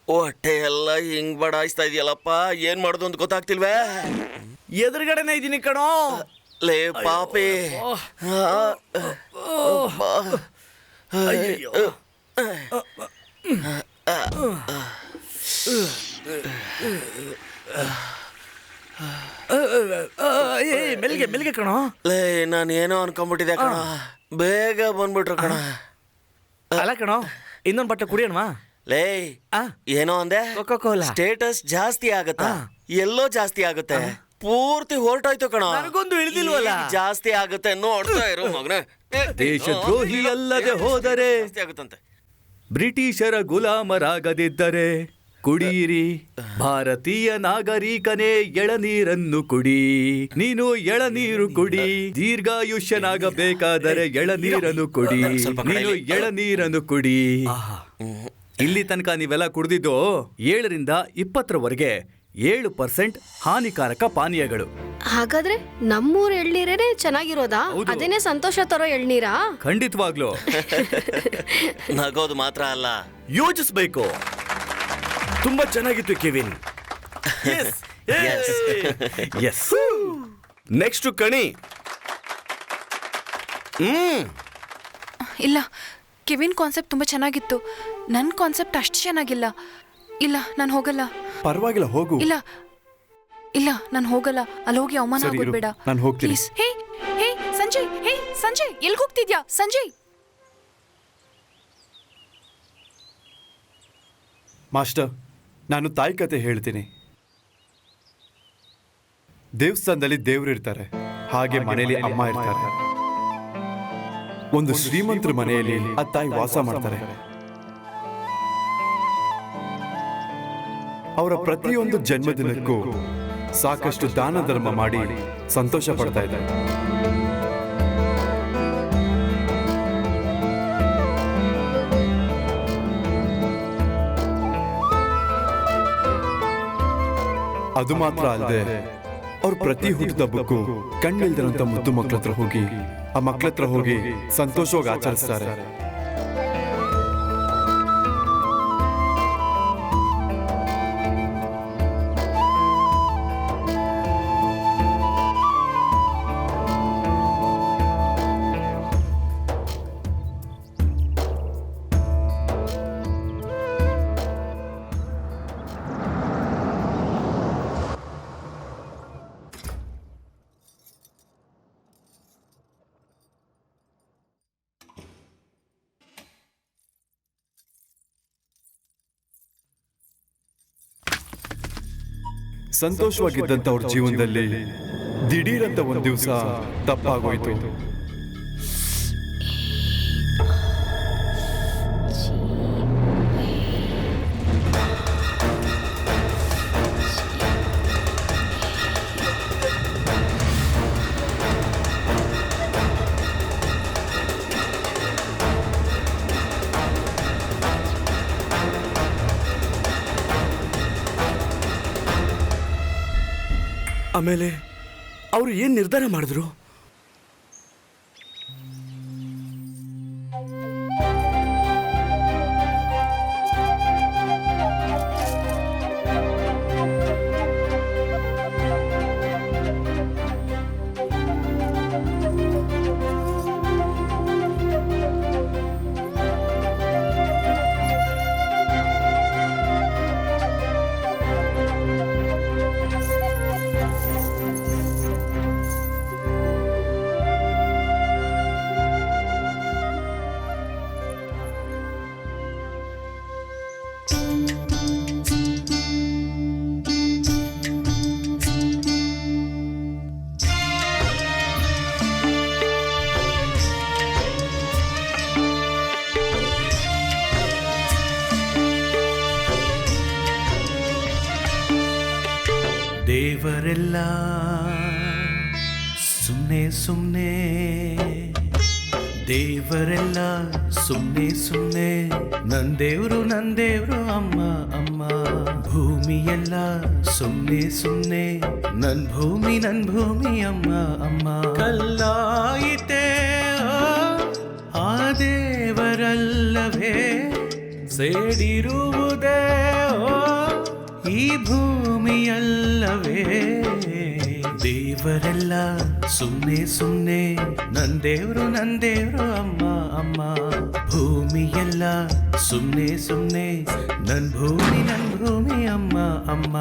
ಹೊಟ್ಟೆ ಎಲ್ಲ ಹಿಂಗ್ ಬಡಾಯಿಸ್ತಾ ಇದೆಯಲ್ಲಪ್ಪ. ಏನ್ ಮಾಡೋದು ಅಂತ ಗೊತ್ತಾಗ್ತಿಲ್ವೇ? ಎದುರುಗಡೆನೇ ಇದೀನಿ ಕಣೋ. ಲೇ ಪಾಪಿ. ಮೆಲ್ಗೆ ಮೆಲ್ಗೆ ಕಣೋ. ಲೇ ನಾನು ಏನೋ ಅನ್ಕೊಂಡ್ಬಿಟ್ಟಿದೆ ಕಣ. ಬೇಗ ಬಂದ್ಬಿಟ್ರು ಕಣ. ಅಲ್ಲ ಕಣೋ, ಇನ್ನೊಂದು ಬಟ್ಟೆ ಕುಡಿಯೋಣವಾ? ಲೇ ಏನೋ ಅಂದೆ? Coca Cola. ಸ್ಟೇಟಸ್ ಜಾಸ್ತಿ ಆಗತ್ತಾ? ಎಲ್ಲೋ ಜಾಸ್ತಿ ಆಗುತ್ತೆ. ಪೂರ್ತಿ ಹೊರಟೋಯ್ತು ಕಣ. ನನಗೊಂದು ಇಳಿದಿಲ್ವಲ್ಲ. ಜಾಸ್ತಿ ಆಗುತ್ತೆ, ನೋಡ್ತಾ ಇರು ಮಗನೇ. ದೇಶದ್ರೋಹಿ ಅಲ್ಲದೆ ಹೋದರೆ, ಜಾಸ್ತಿ ಆಗುತ್ತಂತೆ. ಬ್ರಿಟಿಷರ ಗುಲಾಮರಾಗದಿದ್ದರೆ ಕುಡಿಯಿರಿ ಭಾರತೀಯ ನಾಗರಿಕನೇ ಎಳನೀರನ್ನು ಕುಡಿ. ನೀನು ಎಳನೀರು ಕುಡಿ. ದೀರ್ಘಾಯುಷ್ಯನಾಗಬೇಕಾದರೆ ಎಳನೀರನ್ನು ಕುಡಿ. ನೀನು ಎಳನೀರನ್ನು ಕುಡಿ. ಇಲ್ಲಿ ತನಕ ನೀವೆಲ್ಲ ಕುಡಿದಿದ್ದು 7ರಿಂದ 20ರವರೆಗೆ 7% ಹಾನಿಕಾರಕ ಪಾನೀಯಗಳು. ಹಾಗಾದ್ರೆ ನಮ್ಮೂರ್ ಎಳ್ನೀರೇನೆ ಚೆನ್ನಾಗಿರೋದಾ? ಅದೇನೆ ಸಂತೋಷ ತರೋ ಎಳ್ನೀರಾ? ಖಂಡಿತವಾಗ್ಲು. ನಗೋದು ಮಾತ್ರ ಅಲ್ಲ, ಯೋಚಿಸ್ಬೇಕು. ತುಂಬಾ ಚೆನ್ನಾಗಿತ್ತು ಕೆವಿನ್. ಎಸ್ ನೆಕ್ಸ್ಟ್ ಕಣಿ. ಇಲ್ಲ, ಕೆವಿನ್ ಕಾನ್ಸೆಪ್ಟ್ ತುಂಬ ಚೆನ್ನಾಗಿತ್ತು. ನನ್ನ ಕಾನ್ಸೆಪ್ಟ್ ಅಷ್ಟು ಚೆನ್ನಾಗಿಲ್ಲ. ಇಲ್ಲ, ನಾನು ಹೋಗಲ್ಲ. ಪರವಾಗಿಲ್ಲ, ಹೋಗು. ಇಲ್ಲ ಇಲ್ಲ, ನಾನು ಹೋಗಲ್ಲ. ಅಲ್ಲಿ ಹೋಗಿ ಅವಮಾನ ಸರಿ, ಇರು. ಆಗೋದ್ಬೇಡ. ನಾನ್ ಹೋಗ್ತೀನಿ. Please. ಹೇ ಹೇ ಸಂಜಯ್, ಹೇ ಸಂಜಯ್, ಎಲ್ಗ್ ಹೋಗ್ತಿದ್ಯಾ ಸಂಜಯ್? ಮಾಸ್ಟರ್, ನಾನು ತಾಯಿ ಕತೆ ಹೇಳ್ತೀನಿ. ದೇವಸ್ಥಾನದಲ್ಲಿ ದೇವ್ರಿರ್ತಾರೆ, ಹಾಗೆ ಮನೆಯಲ್ಲಿ ಅಮ್ಮ ಇರ್ತಾರೆ. ಒಂದು ಶ್ರೀಮಂತರ ಮನೆಯಲ್ಲಿ ಆ ತಾಯಿ ವಾಸ ಮಾಡ್ತಾರೆ. ಅವರ ಪ್ರತಿಯೊಂದು ಜನ್ಮದಿನಕ್ಕೂ ಸಾಕಷ್ಟು ದಾನ ಧರ್ಮ ಮಾಡಿ ಸಂತೋಷ ಪಡ್ತಾ ಇದ್ದಾರೆ. ಅದು ಮಾತ್ರ ಅಲ್ಲದೆ ಅವ್ರ ಪ್ರತಿ ಹುಟ್ಟುಹಬ್ಬಕ್ಕೂ ಕಣ್ಣಿಲ್ದಿರಂತ ಮುದ್ದು ಮಕ್ಳ ಹತ್ರ ಹೋಗಿ ಆ ಮಕ್ಳ ಹತ್ರ ಹೋಗಿ ಸಂತೋಷವಾಗಿ ಆಚರಿಸ್ತಾರೆ. ಸಂತೋಷವಾಗಿದ್ದಂತ ಅವ್ರ ಜೀವನದಲ್ಲಿ ದಿಢೀರಂತ ಒಂದ್ ದಿವಸ ತಪ್ಪಾಗೋಯ್ತು. ಆಮೇಲೆ ಅವರು ಏನ್ ನಿರ್ಧಾರ ಮಾಡಿದ್ರು? ದೇವರೆಲ್ಲ ಸುಮ್ಮನೆ ಸುಮ್ಮನೆ, ದೇವರೆಲ್ಲ ಸುಮ್ಮನೆ ಸುಮ್ಮನೆ, ನಂದೇವ್ರು ಅಮ್ಮ ಅಮ್ಮ. ಭೂಮಿಯೆಲ್ಲ ಸುಮ್ಮನೆ ಸುಮ್ಮನೆ, ನನ್ ಭೂಮಿ ಅಮ್ಮ ಅಮ್ಮ. ಕಲ್ಲಾಯಿತೆ ಆ ದೇವರಲ್ಲವೇ ಸೇಡಿರುವುದೇ ಈ ಭೂಮಿಯಲ್ಲವೇ. ದೇವರೆಲ್ಲ ಸುಮ್ಮನೆ ಸುಮ್ಮನೆ, ನಂದೇವ್ರು ಅಮ್ಮ ಅಮ್ಮ. ಭೂಮಿಯೆಲ್ಲ ಸುಮ್ಮನೆ ಸುಮ್ಮನೆ, ನನ್ ಭೂಮಿ ಅಮ್ಮ ಅಮ್ಮ.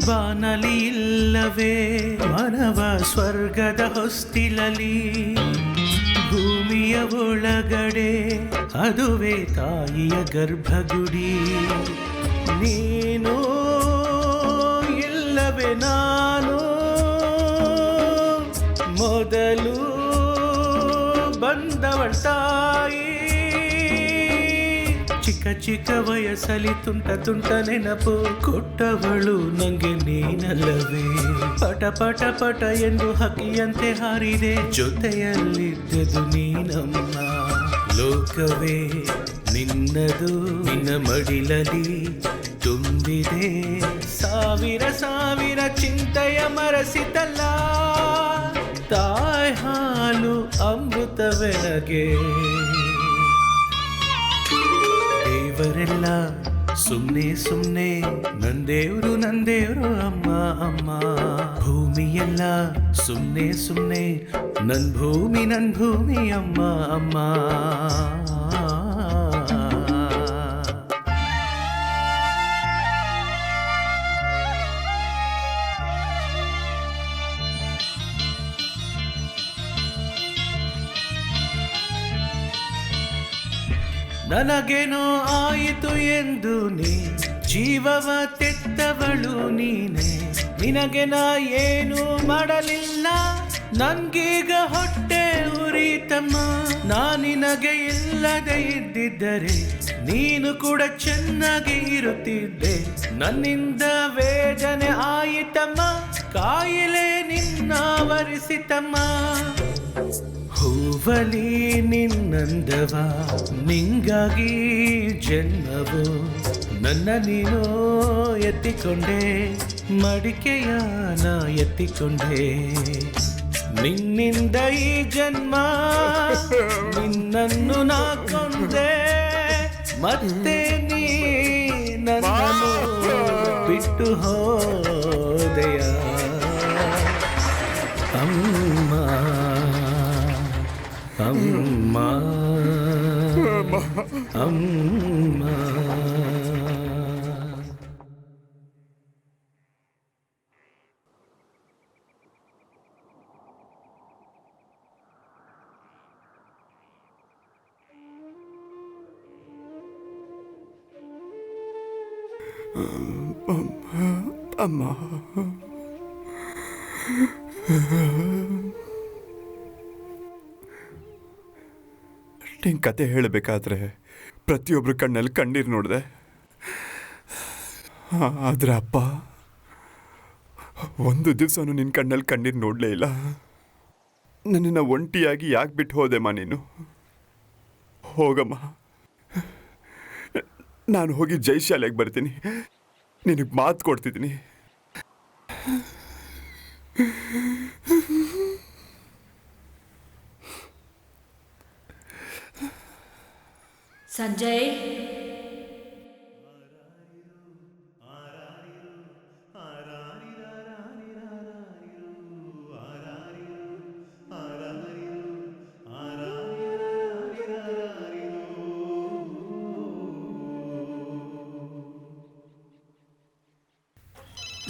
ಬಾನಲಿ ಇಲ್ಲವೇ ಮಾನವ ಸ್ವರ್ಗದ ಹೊಸ್ತಿಲಲಿ, ಭೂಮಿಯ ಒಳಗಡೆ ಅದುವೇ ತಾಯಿಯ ಗರ್ಭಗುಡಿ. ನೀನು ಇಲ್ಲವೇ ನಾನು ಮೊದಲು ಬಂದವಳ ತಾಯಿ. ಚಿಕ್ಕ ಚಿಕ್ಕ ವಯಸ್ಸಲ್ಲಿ ತುಂಟ ನೆನಪು ಕೊಟ್ಟವಳು ನಂಗೆ ನೀನಲ್ಲವೇ. ಪಟ ಪಟ ಪಟ ಎಂದು ಹಕ್ಕಿಯಂತೆ ಹಾರಿದೆ, ಜೊತೆಯಲ್ಲಿದ್ದದು ನೀನಮ್ಮ. ಲೋಕವೇ ನಿನ್ನದು, ನಿನ್ನ ಮಡಿಲಲ್ಲಿ ತುಂಬಿದೆ ಸಾವಿರ ಸಾವಿರ ಚಿಂತೆಯ ಮರೆಸಿತಲ್ಲ ತಾಯಿ ಹಾಲು ಅಮೃತವೆನಗೆ ದೇವರೆಲ್ಲ ಸುಮ್ನೆ ಸುಮ್ನೆ ನಂದೇವ್ರು ಅಮ್ಮ ಅಮ್ಮ ಭೂಮಿಯೆಲ್ಲ ಸುಮ್ನೆ ಸುಮ್ನೆ ನನ್ ಭೂಮಿ ಅಮ್ಮ ಅಮ್ಮ ನನಗೇನೋ ಆಯಿತು ಎಂದು ನೀ ಜೀವವ ತೆತ್ತವಳು ನೀನೆ ನಿನಗೆ ನಾ ಏನು ಮಾಡಲಿಲ್ಲ ನನ್ಗೀಗ ಹೊಟ್ಟೆ ಉರಿತಮ್ಮ ನಾ ನಿನಗೆ ಇಲ್ಲದೆ ಇದ್ದಿದ್ದರೆ ನೀನು ಕೂಡ ಚೆನ್ನಾಗಿ ಇರುತ್ತಿದ್ದೆ ನನ್ನಿಂದ ವೇದನೆ ಆಯಿತಮ್ಮ ಕಾಯಿಲೆ ನಿನ್ನ ವರಿಸಿತಮ್ಮ ಹೂವಲಿ ನಿನ್ನಂದವ ನಿಂಗಾಗಿ ಜನ್ಮವು ನನ್ನ ನೀನು ಎತ್ತಿಕೊಂಡೆ ಮಡಿಕೆಯ ನಾ ಎತ್ತಿಕೊಂಡೆ ನಿನ್ನಿಂದ ಈ ಜನ್ಮ ನಿನ್ನನ್ನು ನಾ ಕೊಂದೆ ಮತ್ತೆ ನೀ ನನ್ನನ್ನು ಬಿಟ್ಟು ಹೋದೆಯ ಅಮ್ಮ ಅಮ್ಮ ಅಮ್ಮ ಅಮ್ಮ ನಿನ್ ಕತೆ ಹೇಳಬೇಕಾದ್ರೆ ಪ್ರತಿಯೊಬ್ರು ಕಣ್ಣಲ್ಲಿ ಕಣ್ಣೀರು ನೋಡಿದೆ. ಆದ್ರೆ ಅಪ್ಪ ಒಂದು ದಿವಸನೂ ನಿನ್ನ ಕಣ್ಣಲ್ಲಿ ಕಣ್ಣೀರು ನೋಡಲೇ ಇಲ್ಲ. ನನ್ನನ್ನು ಒಂಟಿಯಾಗಿ ಯಾಕೆ ಬಿಟ್ಟು ಹೋದೆಮ್ಮ ನೀನು? ಹೋಗಮ್ಮ, ನಾನು ಹೋಗಿ ಜೈಶಾಲೆಗೆ ಬರ್ತೀನಿ, ನಿನಗೆ ಮಾತು ಕೊಡ್ತಿದ್ದೀನಿ. ಸಂಜಯ್,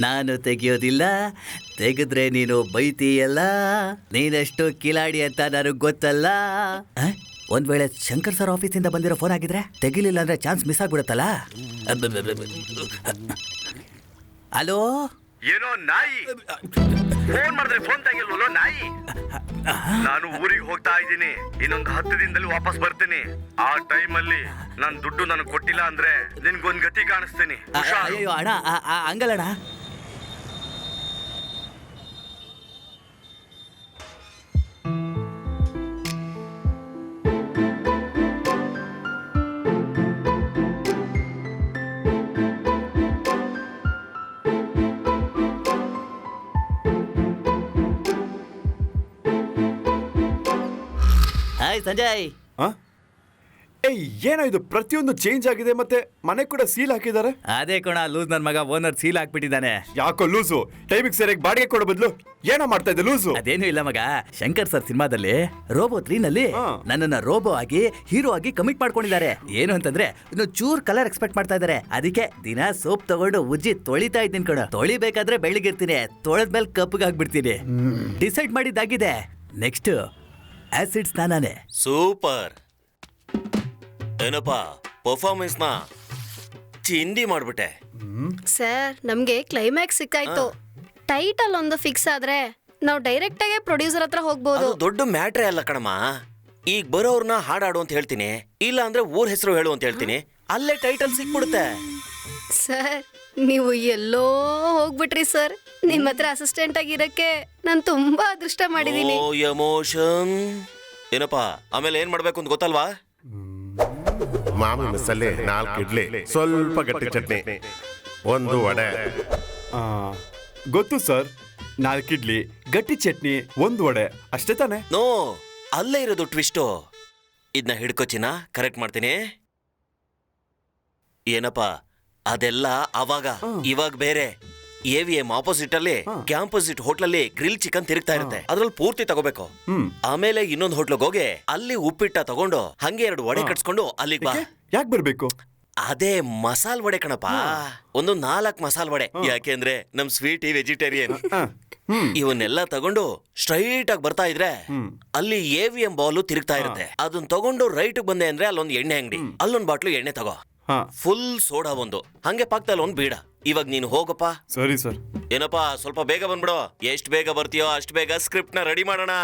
ನಾನು ತೆಗಿಯೋದಿಲ್ಲ, ತೆಗೆದ್ರೆ ನೀನು ಬೈತೀಯಲ್ಲ, ನೀನಷ್ಟು ಕಿಲಾಡಿ ಅಂತ ನನಗೆ ಗೊತ್ತಲ್ಲ. ಒಂದ್ ವೇಳೆ ಶಂಕರ್ ಸರ್ ಆಫೀಸಿಂದ ಬಂದಿರೋ ಫೋನ್ ಆಗಿದ್ರೆ ತೆಗಿಲಿಲ್ಲ ಅಂದ್ರೆ ಚಾನ್ಸ್ ಮಿಸ್ ಆಗ್ಬಿಡುತ್ತಲ್ಲ. ಹಲೋ, ಏನೋ ನಾಯಿ ಫೋನ್ ಮಾಡಿದ್ರೆ ಫೋನ್ ತೆಗಿಲ್ವಲ್ಲೋ ನಾಯಿ. ನಾನು ಊರಿಗೆ ಹೋಗ್ತಾ ಇದ್ದೀನಿ, ಇನ್ನೊಂದು 10 ದಿನದಲ್ಲಿ ವಾಪಸ್ ಬರ್ತೀನಿ. ಆ ಟೈಮಲ್ಲಿ ನನ್ನ ದುಡ್ಡು ನನಗೆ ಕೊಟ್ಟಿಲ್ಲ ಅಂದ್ರೆ ನಿನ್ಗೊಂದ್ ಗತಿ ಕಾಣಿಸ್ತೀನಿ. ಅಯ್ಯೋ ಅಣ್ಣ, ಹಂಗಲ್ಲಣ್ಣ. ಹಾಯ್ ಸಂಜಯ್. ಏಯ್, ಏನೋ ಇದು, ಪ್ರತಿಯೊಂದು ಚೇಂಜ್ ಆಗಿದೆ, ಮತ್ತೆ ಮನೆ ಕೂಡ ಸೀಲ್ ಹಾಕಿದ್ದಾರೆ. ಅದೇ ಕೋಣ, ಲೂಸ್ ನನ್ನ ಮಗ ಓನರ್ ಸೀಲ್ ಹಾಕ್ಬಿಟ್ಟಿದ್ದಾನೆ. ಯಾಕೋ ಲೂಸು? ಟೈಮಿಗೆ ಸರಿಯಾಗಿ ಬಾಡಿಗೆ ಕೊಡೋ ಬದಲು ಏನೋ ಮಾಡ್ತಾ ಇದ್ದೆ ಲೂಸು? ಅದೇನು ಇಲ್ಲ ಮಗ, ಶಂಕರ್ ಸರ್ ಸಿನಿಮಾದಲ್ಲಿ ರೋಬೋ 3 ನಲ್ಲಿ ನನ್ನನ್ನ ರೋಬೋ ಆಗಿ ಹೀರೋ ಆಗಿ ಕಮಿಟ್ ಮಾಡ್ಕೊಂಡಿದ್ದಾರೆ. ಏನು ಅಂತಂದ್ರೆ ಇನ್ನು ಚೂರ್ ಕಲರ್ ಎಕ್ಸ್ಪೆಕ್ಟ್ ಮಾಡ್ತಾ ಇದಾರೆ. ಅದಕ್ಕೆ ದಿನ ಸೋಪ್ ತಗೊಂಡು ಉಜ್ಜಿ ತೊಳಿತಾ ಇದ್ದೀನಿ ಕಣ. ತೊಳಿಬೇಕಾದ್ರೆ ಬೆಳ್ಳಿಗಿರ್ತೀನಿ, ತೊಳೆದ್ಮೇಲೆ ಕಪ್ಪಗಾಗ್ಬಿಡ್ತೀನಿ. ಡಿಸೈಡ್ ಮಾಡಿದ್ದಾಗಿದೆ, ನೆಕ್ಸ್ಟ್ ಆಸಿಡ್ ಸ್ನಾನನೇ. ಸೂಪರ್. ಏನಪ್ಪ ಪರ್ಫಾರ್ಮೆನ್ಸ್ ನ ಚಿಂದಿ ಮಾಡ್ಬಿಟ್ಟೆ. ಸರ್, ನಮ್ಗೆ ಕ್ಲೈಮ್ಯಾಕ್ಸ್ ಸಿಕ್ಕಾಯ್ತು. ಟೈಟಲ್ ಒಂದು ಫಿಕ್ಸ್ ಆದ್ರೆ ನಾವು ಡೈರೆಕ್ಟ್ ಆಗಿ ಪ್ರೊಡ್ಯೂಸರ್ ಹತ್ರ ಹೋಗ್ಬೋದು. ದೊಡ್ಡ ಮ್ಯಾಟ್ರೇ ಅಲ್ಲ ಕಣಮ್ಮ. ಈಗ ಬರೋರ್ನ ಹಾಡಾಡು ಅಂತ ಹೇಳ್ತೀನಿ, ಇಲ್ಲ ಅಂದ್ರೆ ಊರ್ ಹೆಸರು ಹೇಳು ಅಂತ ಹೇಳ್ತೀನಿ, ಅಲ್ಲೇ ಟೈಟಲ್ ಸಿಕ್ಬಿಡುತ್ತೆ. ಸರ್, ನೀವು ಎಲ್ಲೋ ಹೋಗ್ಬಿಟ್ರಿ ಸರ್. ನಿಮ್ಮ ಹತ್ರ ಅಸಿಸ್ಟೆಂಟ್ ಆಗಿರಕ್ಕೆ ನಾನು ತುಂಬಾ ಅದೃಷ್ಟ ಮಾಡಿದೀನಿ. ಓ ಎಮೋಷನ್. ಏನಪ್ಪಾ ಆಮೇಲೆ ಏನ್ ಮಾಡ್ಬೇಕು ಅಂತ ಗೊತ್ತಲ್ವಾ? ಮಾಮೂಲಿ ಮಸಾಲೆ, 4 ಇಡ್ಲಿ, ಸ್ವಲ್ಪ ಗಟ್ಟಿ ಚಟ್ನಿ. ಒಂದು ವಡೆ. ಆ, ಗೊತ್ತು ಸರ್. 4 ಇಡ್ಲಿ, ಗಟ್ಟಿ ಚಟ್ನಿ, 1 ವಡೆ ಅಷ್ಟೇ ತಾನೆ? ನೋ, ಅಲ್ಲೇ ಇರೋದು ಟ್ವಿಸ್ಟು. ಇದನ್ನ ಹಿಡ್ಕೊಚಿನ ಕರೆಕ್ಟ್ ಮಾಡ್ತೀನಿ. ಏನಪ್ಪ ಅದೆಲ್ಲ ಅವಾಗ, ಇವಾಗ ಬೇರೆ. AVM ಆಪೋಸಿಟ್ ಅಲ್ಲಿ ಕ್ಯಾಂಪೋಸಿಟ್ ಹೋಟ್ಲಲ್ಲಿ ಗ್ರಿಲ್ ಚಿಕನ್ ತಿರುಗ್ತಾ ಇರುತ್ತೆ. ಅದ್ರಲ್ಲಿ ಪೂರ್ತಿ ತಗೋಬೇಕು. ಆಮೇಲೆ ಇನ್ನೊಂದು ಹೋಟ್ಲಿಗೆ ಹೋಗಿ ಅಲ್ಲಿ ಉಪ್ಪಿಟ್ಟ ತಗೊಂಡು ಹಂಗೆ 2 ವಡೆ ಕಟ್ಸ್ಕೊಂಡು ಅಲ್ಲಿಗೆ ಬಾ. ಯಾಕೆ ಬರ್ಬೇಕು? ಅದೇ ಮಸಾಲ್ ವಡೆ ಕಣಪ್ಪ. ಒಂದು 4 ಮಸಾಲ್ ವಡೆ. ಯಾಕೆಂದ್ರೆ ನಮ್ ಸ್ವೀಟ್ ವೆಜಿಟೇರಿಯನ್. ಇವನ್ನೆಲ್ಲ ತಗೊಂಡು ಸ್ಟ್ರೈಟ್ ಆಗಿ ಬರ್ತಾ ಇದ್ರೆ ಅಲ್ಲಿ AVM ಬಾಲ್ ತಿರುಗ್ತಾ ಇರುತ್ತೆ. ಅದನ್ನ ತಗೊಂಡು ರೈಟ್ ಬಂದೆ ಅಂದ್ರೆ ಅಲ್ಲೊಂದು ಎಣ್ಣೆ ಅಂಗಡಿ, ಅಲ್ಲೊಂದು ಬಾಟ್ಲು ಎಣ್ಣೆ ತಗೋ. ಫುಲ್ ಸೋಡಾ ಒಂದು, ಹಂಗೆ ಪಕ್ಕದಲ್ಲಿ ಒಂದು ಬೀಡ. ಇವಾಗ ನೀನು ಹೋಗಪ್ಪ. ಸರಿ ಸರ್. ಏನಪ್ಪಾ ಸ್ವಲ್ಪ ಬೇಗ ಬಂದ್ಬಿಡು. ಎಷ್ಟು ಬೇಗ ಬರ್ತೀಯೋ ಅಷ್ಟು ಬೇಗ ಸ್ಕ್ರಿಪ್ಟ್ ನ ರೆಡಿ ಮಾಡೋಣ.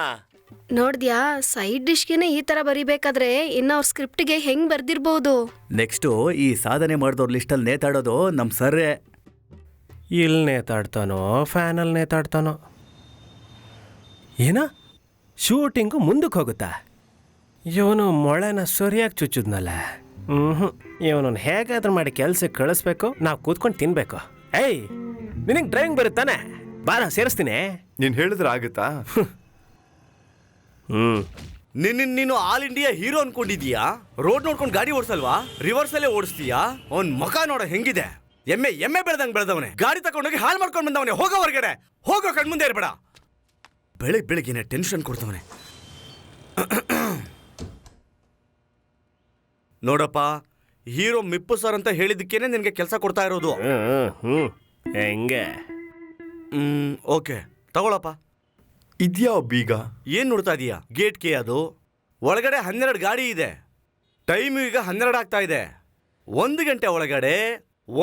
ನೋಡ್ದ್ಯಾ, ಸೈಡ್ ಡಿಶ್ಗೆನೆ ಈ ತರ ಬರಿಬೇಕಾದ್ರೆ ಇನ್ನ ಅವ್ರ ಸ್ಕ್ರಿಪ್ಟ್ಗೆ ಹೆಂಗ್ ಬರ್ದಿರ್ಬೋದು. ನೆಕ್ಸ್ಟು ಈ ಸಾಧನೆ ಮಾಡಿದವ್ರ ಲಿಸ್ಟಲ್ಲಿ ನೇತಾಡೋದು ನಮ್ ಸರ್ರೆ. ಇಲ್ಲಿ ನೇತಾಡ್ತಾನೋ ಫ್ಯಾನಲ್ಲಿ ನೇತಾಡ್ತಾನೋ ಏನ? ಶೂಟಿಂಗು ಮುಂದಕ್ಕೆ ಹೋಗುತ್ತಾ? ಇವನು ಮೊಳೆನ ಸರಿಯಾಗಿ ಚುಚ್ಚುದ್ನಲ್ಲ. ಇವನನ್ನು ಹೇಗಾದ್ರೂ ಮಾಡಿ ಕೆಲ್ಸಕ್ಕೆ ಕಳಿಸ್ಬೇಕು, ನಾವು ಕೂತ್ಕೊಂಡು ತಿನ್ಬೇಕು. ಏಯ್, ನಿನಗೆ ಡ್ರೈವಿಂಗ್ ಬರುತ್ತಾನೆ? ಬಾರ ಸೇರಿಸ್ತೀನಿ. ನೀನ್ ಹೇಳಿದ್ರೆ ಆಗುತ್ತಾ? ನೀನು ಆಲ್ ಇಂಡಿಯಾ ಹೀರೋ ಅನ್ಕೊಂಡಿದೀಯಾ? ರೋಡ್ ನೋಡ್ಕೊಂಡು ಗಾಡಿ ಓಡಿಸಲ್ವಾ? ರಿವರ್ಸ್ ಅಲ್ಲೇ ಓಡಿಸ್ತೀಯಾ? ಅವ್ನ್ ಮುಖ ನೋಡ ಹೆಂಗಿದೆ. ಎಮ್ಮೆ ಬೆಳೆದಂಗ್ ಬೆಳೆದವನೆ. ಗಾಡಿ ತಗೊಂಡೋಗಿ ಹಾಳು ಮಾಡ್ಕೊಂಡು ಬಂದವನೆ. ಹೋಗೋ ಹೊರಗಡೆ, ಹೋಗೋ, ಕಣ್ಮುಂದೆ ಇರ್ಬೇಡ. ಬೆಳಿಗ್ಗೆನೆ ಟೆನ್ಷನ್ ಕೊಡ್ತವನೆ. ನೋಡಪ್ಪ, ಹೀರೋ ಮಿಪ್ಪು ಸರ್ ಅಂತ ಹೇಳಿದಕ್ಕೇನೆ ನಿನ್ಗೆ ಕೆಲಸ ಕೊಡ್ತಾ ಇರೋದು. ಹೆಂಗೆ? ಓಕೆ, ತಗೊಳಪ್ಪ. ಇದ್ಯಾ ಬೀಗ? ಏನ್ ನೋಡ್ತಾ ಇದೀಯಾ? ಗೇಟ್ ಕೇ ಅದು. ಒಳಗಡೆ 12 ಗಾಡಿ ಇದೆ. ಟೈಮ್ ಈಗ 12 ಆಗ್ತಾ ಇದೆ. 1 ಗಂಟೆ ಒಳಗಡೆ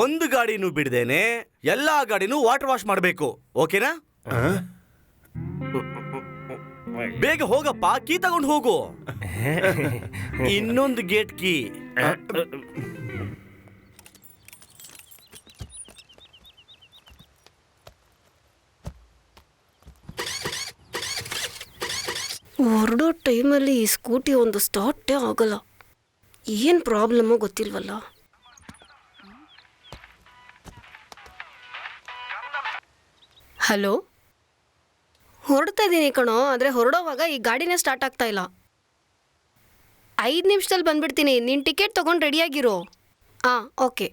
1 ಗಾಡಿನೂ ಬಿಡ್ದೇನೆ ಎಲ್ಲಾ ಗಾಡಿನೂ ವಾಟರ್ ವಾಶ್ ಮಾಡಬೇಕು. ಓಕೆನಾ? ಬೇಗ ಹೋಗಪ್ಪ, ಕೀ ತಗೊಂಡು ಹೋಗು. ಇನ್ನೊಂದು ಗೇಟ್ ಕೀ. ಹೊರಡೋ ಟೈಮಲ್ಲಿ ಈ ಸ್ಕೂಟಿ ಒಂದು ಸ್ಟಾರ್ಟೇ ಆಗಲ್ಲ. ಏನು ಪ್ರಾಬ್ಲಮ್ಮೋ ಗೊತ್ತಿಲ್ವಲ್ಲ. ಹಲೋ, ಹೊರಡ್ತಾ ಇದ್ದೀನಿ ಕಣೋ. ಆದರೆ ಹೊರಡೋವಾಗ ಈ ಗಾಡಿನೇ ಸ್ಟಾರ್ಟ್ ಆಗ್ತಾ ಇಲ್ಲ. 5 ನಿಮಿಷದಲ್ಲಿ ಬಂದ್ಬಿಡ್ತೀನಿ. ನೀನು ಟಿಕೆಟ್ ತೊಗೊಂಡು ರೆಡಿಯಾಗಿರೋ. ಹಾಂ, ಓಕೆ.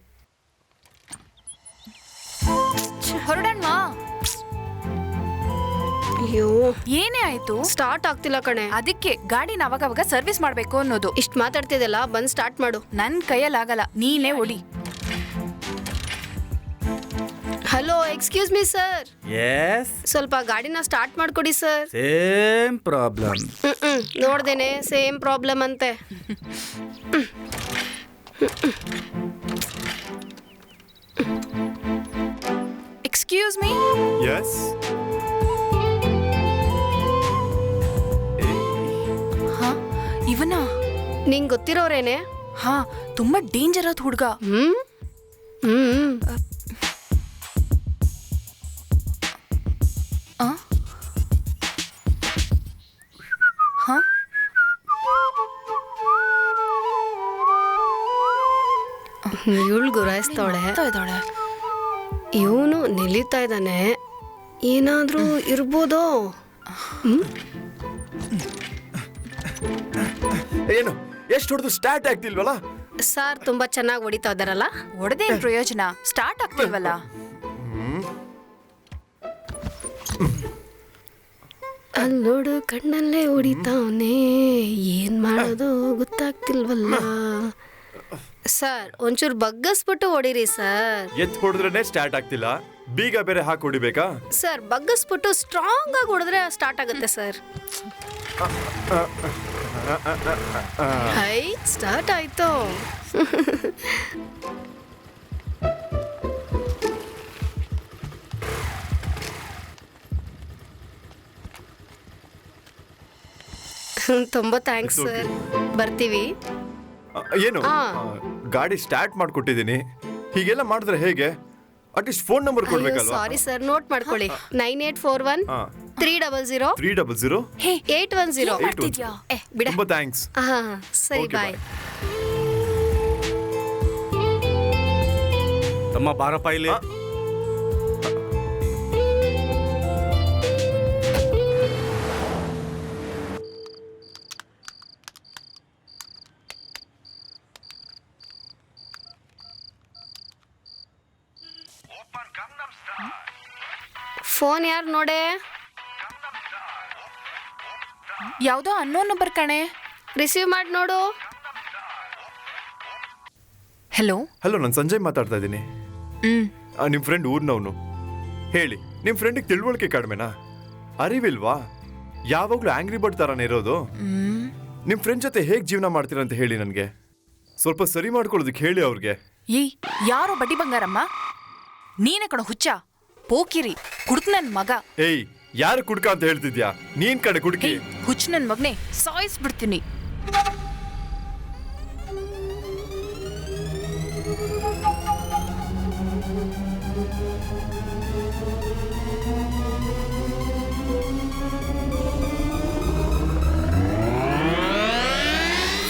ಹೊರಡಣ್ವಾ. ಅಯ್ಯೋ, ಏನೇ ಆಯ್ತು? ಸ್ಟಾರ್ಟ್ ಆಗ್ತಿಲ್ಲ ಕಣೆ. ಅದಕ್ಕೆ ಗಾಡಿನ ಅವಾಗವಾಗ ಸರ್ವಿಸ್ ಮಾಡ್ಬೇಕು ಅನ್ನೋದು. ಇಷ್ಟು ಮಾತಾಡ್ತಿದ್ದಲ್ಲ, ಬಂದು ಸ್ಟಾರ್ಟ್ ಮಾಡು. ನನ್ ಕೈಯಲ್ಲಾಗಲ್ಲ, ನೀನೇ ಓಡಿ. Hello, excuse me sir. Yes, ಸ್ವಲ್ಪ ಗಾಡಿನ ಸ್ಟಾರ್ಟ್ ಮಾಡ್ಕೊಡಿ ಸರ್. Same problem. ನೋಡ್ದೇನೆ ಸೇಮ್ ಪ್ರಾಬ್ಲಮ್ ಅಂತೆ. Excuse me. ಎಸ್. ಹಾ, ಇವನ? ನಿಂಗೆ ಗೊತ್ತಿರೋರೇನೆ? ಹಾ, ತುಂಬಾ ಡೇಂಜರ್ ಆದ ಹುಡುಗ. ಇವಳು ಗುರಾಯಿಸ್ತಾಳೆ. ಇವನು ನಿಲ್ಲಿತಾ ಇದ್ದಾನೆ. ಏನಾದ್ರೂ ಇರ್ಬೋದೋ? ಏನು, ಎಷ್ಟು ಹೊಡೆದು ಸ್ಟಾರ್ಟ್ ಆಗ್ತಿಲ್ವಲ್ಲ? ಸರ್ ತುಂಬಾ ಚೆನ್ನಾಗಿ ಹೊಡಿತಾ ಇದ್ದಾರಲ್ಲ. ಹೊಡೆದೇನ್ ಪ್ರಯೋಜನ? ಸ್ಟಾರ್ಟ್ ಆಗ್ತಿಲ್ವಲ್ಲ. ಅಲ್ಲೋಡು, ಕಣ್ಣಲ್ಲೇ ಹೊಡಿತಾವನೆ. ಏನ್ ಮಾಡೋದು ಗೊತ್ತಾಗ್ತಿಲ್ವಲ್ಲ. ಸರ್ ಒಂಚೂರು ಬಗ್ಗಸ್ಬಿಟ್ಟು ಹೊಡಿರಿ ಸರ್. ಎತ್ ಹೊಡೆದ್ರೇನೆ ಸ್ಟಾರ್ಟ್ ಆಗ್ತಿಲ್ಲ, ಬೀಗ ಬೇರೆ ಹಾಕಿ ಹೊಡಿಬೇಕಾ? ಸರ್ ಬಗ್ಗಸ್ಬಿಟ್ಟು ಸ್ಟ್ರಾಂಗ್ ಆಗಿ ಹೊಡೆದ್ರೆ ಸ್ಟಾರ್ಟ್ ಆಗುತ್ತೆ ಸರ್. ಹೈ, ಸ್ಟಾರ್ಟ್ ಆಯ್ತು. ತುಂಬಾ ಥ್ಯಾಂಕ್ಸ್ ಸರ್. ಬರ್ತೀವಿ. ಏನು, ಗಾಡಿ ಸ್ಟಾರ್ಟ್ ಮಾಡ್ಕೊಟ್ಟಿದ್ದೀನಿ. ಹೀಗೆಲ್ಲ ಮಾಡಿದ್ರೆ ಹೇಗೆ? ಅಟ್ಲೀಸ್ಟ್ ಫೋನ್ ನಂಬರ್ ಕೊಡ್ಬೇಕಲ್ವಾ? ಸಾರಿ ಸರ್, ನೋಟ್ ಮಾಡ್ಕೊಳ್ಳಿ. 9841 300 300 810. ಬಿಡ. ತುಂಬಾ ಥ್ಯಾಂಕ್ಸ್. ಸರಿ, ಬಾಯ್. ತಮ್ಮ ಬಾರಪ್ಪ ಇಲ್ಲಿ. ಫೋನ್ ಯಾರು ನೋಡೆ? ಯಾವುದೋ ಅನ್ನೋನ್ ನಂಬರ್ ಕಣೆ. ರಿಸೀವ್ ಮಾಡಿ ನೋಡು. ಹಲೋ. ಹಲೋ, ನಾನು ಸಂಜಯ್ ಮಾತಾಡ್ತಾ ಇದ್ದೀನಿ. ನಿಮ್ಮ ಫ್ರೆಂಡ್ ಊರ್ನವನು. ಹೇಳಿ, ನಿಮ್ಮ ಫ್ರೆಂಡಿಗೆ ತಿಳುವಳಿಕೆ ಕಡಿಮೆನಾ? ಅರಿವಿಲ್ವಾ? ಯಾವಾಗಲೂ ಆಂಗ್ರಿ ಬರ್ಡ್ ಥರನೇ ಇರೋದು. ನಿಮ್ಮ ಫ್ರೆಂಡ್ ಜೊತೆ ಹೇಗೆ ಜೀವನ ಮಾಡ್ತೀರಾ ಅಂತ ಹೇಳಿ ನನಗೆ. ಸ್ವಲ್ಪ ಸರಿ ಮಾಡ್ಕೊಳ್ಳೋದಕ್ಕೆ ಹೇಳಿ ಅವ್ರಿಗೆ. ಏಯ್, ಯಾರೋ ಬಡ್ಡಿ ಬಂಗಾರಮ್ಮ? ನೀನೇ ಕಣ ಹುಚ್ಚ, ಪೋಕಿರಿ, ಕುಡ್ಕ್ ನನ್ ಮಗ. ಏಯ್, ಯಾರು ಕುಡ್ಕ ಅಂತ ಹೇಳ್ತಿದ್ಯಾ? ನೀನ್ ಕಡೆ ಕುಡ್ಕಿ. ಹುಚ್ಚ ನನ್ ಮಗನೇ, ಸಾಯಿಸ್ಬಿಡ್ತೀನಿ.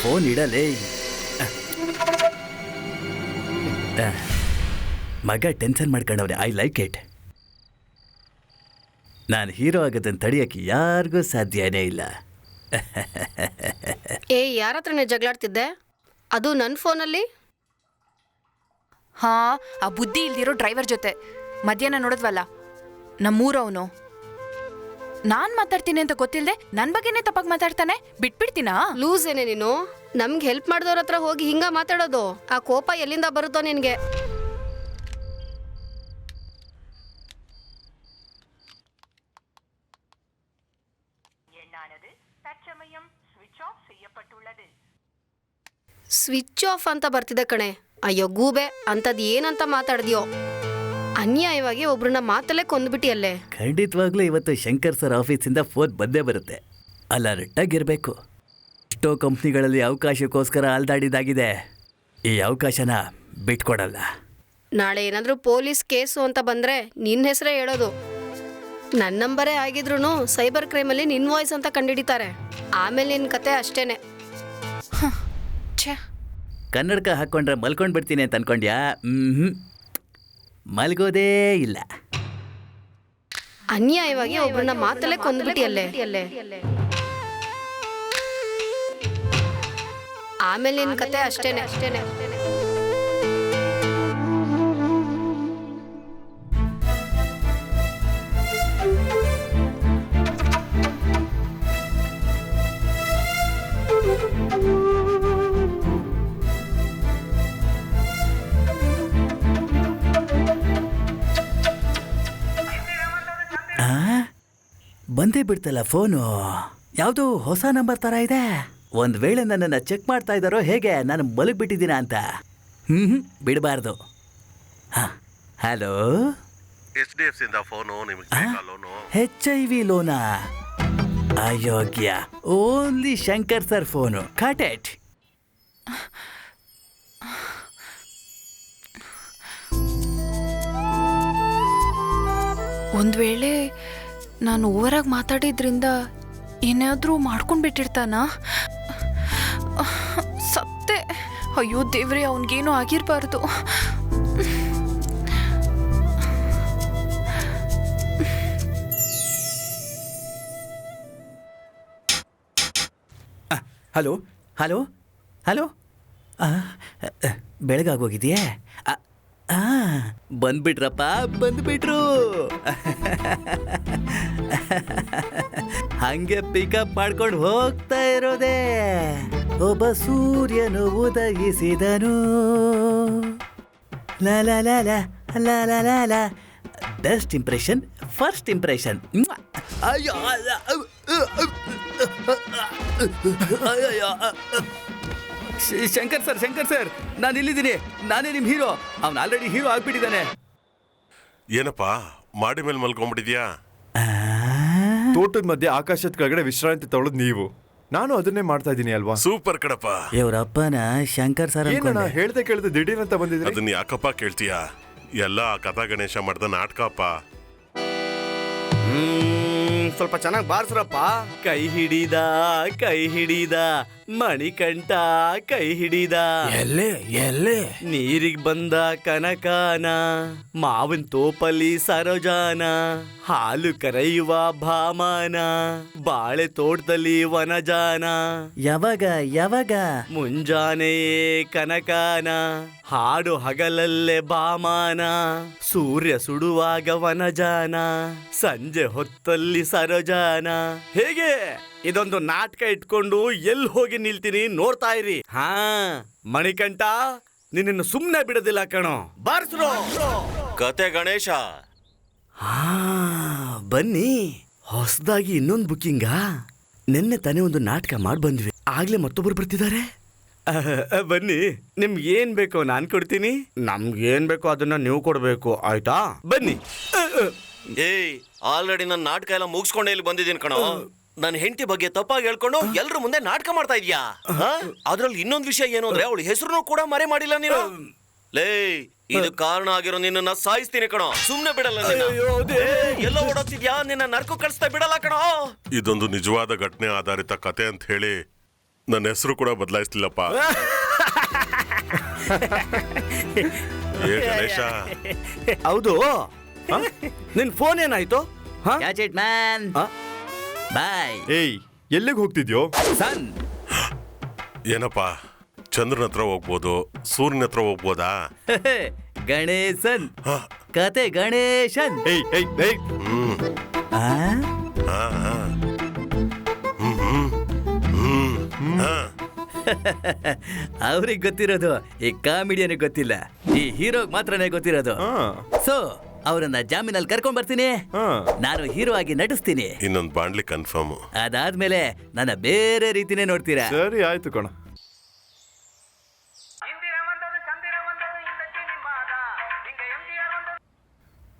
ಫೋನ್ ಇಡಲೇ. ಮಗ ಟೆನ್ಷನ್ ಮಾಡ್ಕೊಂಡವ್ರೆ. I like it. ನಾನು ಹೀರೋ ಆಗೋದನ್ನು ತಡೆಯೋಕ್ಕೆ ಯಾರಿಗೂ ಸಾಧ್ಯನೇ ಇಲ್ಲ. ಏ, ಯಾರ ಹತ್ರನೇ ಜಗಳಾಡ್ತಿದ್ದೆ? ಅದು ನನ್ನ ಫೋನಲ್ಲಿ. ಹಾ, ಆ ಬುದ್ಧಿ ಇಲ್ದಿರೋ ಡ್ರೈವರ್ ಜೊತೆ ಮಧ್ಯಾಹ್ನ ನೋಡಿದ್ವಲ್ಲ, ನಮ್ಮೂರವನು. ನಾನ್ ಮಾತಾಡ್ತೀನಿ ಅಂತ ಗೊತ್ತಿಲ್ಲದೆ ನನ್ನ ಬಗ್ಗೆನೇ ತಪ್ಪಾಗಿ ಮಾತಾಡ್ತಾನೆ. ಬಿಟ್ಬಿಡ್ತೀನಾ? ಲೂಸ್ ಏನೇ ನೀನು? ನಮ್ಗೆ ಹೆಲ್ಪ್ ಮಾಡಿದವ್ರ ಹತ್ರ ಹೋಗಿ ಹಿಂಗ ಮಾತಾಡೋದು? ಆ ಕೋಪ ಎಲ್ಲಿಂದ ಬರುತ್ತೋ ನಿನ್ಗೆ? ಸ್ವಿಚ್ ಆಫ್ ಅಂತ ಬರ್ತಿದೆ ಕಣೆ. ಅಯ್ಯೋ ಗೂಬೆ, ಅಂತದ್ ಏನಂತ ಮಾತಾಡ್ದ್ಯೋ? ಅನ್ಯಾಯವಾಗಿ ಒಬ್ರನ್ನ ಮಾತಲ್ಲೇ ಕೊಂದ್ಬಿಟ್ಟಿಯಲ್ಲೇ. ಖಂಡಿತವಾಗ್ಲೂ ಇವತ್ತು ಶಂಕರ್ ಸರ್ ಆಫೀಸಿಂದ ಫೋನ್ ಬಂದೇ ಬರುತ್ತೆ. ಅಲರ್ಟಾಗಿರಬೇಕು. ಎಷ್ಟೋ ಕಂಪ್ನಿಗಳಲ್ಲಿ ಅವಕಾಶಕ್ಕೋಸ್ಕರ ಅಲ್ದಾಡಿದಾಗಿದೆ. ಈ ಅವಕಾಶನ ಬಿಟ್ಕೊಡಲ್ಲ. ನಾಳೆ ಏನಾದರೂ ಪೊಲೀಸ್ ಕೇಸು ಅಂತ ಬಂದ್ರೆ ನಿನ್ನ ಹೆಸರೇ ಹೇಳೋದು. ನನ್ನ ನಂಬರೇ ಆಗಿದ್ರು ಸೈಬರ್ ಕ್ರೈಮಲ್ಲಿ ನಿನ್ನ ವಾಯ್ಸ್ ಅಂತ ಕಂಡುಹಿಡಿತಾರೆ. ಆಮೇಲೆ ನಿನ್ನ ಕತೆ ಅಷ್ಟೇನೆ. ಕನ್ನಡಕ ಹಾಕ್ಕೊಂಡ್ರೆ ಮಲ್ಕೊಂಡು ಬಿಡ್ತೀನಿ ಅಂತ ಅನ್ಕೊಂಡ್ಯಾ? ಮಲ್ಗೋದೇ ಇಲ್ಲ. ಅನ್ಯಾಯವಾಗಿ ಒಬ್ಬರನ್ನ ಮಾತಲ್ಲೇ ಕೊಂದ್ಬಿಟ್ಟಿಯಲ್ಲೇ. ಆಮೇಲೆ ನಿನ್ನ ಕತೆ ಅಷ್ಟೇನೆ. ಬಂದೇ ಬಿಡ್ತಲ್ಲ ಫೋನು. ಯಾವುದೋ ಹೊಸ ನಂಬರ್ ಥರ ಇದೆ. ಒಂದು ವೇಳೆ ನನ್ನನ್ನು ಚೆಕ್ ಮಾಡ್ತಾ ಇದ್ದಾರೋ ಹೇಗೆ ನಾನು ಮಲಗಿಬಿಟ್ಟಿದ್ದೀನ ಅಂತ. ಬಿಡಬಾರ್ದು. ಹಾಂ, ಹಲೋ. HDFC ಇಂದ ಫೋನು. ನಿಮಗೆ ಲೋನು? HIV ಲೋನಾ? ಅಯೋಗ್ಯ. Only Shankar sir phone. Caught it. ಒಂದ್ ವೇಳೆ ನಾನು ಓವರಾಗಿ ಮಾತಾಡಿದ್ರಿಂದ ಏನಾದರೂ ಮಾಡ್ಕೊಂಡ್ಬಿಟ್ಟಿರ್ತಾನ? ಸತ್ತೆ. ಅಯ್ಯೋ ದೇವ್ರೆ, ಅವನಿಗೇನೂ ಆಗಿರಬಾರ್ದು. Hello hello hello. ಬೆಳಗಾಗೋಗಿದೆಯೇ? ಬಂದ್ಬಿಟ್ರಪ್ಪ, ಬಂದ್ಬಿಟ್ರು. ಹಂಗೆ ಪಿಕಪ್ ಮಾಡ್ಕೊಂಡು ಹೋಗ್ತಾ ಇರೋದೆ. ಒಬ್ಬ ಸೂರ್ಯನು ಉದಯಿಸಿದನು. ಲ ಬೆಸ್ಟ್ ಇಂಪ್ರೆಷನ್, ಫಸ್ಟ್ ಇಂಪ್ರೆಷನ್. ಅಯ್ಯೋ, ಶಂಕರ್ ಸರ್, ನಾನು ಇಲ್ಲಿದ್ದೀನಿ. ನಾನೇ ನಿಮ್ಮ ಹೀರೋ. ಅವ್ನು ಆಲ್ರೆಡಿ ಹೀರೋ ಆಗ್ಬಿಟ್ಟಿದ್ದಾನೆ. ಏನಪ್ಪ ಮಾಡಿ ಮೇಲೆ ಮಲ್ಕೊಂಡ್ಬಿಟ್ಟಿದ್ಯಾ? ತೋಟದ ಮಧ್ಯೆ ಆಕಾಶದ ಕೆಳಗಡೆ ವಿಶ್ರಾಂತಿ ತಗೊಳ್ಳೋದು ನೀವು. ನಾನು ಅದನ್ನೇ ಮಾಡ್ತಾ ಇದ್ದೀನಿ ಅಲ್ವಾ? ಸೂಪರ್ ಕಡಪ್ಪ. ಇವರಪ್ಪನ ಶಂಕರ್ ಸರ್ ಹೇಳ್ದೆ ಕೇಳ್ದೆ ದಿಢೀರ್ ಅಂತ ಬಂದಿದ್ರೆ ಅದನ್ನ ಯಾಕಪ್ಪ ಕೇಳ್ತೀಯಾ? ಎಲ್ಲ ಕಥಾ ಗಣೇಶ ಮಾಡ್ದ ನಾಟಕಪ್ಪ. ಸ್ವಲ್ಪ ಚೆನ್ನಾಗಿ ಬಾರ್ಸ್ರಪ್ಪ. ಕೈ ಹಿಡಿದ ಮಣಿಕಂಠ ಕೈ ಹಿಡಿದ ಎಲ್ಲೇ ಎಲ್ಲೇ ನೀರಿಗ್ ಬಂದ ಕನಕಾನ, ಮಾವನ್ ತೋಪಲ್ಲಿ ಸರೋಜಾನ, ಹಾಲು ಕರೆಯುವ ಭಾಮಾನ, ಬಾಳೆ ತೋಟದಲ್ಲಿ ವನಜಾನ, ಯಾವಾಗ ಯಾವಾಗ ಮುಂಜಾನೆಯೇ ಕನಕಾನ, ಹಾಡು ಹಗಲಲ್ಲೇ ಭಾಮಾನ, ಸೂರ್ಯ ಸುಡುವಾಗ ವನಜಾನ, ಸಂಜೆ ಹೊತ್ತಲ್ಲಿ ಸರೋಜಾನ. ಹೇಗೆ ಇದೊಂದು ನಾಟಕ ಇಟ್ಕೊಂಡು ಎಲ್ಲಿ ಹೋಗಿ ನಿಲ್ತೀನಿ ನೋಡ್ತಾ ಇರಿ. ಹಾ ಮಣಿಕಂಠ, ನಿನ್ನನ್ನು ಸುಮ್ಮನೆ ಬಿಡೋದಿಲ್ಲ ಕಣೋ, ಬಾರಿಸ್ರೋ. ಕತೆ ಗಣೇಶ. ಹಾ ಬನ್ನಿ, ಹೊಸದಾಗಿ ಇನ್ನೊಂದು ಬುಕ್ಕಿಂಗಾ? ನಿನ್ನೆ ತಾನೇ ಒಂದು ನಾಟಕ ಮಾಡಿ ಬಂದ್ವಿ, ಆಗ್ಲೇ ಮತ್ತೊಬ್ರು ಬರ್ತಿದ್ದಾರೆ. ಬನ್ನಿ, ನಿಮ್ಗೆ ಏನ್ ಬೇಕೋ ನಾನ್ ಕೊಡ್ತೀನಿ, ನಮ್ಗೆ ಏನ್ ಬೇಕೋ ಅದನ್ನ ನೀವು ಕೊಡ್ಬೇಕು, ಆಯ್ತಾ? ಬನ್ನಿ. ಏಯ್, ಆಲ್ರೆಡಿ ನನ್ನ ನಾಟಕ ಎಲ್ಲ ಮುಗಿಸ್ಕೊಂಡೆ ಇಲ್ಲಿ ಬಂದಿದ್ದೀನಿ ಕಣೋ. ನನ್ನ ಹೆಂಡತಿ ಬಗ್ಗೆ ತಪ್ಪಾಗಿ ಹೇಳ್ಕೊಂಡು ಎಲ್ರ ಮುಂದೆ ನಾಟಕ ಮಾಡ್ತಾ ಇದೀಯಾ? ಅದ್ರಲ್ಲಿ ಇನ್ನೊಂದು ವಿಷಯ ಏನು ಅಂದ್ರೆ ಅವಳ ಹೆಸರು ಕೂಡ ಮರೆ ಮಾಡಿಲ್ಲ ನೀನು. ಲೇ, ಇದು ಕಾರಣ ಆಗಿರೋ ನಿನ್ನ ಸಾಯಿಸ್ತೀನಿ ಕಣೋ, ಸುಮ್ನೆ ಬಿಡಲ್ಲ ನಿನ್ನ. ಎಲ್ಲ ಓಡೋಗ್ತಿದ್ಯಾ, ನಿನ್ನ ನರ್ಕು ಕಳಿಸ್ತಾ ಬಿಡಲ್ಲ ಕಣೋ. ಇದೊಂದು ನಿಜವಾದ ಘಟನೆ ಆಧಾರಿತ ಕತೆ ಅಂತ ಹೇಳಿ ನನ್ನ ಹೆಸರು ಕೂಡ ಬದಲಾಯಿಸ್ಲಿಲ್ಲಪ್ಪ. ಏ ಗಣೇಶ, ಹೌದು, ನಿನ್ ಫೋನ್ ಏನಾಯ್ತು? ಗ್ಯಾಜೆಟ್ ಮ್ಯಾನ್ ಬಾಯ್. ಏಯ್, ಎಲ್ಲಿಗೆ ಹೋಗ್ತಿದ್ಯೋ? ಸನ್, ಏನಪ್ಪ, ಚಂದ್ರನ ಹತ್ರ ಹೋಗ್ಬೋದು, ಸೂರ್ಯನ ಹತ್ರ ಹೋಗ್ಬೋದಾ? ಗಣೇಶನ್, ಹ, ಕತೆ ಗಣೇಶನ್. ಏಯ್ ಏಯ್ ಏಯ್, ಆ? ಹಾ, ಹಾ. ಹಾ. ಅವ್ರಿಗೆ ಗೊತ್ತಿರೋದು ಈ ಕಾಮಿಡಿಯನಿಗೆ ಗೊತ್ತಿಲ್ಲ, ಈ ಹೀರೋಗ್ ಮಾತ್ರನೇ ಗೊತ್ತಿರೋದು. ಸೊ ಅವರನ್ನ ಜಾಮೀನಲ್ಲಿ ಕರ್ಕೊಂಡ್ ಬರ್ತೀನಿ, ನಾನು ಹೀರೋ ಆಗಿ ನಟಿಸ್ತೀನಿ. ಇನ್ನೊಂದು ಬಾಂಡ್ಲಿ ಕನ್ಫರ್ಮ್. ಅದಾದ್ಮೇಲೆ ನನ್ನ ಬೇರೆ ರೀತಿನೇ ನೋಡ್ತೀರಾ. ಸರಿ ಆಯ್ತು ಕಣ.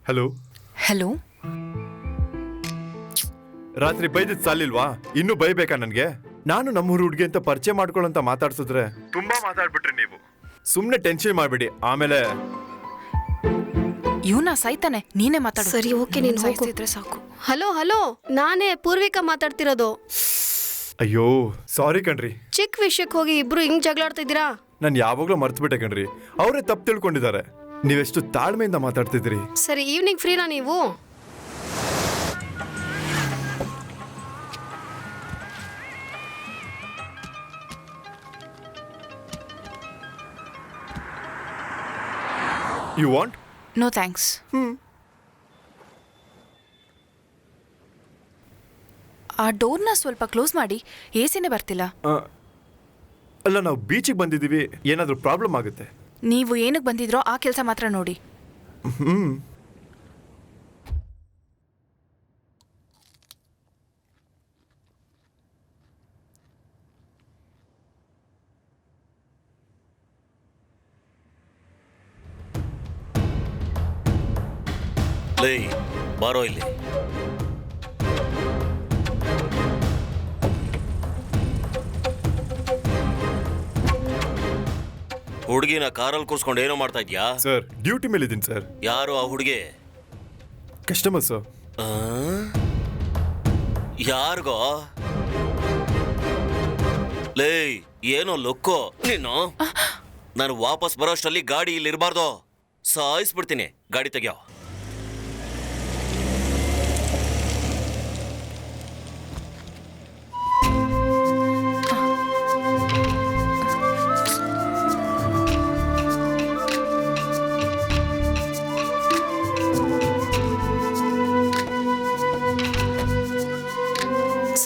ಹಲೋ ಹಲೋ, ರಾತ್ರಿ ಬೈದಿದ್ ಸಾಲಿಲ್ವಾ? ಇನ್ನೂ ಬೈಬೇಕಾ ನನ್ಗೆ? ನಾನು ನಮ್ಮೂರು ಹುಡುಗಿ ಅಂತ ಪರಿಚಯ ಮಾಡ್ಕೊಳ್ಳೋಂತ ಮಾತಾಡ್ಸಿದ್ರೆ ತುಂಬಾ ಮಾತಾಡ್ಬಿಟ್ರಿ ನೀವು. ಸುಮ್ನೆ ಟೆನ್ಷನ್ ಮಾಡ್ಬಿಡಿ, ಆಮೇಲೆ ಇವನ ಸಾಯ್ತಾನೆ, ನೀನೇ ಮಾತಾಡು. ಸರಿ, ಓಕೆ, ನೀನು ಹೋಗು. ಸಾಯ್ಸಿದ್ರೆ ಸಾಕು. ಹಲೋ ಹಲೋ, ನಾನೇ ಪೂರ್ವಿಕಾ ಮಾತಾಡ್ತಿರೋದು. ಅಯ್ಯೋ ಸಾರಿ ಕಣ್ರಿ, ಚಿಕ್ಕ ವಿಷಯಕ್ಕೆ ಹೋಗಿ ಇಬ್ರು ಹಿಂಗ್ ಜಗಳಾಡ್ತಿದ್ದೀರಾ? ನಾನು ಯಾವಾಗ್ಲೂ ಮರ್ತ್ಬಿಟ್ಟೆ ಕಣ್ರಿ. ಅವರೇ ತಪ್ಪು ತಿಳ್ಕೊಂಡಿದ್ದಾರೆ. ನೀವೆಷ್ಟು ತಾಳ್ಮೆಯಿಂದ ಮಾತಾಡ್ತಿದ್ರಿ. ಸರಿ, ಈವ್ನಿಂಗ್ ಫ್ರೀನಾ ನೀವು? You want? No thanks. ಆ ಡೋರ್ನ ಸ್ವಲ್ಪ ಕ್ಲೋಸ್ ಮಾಡಿ, ಎಸಿನೇ ಬರ್ತಿಲ್ಲ. ಅಲ್ಲ, ನಾವು ಬೀಚಿಗೆ ಬಂದಿದ್ದೀವಿ, ಏನಾದರೂ ಪ್ರಾಬ್ಲಮ್ ಆಗುತ್ತೆ. ನೀವು ಏನಕ್ಕೆ ಬಂದಿದ್ರೋ ಆ ಕೆಲಸ ಮಾತ್ರ ನೋಡಿ. ಲೇ, ಬಾರೋ ಇಲ್ಲಿ. ಹುಡುಗಿನ ಕಾರಲ್ಲಿ ಕೂರ್ಸ್ಕೊಂಡು ಏನೋ ಮಾಡ್ತಾ ಇದ್ಯಾ? ಸರ್, ಡ್ಯೂಟಿ ಮೇಲೆ ಇದ್ದೀನಿ ಸರ್. ಯಾರು ಆ ಹುಡುಗಿ? Customer sir. ಯಾರಿಗೋ? ಲೇ, ಏನೋ ಲೊಕ್ಕೋ ನೀನು. ನಾನು ವಾಪಸ್ ಬರೋಷ್ಟರಲ್ಲಿ ಗಾಡಿ ಇಲ್ಲಿ ಇರಬಾರ್ದು, ಸಾಯಿಸ್ಬಿಡ್ತೀನಿ. ಗಾಡಿ ತೆಗಿಯೋ.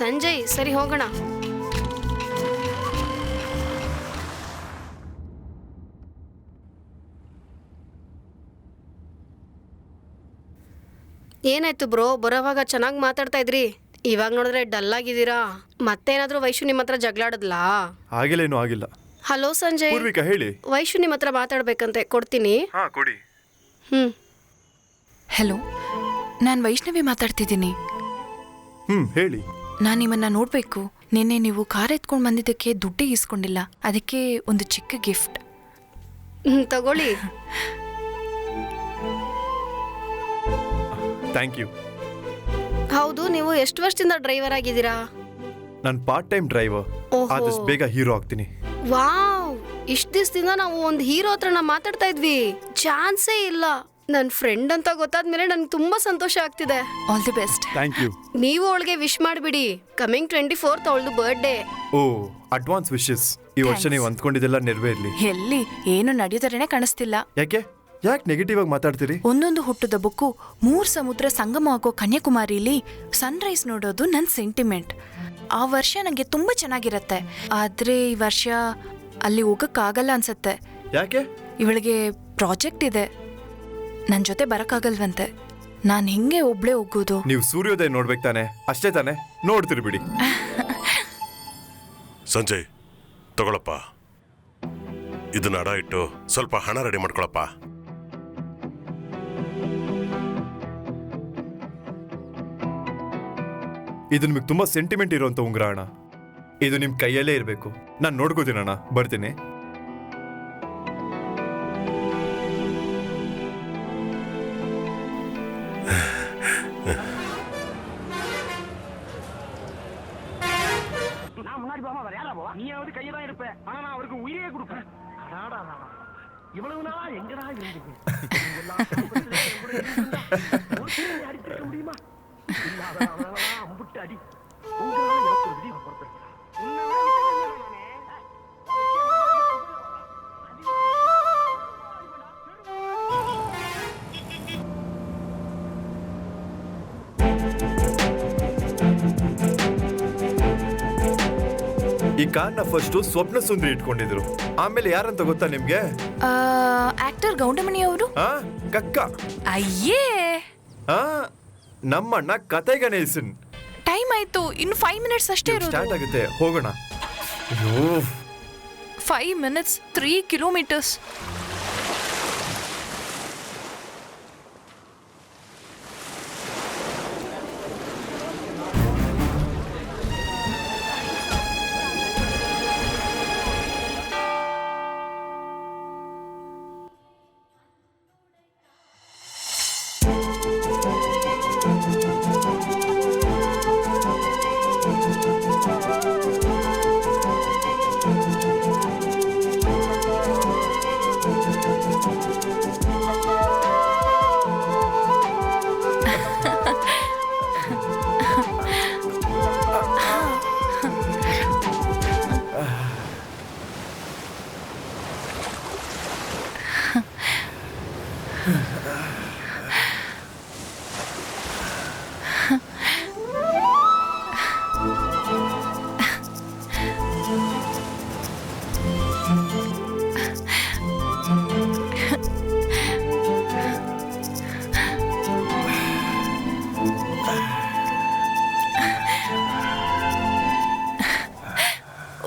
ಸಂಜಯ್, ಸರಿ ಹೋಗೋಣ. ಏನಾಯ್ತು ಬ್ರೋ? ಬರೋವಾಗ ಚೆನ್ನಾಗಿ ಮಾತಾಡ್ತಾ ಇದ್ರಿ, ಇವಾಗ ನೋಡಿದ್ರೆ ಡಲ್ ಆಗಿದ್ದೀರಾ. ಮತ್ತೇನಾದ್ರೂ ವೈಶು ನಿಮ್ಮ ಹತ್ರ ಜಗಳಾಡದ್ಲಾ? ಆಗಿಲ್ಲೇನು ಆಗಿಲ್ಲ. ಹಲೋ ಸಂಜಯ್. ಪೂರ್ವಿಕಾ ಹೇಳಿ. ವೈಶು ನಿಮ್ಮ ಹತ್ರ ಮಾತಾಡ್ಬೇಕಂತೆ, ಕೊಡ್ತೀನಿ. ಹಾ ಕೊಡಿ. ಹಲೋ, ನಾನು ವೈಷ್ಣವಿ ಮಾತಾಡ್ತಿದ್ದೀನಿ. ಹೇಳಿ. ನಾನು ನಿಮ್ಮನ್ನ ನೋಡಬೇಕು. ನಿನ್ನೆ ನೀವು ಕಾರ್ ಎತ್ಕೊಂಡು ಬಂದಿದ್ದಕ್ಕೆ ದುಡ್ಡೇ ಇಸ್ಕೊಂಡಿಲ್ಲ, ಅದಕ್ಕೆ ಒಂದು ಚಿಕ್ಕ ಗಿಫ್ಟ್. ತಗೊಳ್ಳಿ. Thank you. ಹೌದು, ನೀವು ಎಷ್ಟು ವರ್ಷದಿಂದ ಡ್ರೈವರ್ ಆಗಿದ್ದೀರಾ? ನಾನು ಪಾರ್ಟ್ ಟೈಮ್ ಡ್ರೈವರ್. ಓಹೋ. ಆದಷ್ಟು ಬೇಗ ಹೀರೋ ಆಗ್ತೀನಿ. ವಾವ್, ಇಷ್ಟ ದಿವಸದಿಂದ ನಾವು ಒಂದು ಹೀರೋ ಹತ್ರನ ಮಾತಾಡ್ತಾ ಇದ್ವಿ. ಚಾನ್ಸೇ ಇಲ್ಲ. ನನ್ನ ಫ್ರೆಂಡ್ ಅಂತ ಗೊತ್ತಾದ್ಮೇಲೆ ನನ್ಗೆ ತುಂಬಾ ಸಂತೋಷ ಆಗ್ತಿದೆ. All the best. Thank you. ನೀವು ಅವಳಿಗೆ ವಿಶ್ ಮಾಡಿಬಿಡಿ. ಕಮಿಂಗ್ 24th ಅವಳದು ಬರ್ಡೇ. ಓ, ಅಡ್ವಾನ್ಸ್ ವಿಶಸ್. ಈ ವರ್ಷ ನೀವು ಅಂದ್ಕೊಂಡಿದ್ದೆಲ್ಲ ನೆರವೇರ್ಲಿ. ಎಲ್ಲಿ ಏನು ನಡೆಯೋದರೇನೆ ಕಾಣಿಸ್ತಿಲ್ಲ. ಯಾಕೆ ನೆಗೆಟಿವ್ ಆಗಿ ಮಾತಾಡ್ತೀರಿ? ಒಂದೊಂದು ಹುಟ್ಟದ ಬುಕ್ಕು 3 ಸಮುದ್ರ ಸಂಗಮ ಆಗೋ ಕನ್ಯಾಕುಮಾರಿಲಿ ಸನ್ರೈಸ್ ನೋಡೋದು ನನ್ನ ಸೆಂಟಿಮೆಂಟ್. ಆ ವರ್ಷ ನನಗೆ ತುಂಬಾ ಚೆನ್ನಾಗಿರತ್ತೆ. ಆದ್ರೆ ಈ ವರ್ಷ ಅಲ್ಲಿ ಹೋಗಕ್ಕಾಗಲ್ಲ ಅನ್ಸತ್ತೆ. ಯಾಕೆ? ಇವಳಿಗೆ ಪ್ರಾಜೆಕ್ಟ್ ಇದೆ. ನನ್ನ ಜೊತೆ ಬರಕ್ಕಾಗಲ್ವಂತೆ. ನಾನು ಹೆಂಗೆ ಒಬ್ಳೆ ಹೋಗೋದು? ನೀವು ಸೂರ್ಯೋದಯ ನೋಡ್ಬೇಕು ತಾನೆ, ಅಷ್ಟೇ ತಾನೆ? ನೋಡ್ತೀರಿ ಬಿಡಿ. ಸಂಜಯ್, ತಗೊಳಪ್ಪ. ಇದನ್ನ ಅಡ ಇಟ್ಟು ಸ್ವಲ್ಪ ಹಣ ರೆಡಿ ಮಾಡ್ಕೊಳಪ್ಪ. ಇದು ನಿಮಗೆ ತುಂಬಾ ಸೆಂಟಿಮೆಂಟ್ ಇರುವಂತ ಉಂಗುರ ಅಣ್ಣ. ಇದು ನಿಮ್ ಕೈಯಲ್ಲೇ ಇರಬೇಕು. ನಾನು ನೋಡ್ಕೋತೀನಿ ಅಣ್ಣ. ಬರ್ತೀನಿ. இவ்வளவு நாளா எங்கடா இருந்தீங்க? அடிக்க முடியுமா? அம்புட்டு அடி. உங்களால எனக்கு ஒரு விடிவு பொறுப்பேற்கிறேன். ಈ ಕಾರ್ನ ಫಸ್ಟ್ ಸ್ವಪ್ನ ಸುಂದರಿ ಇಟ್ಕೊಂಡಿದ್ರು. ಆಮೇಲೆ ಯಾರಂತ ಗೊತ್ತಾ ನಿಮ್ಗೆ? ಆಕ್ಟರ್ ಗೌಂಡಮಣಿ ಅವರು. ಕಕ್ಕ. ಅಯ್ಯೇ, ನಮ್ಮಣ್ಣ ಕತೆ ಗಣೇಶನ್. ಟೈಮ್ ಆಯ್ತು. ಇನ್ನು 5 minutes ಅಷ್ಟೇ ಇರೋದು. ಸ್ಟಾರ್ಟ್ ಆಗುತ್ತೆ, ಹೋಗೋಣ. 5 minutes 3 kilometers.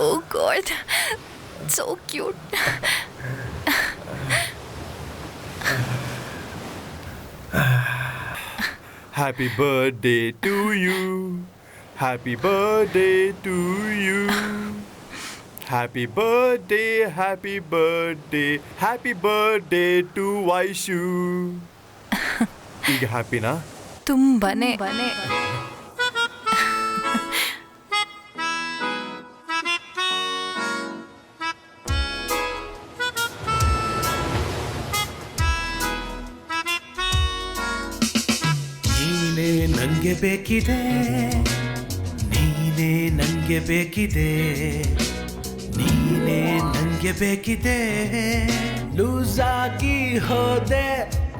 Oh God, so cute. Happy birthday to you. Happy birthday to you. Happy birthday, happy birthday, happy birthday to Vaishu. ಈಗ ಹ್ಯಾಪಿನಾ? ತುಂಬಾನೇ. ನೀನೇ ನಂಗೆ ಬೇಕಿದೆ, ನೀನೇ ನಂಗೆ ಬೇಕಿದೆ, ನೀನೇ ನಂಗೆ ಬೇಕಿದೆ. ಲೂಸ್ ಆಗಿ ಹೋದೆ,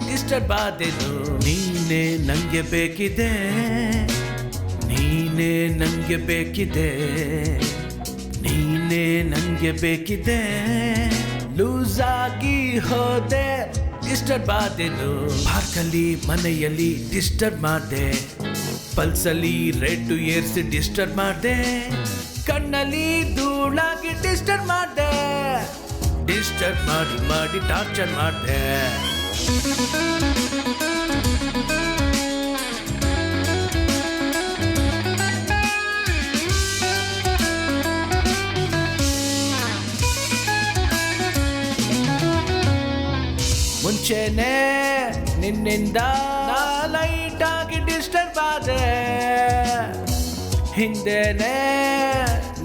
ಡಿಸ್ಟರ್ಬ್ ಆದೆನು. ನೀನೇ ನಂಗೆ ಬೇಕಿದೆ, ನೀನೇ ನಂಗೆ ಬೇಕಿದೆ, ನೀನೇ ನಂಗೆ ಬೇಕಿದೆ. ಲೂಸ್ ಆಗಿ ಹೋದೆ, ಡಿಸ್ಟರ್ಬ್ ಆದೆನು. ಪಾರ್ಕಲ್ಲಿ ಮನೆಯಲ್ಲಿ ಡಿಸ್ಟರ್ಬ್ ಮಾಡಿದೆ, ಪಲ್ಸಲ್ಲಿ ರೆಡ್ ಏರ್ಸಿ ಡಿಸ್ಟರ್ಬ್ ಮಾಡಿದೆ, ಕಣ್ಣಲ್ಲಿ ಧೂಳಾಗಿ ಡಿಸ್ಟರ್ಬ್ ಮಾಡಿದೆ, ಡಿಸ್ಟರ್ಬ್ ಮಾಡಿ ಮಾಡಿ ಟಾರ್ಚರ್ ಮಾಡಿದೆ. ಮುಂಚೆನೆ ನಿನ್ನಿಂದ ಲೈಟ್ ಆಗಿ ಡಿಸ್ಟರ್ಬ್ ಆದೆ, ಹಿಂದೆನೆ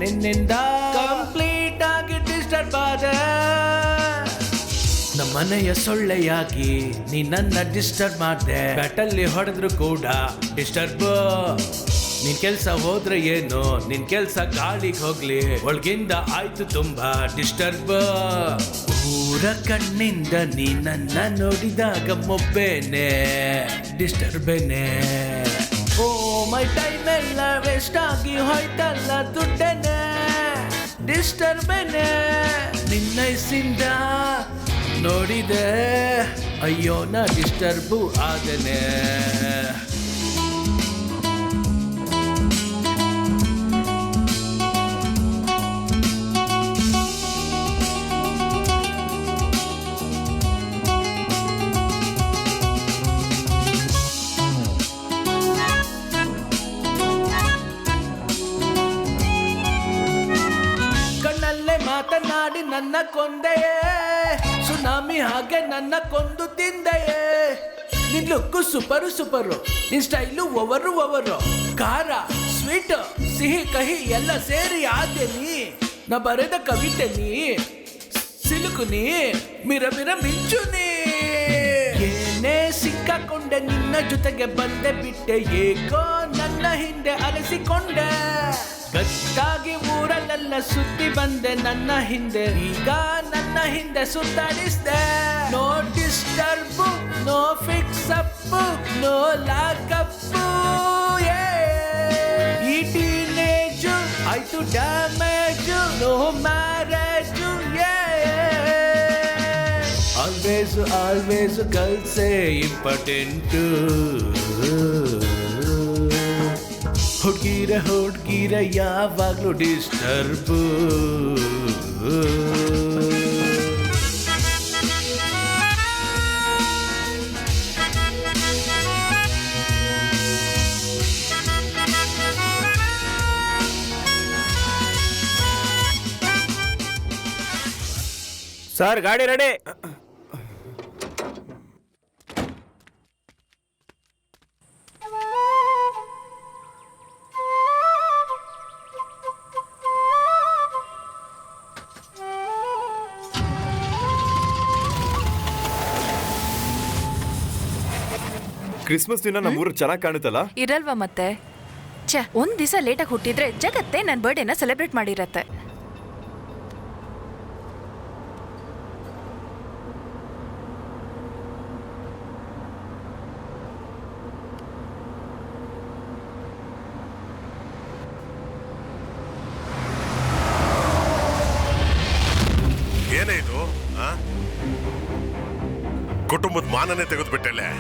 ನಿನ್ನಿಂದ ಕಂಪ್ಲೀಟ್ ಆಗಿ ಡಿಸ್ಟರ್ಬ್ ಆದೆ. ನಮ್ಮನೆಯ ಸೊಳ್ಳೆಯಾಗಿ ನೀ ನನ್ನ ಡಿಸ್ಟರ್ಬ್ ಮಾಡ್ದೆ. ಬ್ಯಾಟಲ್ಲಿ ಹೊಡೆದ್ರು ಕೂಡ ಡಿಸ್ಟರ್ಬ್. ನಿನ್ ಕೆಲ್ಸ ಹೋದ್ರೆ ಏನು, ನಿನ್ ಕೆಲ್ಸ ಗಾಳಿಗೆ ಹೋಗ್ಲಿ, ಒಳಗಿಂದ ಆಯ್ತು ತುಂಬಾ ಡಿಸ್ಟರ್ಬ್. ಊರ ಕಣ್ಣಿಂದ ನೀ ನನ್ನ ನೋಡಿದಾಗ ಮೊಬ್ಬೆನೆ ಡಿಸ್ಟರ್ಬೇನೆ. ಓ ಮೈ ಟೈಮ್ ಎಲ್ಲ ವೇಸ್ಟ್ ಆಗಿ ಹೋಯ್ತಲ್ಲ ದುಡ್ಡೇನೆ ಡಿಸ್ಟರ್ಬೇನೆ. ನಿನ್ನೈಸಿಂದ ನೋಡಿದೆ ಅಯ್ಯೋ ನಾ ಡಿಸ್ಟರ್ಬು ಆದನೆ. ಮಾತನಾಡಿ ನನ್ನ ಕೊಂದೆಯೇ, ಸುನಾಮಿ ಹಾಗೆ ನನ್ನ ಕೊಂದು ತಿಂದೆಯೇ. ನಿನ್ ಲುಕ್ಕು ಸೂಪರು ಸೂಪರು, ನಿನ್ ಸ್ಟೈಲು ಓವರು, ಖಾರ ಸ್ವೀಟ್ ಸಿಹಿ ಕಹಿ ಎಲ್ಲ ಸೇರಿ ಆದೆ ನೀ. ನಾ ಬರೆದ ಕವಿತೆ ನೀ, ಸಿಲುಕು ನೀ, ಮಿರ ಮಿಂಚು ನೀ. ಏನೇ ಸಿಕ್ಕಾಕೊಂಡೆ ನಿನ್ನ ಜೊತೆಗೆ ಬಂದೆ ಬಿಟ್ಟೆ, ಏಕೋ ನನ್ನ ಹಿಂದೆ ಅಲಸಿಕೊಂಡೆ. ಗಟ್ಟಾಗಿ ಊರಲ್ಲೆಲ್ಲ ಸುತ್ತಿ ಬಂದೆ ನನ್ನ ಹಿಂದೆ, ಈಗ ನನ್ನ ಹಿಂದೆ ಸುತ್ತಾಡಿಸ್ದೆ. No disturb, no fix up, no lockup. ಈ ಟೀನೇಜು ಆಯ್ತು ಡ್ಯಾಮೇಜ್, ನೋ ಮ್ಯಾರೇಜ್. ಆಲ್ವೇಸ್ ಗರ್ಲ್ಸೇ ಇಂಪಾರ್ಟೆಂಟು. ಹುಡ್ಗಿರ ಯಾವಾಗ್ಲೂ ಡಿಸ್ಟರ್ಬ್. ಸರ್ ಗಾಡಿ ರೆಡಿ. ಕ್ರಿಸ್ಮಸ್ ದಿನ ನಮ್ಮೂರು ಚೆನ್ನಾಗಿ ಕಾಣುತ್ತಲ್ಲ. ಇರಲ್ವಾ ಮತ್ತೆ? ಒಂದ್ ದಿವಸ ಲೇಟಾಗಿ ಹುಟ್ಟಿದ್ರೆ ಜಗತ್ತೇ ನನ್ನ ಬರ್ಡೇನ ಸೆಲೆಬ್ರೇಟ್ ಮಾಡಿರತ್ತೆ. ಏನೇ ಇದು? ಕುಟುಂಬದ ಮಾನನೇ ತೆಗೆದುಬಿಟ್ಟೆಲೆ.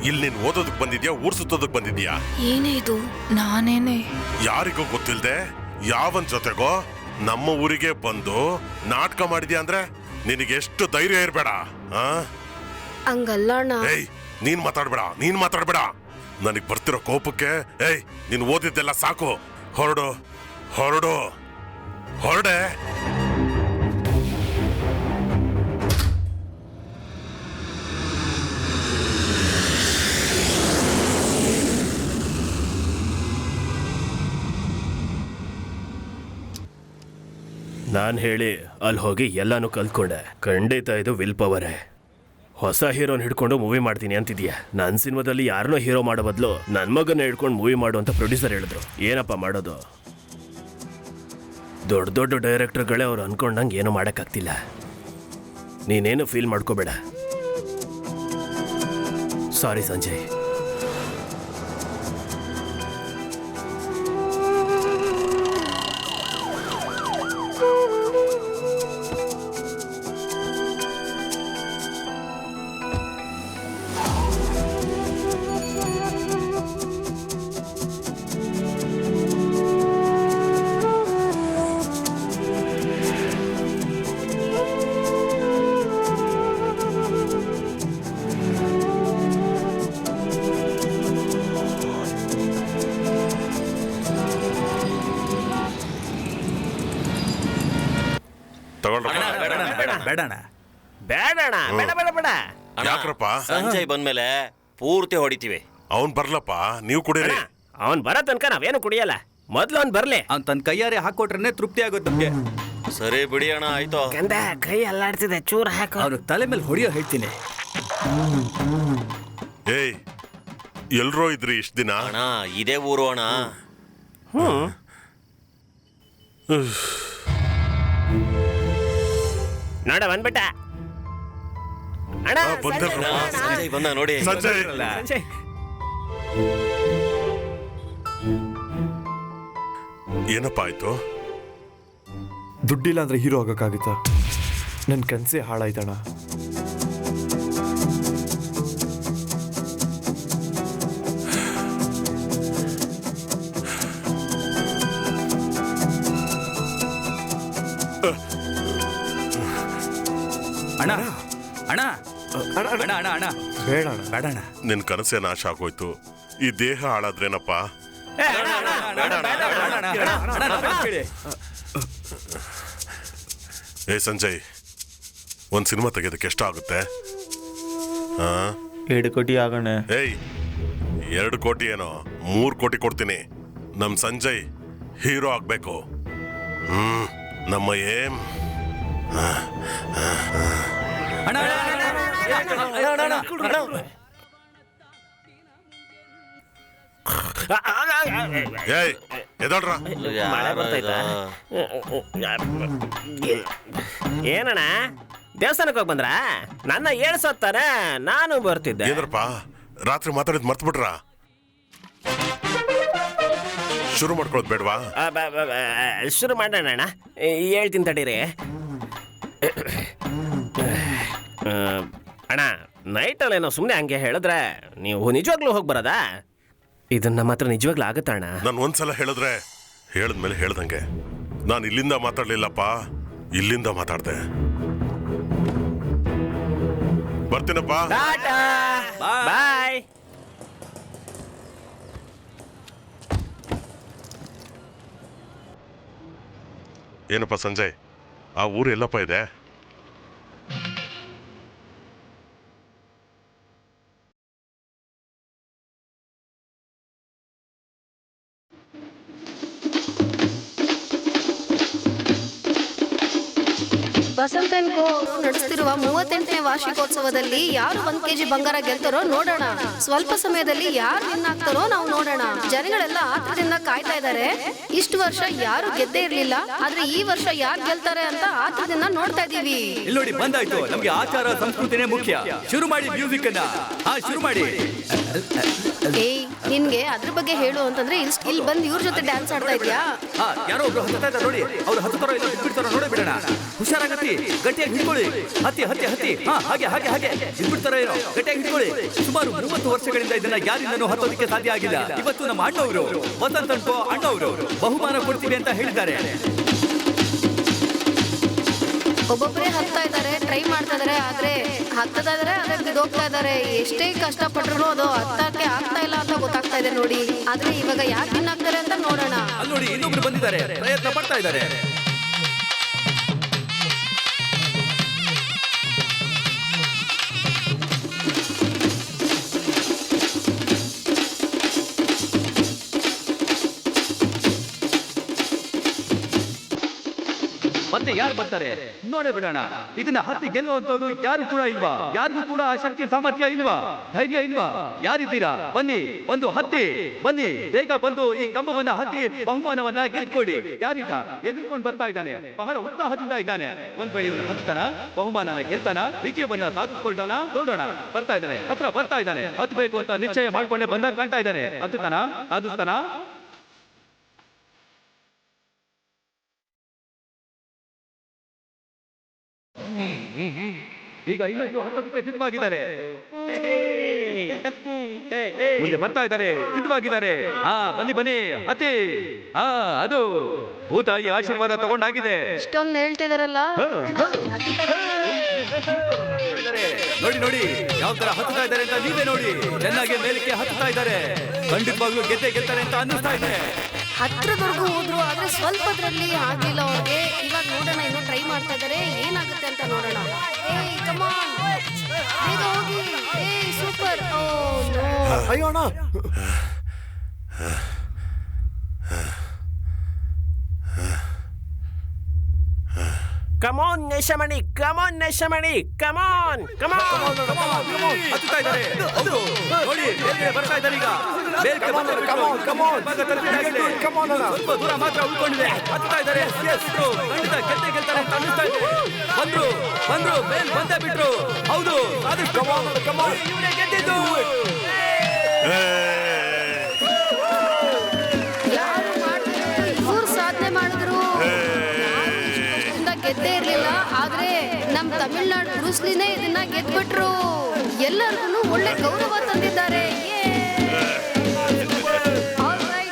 ಇಲ್ಲಿ ನೀನ್ ಓದೋದಕ್ ಬಂದಿದ್ಯಾ, ಊರ್ ಸುತ್ತೋದಕ್ ಬಂದಿದ್ಯಾ? ಏನೇ ಇದು? ನಾನೇನೆ. ಯಾರಿಗೂ ಗೊತ್ತಿಲ್ದೆ ಯಾವನ್ ಜೊತೆಗೋ ನಮ್ಮ ಊರಿಗೆ ಬಂದು ನಾಟಕ ಮಾಡಿದ್ಯಾ ಅಂದ್ರೆ ನಿನಗೆ ಎಷ್ಟು ಧೈರ್ಯ ಇರ್ಬೇಡ. ಹಂಗಲ್ಲ ಅಣ್ಣ. ಏಯ್ ನೀನ್ ಮಾತಾಡ್ಬೇಡ. ನನಗ್ ಬರ್ತಿರೋ ಕೋಪಕ್ಕೆ ಏಯ್ ನೀನ್ ಓದಿದ್ದೆಲ್ಲ ಸಾಕು. ಹೊರಡೆ. ನಾನು ಹೇಳಿ ಅಲ್ಲಿ ಹೋಗಿ ಎಲ್ಲಾನು ಕಲ್ತ್ಕೊಂಡೆ. ಖಂಡಿತ ಇದು ವಿಲ್ ಪವರೇ. ಹೊಸ ಹೀರೋನ್ ಹಿಡ್ಕೊಂಡು ಮೂವಿ ಮಾಡ್ತೀನಿ ಅಂತಿದ್ಯಾ. ನನ್ನ ಸಿನಿಮಾದಲ್ಲಿ ಯಾರನ್ನೋ ಹೀರೋ ಮಾಡೋ ಬದಲು ನನ್ನ ಮಗನ ಹಿಡ್ಕೊಂಡು ಮೂವಿ ಮಾಡು ಅಂತ ಪ್ರೊಡ್ಯೂಸರ್ ಹೇಳಿದ್ರು. ಏನಪ್ಪ ಮಾಡೋದು? ದೊಡ್ಡ ಡೈರೆಕ್ಟರ್ಗಳೇ ಅವ್ರು ಅನ್ಕೊಂಡಂಗೆ ಏನೂ ಮಾಡೋಕ್ಕಾಗ್ತಿಲ್ಲ. ನೀನೇನು ಫೀಲ್ ಮಾಡ್ಕೋಬೇಡ. ಸಾರಿ ಸಂಜಯ್. ಬೇಡ. ಯಾಕ್ರಪ್ಪ? ಸಂಜಯ್ ಬಂದ್ಮೇಲೆ ಪೂರ್ತಿ ಹೊಡಿತೀವಿ. ಅವನ್ ಬರ್ಲಪ್ಪ, ನೀವು ಕುಡೀರಿ. ಅವನ್ ಬರೋ ತನಕ ನಾವೇನು ಕುಡಿಯಲ್ಲ. ಮೊದ್ಲು ಅವ್ನು ಬರ್ಲಿ. ಅವ್ನು ತನ್ನ ಕೈಯಾರೆ ಹಾಕೊಟ್ರೆ ತೃಪ್ತಿ ಆಗುತ್ತೆ ನಮ್ಗೆ. ಸರಿ ಬಿಡಿ ಅಣ್ಣ, ಆಯ್ತು. ಕೈ ಅಲ್ಲಾಡ್ತಿದೆ, ಚೂರು ಹಾಕು. ಅವ್ರ ತಲೆ ಮೇಲೆ ಹೊಡಿಯೋ ಹೇಳ್ತೀನಿ. ಏಯ್ ಎಲ್ರೋ ಇದ್ರಿ ಇಷ್ಟ ದಿನ? ಅಣ್ಣ ಇದೇ ಊರು ಅಣ್ಣ. ನೋಡ ಬಂದ್ಬಿಟ್ಟ ಅಣ್ಣ. ಅಣ್ಣ, ಸಂಜಯ್ ಬಂದ ನೋಡಿ. ಸಂಜಯ್ ಸಂಜಯ್. ಏನಪ್ಪ ಆಯ್ತು? ದುಡ್ಡಿಲ್ಲ ಅಂದ್ರೆ ಹೀರೋ ಆಗಕ್ಕಾಗುತ್ತಾ? ನನ್ನ ಕನಸೇ ಹಾಳಾಯ್ತಣ್ಣ. ಅಣ್ಣ ಅಣ್ಣ ಅಣ್ಣ ಅಣ್ಣ ಅಣ್ಣ ಬೇಡ ಅಣ್ಣ. ಬೇಡ ಅಣ್ಣ. ನಿನ್ ಕನಸೇ ನಾಶ ಆಗೋಯ್ತು. ಈ ದೇಹ ಹಾಳಾದ್ರೇನಪ್ಪ? ಏ ಸಂಜಯ್, ಒಂದ್ ಸಿನಿಮಾ ತೆಗೆಯೋದಕ್ಕೆ ಎಷ್ಟಾಗುತ್ತೆ? 2 ಕೋಟಿ ಆಗೋಣ. ಏಯ್ 2 ಕೋಟಿ ಏನೋ, 3 ಕೋಟಿ ಕೊಡ್ತೀನಿ. ನಮ್ ಸಂಜಯ್ ಹೀರೋ ಆಗ್ಬೇಕು. ನಮ್ಮ ಏಮ್. ಅಣ್ಣ ಏಯ್ ಎದಳ್ರ. ಮಳೆ ಬರ್ತೈತಾ? ಏನಣ್ಣ ದೇವಸ್ಥಾನಕ್ಕೆ ಹೋಗಿ ಬಂದ್ರ? ನನ್ನ ಹೇಳ್ಸೋತ್ತಾರ, ನಾನು ಬರ್ತಿದ್ದೆ. ಏನ್ರಪ್ಪ ರಾತ್ರಿ ಮಾತಾಡಿದ್ ಮರ್ತ್ ಬಿಟ್ರ? ಶುರು ಮಾಡ್ಕೊಳ್ಳೋದು ಬೇಡವಾ? ಶುರು ಮಾಡೋಣ ಅಣ್ಣ, ಹೇಳ್ತೀನಿ ತಡೀರಿ. ಅಣ್ಣ ನೈಟಲ್ಲೇನೋ ಸುಮ್ಮನೆ ಹಂಗೆ ಹೇಳಿದ್ರೆ ನೀವು ನಿಜವಾಗ್ಲೂ ಹೋಗಿ ಬರೋದಾ? ಇದನ್ನ ನಮ್ಮ ಹತ್ರ ನಿಜವಾಗ್ಲೂ ಆಗುತ್ತಾ ಅಣ್ಣ? ನಾನು ಒಂದ್ಸಲ ಹೇಳಿದ್ರೆ ಹೇಳಿದ್ಮೇಲೆ ಹೇಳ್ದಂಗೆ. ನಾನು ಇಲ್ಲಿಂದ ಮಾತಾಡ್ಲಿಲ್ಲಪ್ಪ, ಇಲ್ಲಿಂದ ಮಾತಾಡ್ದೆ. ಬರ್ತೀನಪ್ಪ. ಬಾಯ್. ಏನಪ್ಪ ಸಂಜಯ್, ಆ ಊರು ಎಲ್ಲಪ್ಪ ಇದೆ? ವಸಂತ ಅಂಡ್ ಕೋ ನಡೆಸ್ತಿರುವ 38ನೇ ವಾರ್ಷಿಕೋತ್ಸವದಲ್ಲಿ ಯಾರು 1 kg ಬಂಗಾರ ಗೆಲ್ತಾರೋ ನೋಡೋಣ. ಸ್ವಲ್ಪ ಸಮಯದಲ್ಲಿ ಯಾರು ವಿನ್ ಆಗ್ತಾರೋ ನಾವು ನೋಡೋಣ. ಜನಗಳೆಲ್ಲ ಆತರದಿಂದ ಕಾಯ್ತಾ ಇದ್ದಾರೆ. ಇಷ್ಟು ವರ್ಷ ಯಾರು ಗೆದ್ದೇ ಇರ್ಲಿಲ್ಲ, ಆದ್ರೆ ಈ ವರ್ಷ ಯಾರು ಗೆಲ್ತಾರೆ ಅಂತ ಆತರದಿಂದ ನೋಡ್ತಾ ಇದೀವಿ. ಇಲ್ಲಿ ನೋಡಿ, ಬಂದಾಯ್ತು. ನಮ್ಗೆ ಆಚಾರ ಸಂಸ್ಕೃತಿನೇ ಮುಖ್ಯ. ಶುರು ಮಾಡಿ ಮ್ಯೂಸಿಕ್ ಅನ್ನ. ಶುರು ಮಾಡಿ. ಏಯ್, ನಿನ್ಗೆ ಅದ್ರ ಬಗ್ಗೆ ಹೇಳು ಅಂತಂದ್ರೆ ಇಲ್ಲಿ ಬಂದು ಇವ್ರ ಜೊತೆ ಡ್ಯಾನ್ಸ್ ಆಡ್ತಾ ಇದ್ಯಾ? ಯಾರೋ ಒಬ್ರು ಹತ್ತಾ ಇದ್ದಾರೆ ನೋಡಿ. ಅವ್ರು ಹತ್ತಾರೋ ಇಲ್ಲ ಬಿಟ್ಬಿಡ್ತಾರೋ ನೋಡಿ ಬಿಡೋಣ. ಹುಷಾರಾಗತ್ತಿ, ಗಟ್ಟಿಯಾಗಿ ಹಿಡ್ಕೊಳ್ಳಿ. ಹತ್ತಿ ಹತ್ತಿ ಹತ್ತಿ. ಹಾಗೆ ಹಾಗೆ ಹಾಗೆ ಬಿಟ್ಬಿಡ್ತಾರೋ ಏನೋ. ಗಟ್ಟಿಯಾಗಿ ಹಿಡ್ಕೊಳ್ಳಿ. ಸುಮಾರು 30 ವರ್ಷಗಳಿಂದ ಇದನ್ನ ಯಾರಿಂದನೂ ಹತ್ತೋದಕ್ಕೆ ಸಾಧ್ಯ ಆಗಿಲ್ಲ. ಇವತ್ತು ನಮ್ಮ ಅಣ್ಣವರು ವಸಂತ ಅಂಡ್ ಕೋ ಅಣ್ಣವರು ಬಹುಮಾನ ಕೊಡ್ತೀವಿ ಅಂತ ಹೇಳಿದ್ದಾರೆ. ಒಬ್ಬೊಬ್ಬರೇ ಹತ್ತಾ ಇದ್ದಾರೆ, ಟ್ರೈ ಮಾಡ್ತಾ ಇದಾರೆ. ಆದ್ರೆ ಹತ್ತದ ಇದಾರೆ, ಅದೇ ಬಿದ್ದೋಗ್ತಾ ಇದಾರೆ. ಎಷ್ಟೇ ಕಷ್ಟಪಟ್ರು ಅದು ಹತ್ತಕ್ಕೆ ಆಗ್ತಾ ಇಲ್ಲ ಅಂತ ಗೊತ್ತಾಗ್ತಾ ಇದೆ ನೋಡಿ. ಆದ್ರೆ ಇವಾಗ ಯಾರು ವಿನ್ ಆಗ್ತಾರೆ ಅಂತ ನೋಡೋಣ. ಅಲ್ಲಿ ನೋಡಿ, ಇನ್ನೊಬ್ರು ಬಂದಿದ್ದಾರೆ, ಪ್ರಯತ್ನ ಪಡ್ತಾ ಇದ್ದಾರೆ. ಮತ್ತೆ ಯಾರು ಬರ್ತಾರೆ ನೋಡೇ ಬಿಡೋಣ. ಇದನ್ನ ಹತ್ತಿ ಗೆಲ್ಲುವಂತದ್ದು ಯಾರು ಕೂಡ ಇಲ್ವಾ? ಯಾರಿಗೂ ಕೂಡ ಆ ಶಕ್ತಿ ಸಾಮರ್ಥ್ಯ ಇಲ್ವಾ? ಧೈರ್ಯ ಇಲ್ವಾ? ಯಾರಿದ್ದೀರಾ? ಬನ್ನಿ, ಒಂದು ಹತ್ತಿ ಬನ್ನಿ, ಬೇಗ ಬಂದು ಈ ಕಂಬವನ್ನ ಹತ್ತಿ ಬಹುಮಾನವನ್ನ ಗೆದ್ಕೊಳ್ಳಿ. ಯಾರಿಗ ಎದುರ್ಕೊಂಡು ಬರ್ತಾ ಇದ್ದಾನೆ, ಬಹಳ ಉತ್ಸಾಹದಿಂದ ಇದ್ದಾನೆ. ಒಂದು ಹತ್ತನ ಬಹುಮಾನ ಗೆಲ್ತಾನ, ವಿಜಯವನ್ನ ಸಾಧಿಸ್ಕೊಳ್ಳೋಣ. ನೋಡೋಣ, ಬರ್ತಾ ಇದ್ದಾನೆ, ಹತ್ರ ಬರ್ತಾ ಇದ್ದಾನೆ. ಹತ್ಬೇಕು ಅಂತ ನಿಶ್ಚಯ ಮಾಡ್ಕೊಂಡೆ ಬಂದಾಗ ಕಾಣ್ತಾ ಇದ್ದಾನೆ. ಹತ್ತುತ್ತಾನ, ಸಾಧಿಸ್ತಾನ. ಈಗ ಇನ್ನೊಂದು 10 ರೂಪಾಯಿ ಸಿದ್ಧವಾಗಿದ್ದಾರೆ. ಮುಂದೆ ಬರ್ತಾ ಇದ್ದಾರೆ, ಸಿದ್ಧವಾಗಿದ್ದಾರೆ. ಬನ್ನಿ ಬನ್ನಿ, ಅತಿ ಅದು ಭೂತಾಯಿ ಆಶೀರ್ವಾದ ತಗೊಂಡಾಗಿದೆ. ಇಷ್ಟೊಂದು ಹೇಳ್ತಿದಾರಲ್ಲ. ನೋಡಿ ನೋಡಿ, ಯಾವ ತರ ಹತ್ತಾ ಇದ್ದಾರೆ ಅಂತ ನೀವೇ ನೋಡಿ. ಚೆನ್ನಾಗಿ ಮೇಲಕ್ಕೆ ಹತ್ತಾ ಇದ್ದಾರೆ. ಖಂಡಿತವಾಗ್ಲೂ ಗೆಲ್ತಾರೆ ಅಂತ ಅನ್ನಿಸ್ತಾ ಇದೆ. ಹತ್ರದವರೆಗೂ ಹೋದ್ರು, ಆದ್ರೆ ಸ್ವಲ್ಪದ್ರಲ್ಲಿ ಆಗ್ಲಿಲ್ಲ ಅವ್ರಿಗೆ. ಇವಾಗ ನೋಡೋಣ, ಇನ್ನೂ ಟ್ರೈ ಮಾಡ್ತಾ ಇದಾರೆ, ಏನಾಗುತ್ತೆ ಅಂತ ನೋಡೋಣ. ಏಯ್ ಕಮ್ ಆನ್, ಬೇಗ ಹೋಗಿ. ಏಯ್ ಸೂಪರ್. Oh no. ಅಯ್ಯೋ ಅಣ್ಣ. ಕಮಾನ್ ನೇಶಮಣಿ, ಕಮಾನ್ ನೇಶಮಣಿ, ಕಮಾನ್ ಕಮಾನ್. ಹತ್ತುತ್ತಾ ಇದ್ದಾರೆ. ಹೌದು. ನೋಡಿ, ಮೇಲ್ಗಡೆ ಬರ್ತಾ ಇದ್ದಾರೆ ಈಗ. ಮೇಲ್ಗಡೆ ಬಂದ್ಬಿಟ್ರು. ಇವಾಗ ತಲುಪಿದಾಗಲೇ. ಸ್ವಲ್ಪ ದೂರ ಮಾತ್ರ ಉಳ್ಕೊಂಡಿದೆ. ಹತ್ತುತ್ತಾ ಇದ್ದಾರೆ. ಖಂಡಿತ ಗೆದ್ದೇ ಗೆಲ್ತಾರೆ ಅಂತ ಅನ್ನಿಸ್ತಾ ಇದೆ. ಬಂದ್ರು ಮೇಲ್ ಬಂದೇ ಬಿಟ್ರು. ಹೌದು, ಆದಷ್ಟು ಇವರೇ ಗೆದ್ದಿದ್ದು. ಇವ್ರು ಸಾಧನೆ ಮಾಡಿದ್ರು. ಗೆದ್ದೇ ಇರ್ಲಿಲ್ಲ, ಆದ್ರೆ ನಮ್ ತಮಿಳ್ನಾಡು ಬ್ರೂಸ್ಲಿನೇ ಇದನ್ನ ಗೆದ್ಬಿಟ್ರು. ಎಲ್ಲರಿಗೂ ಒಳ್ಳೆ ಗೌರವ ತಂದಿದ್ದಾರೆ.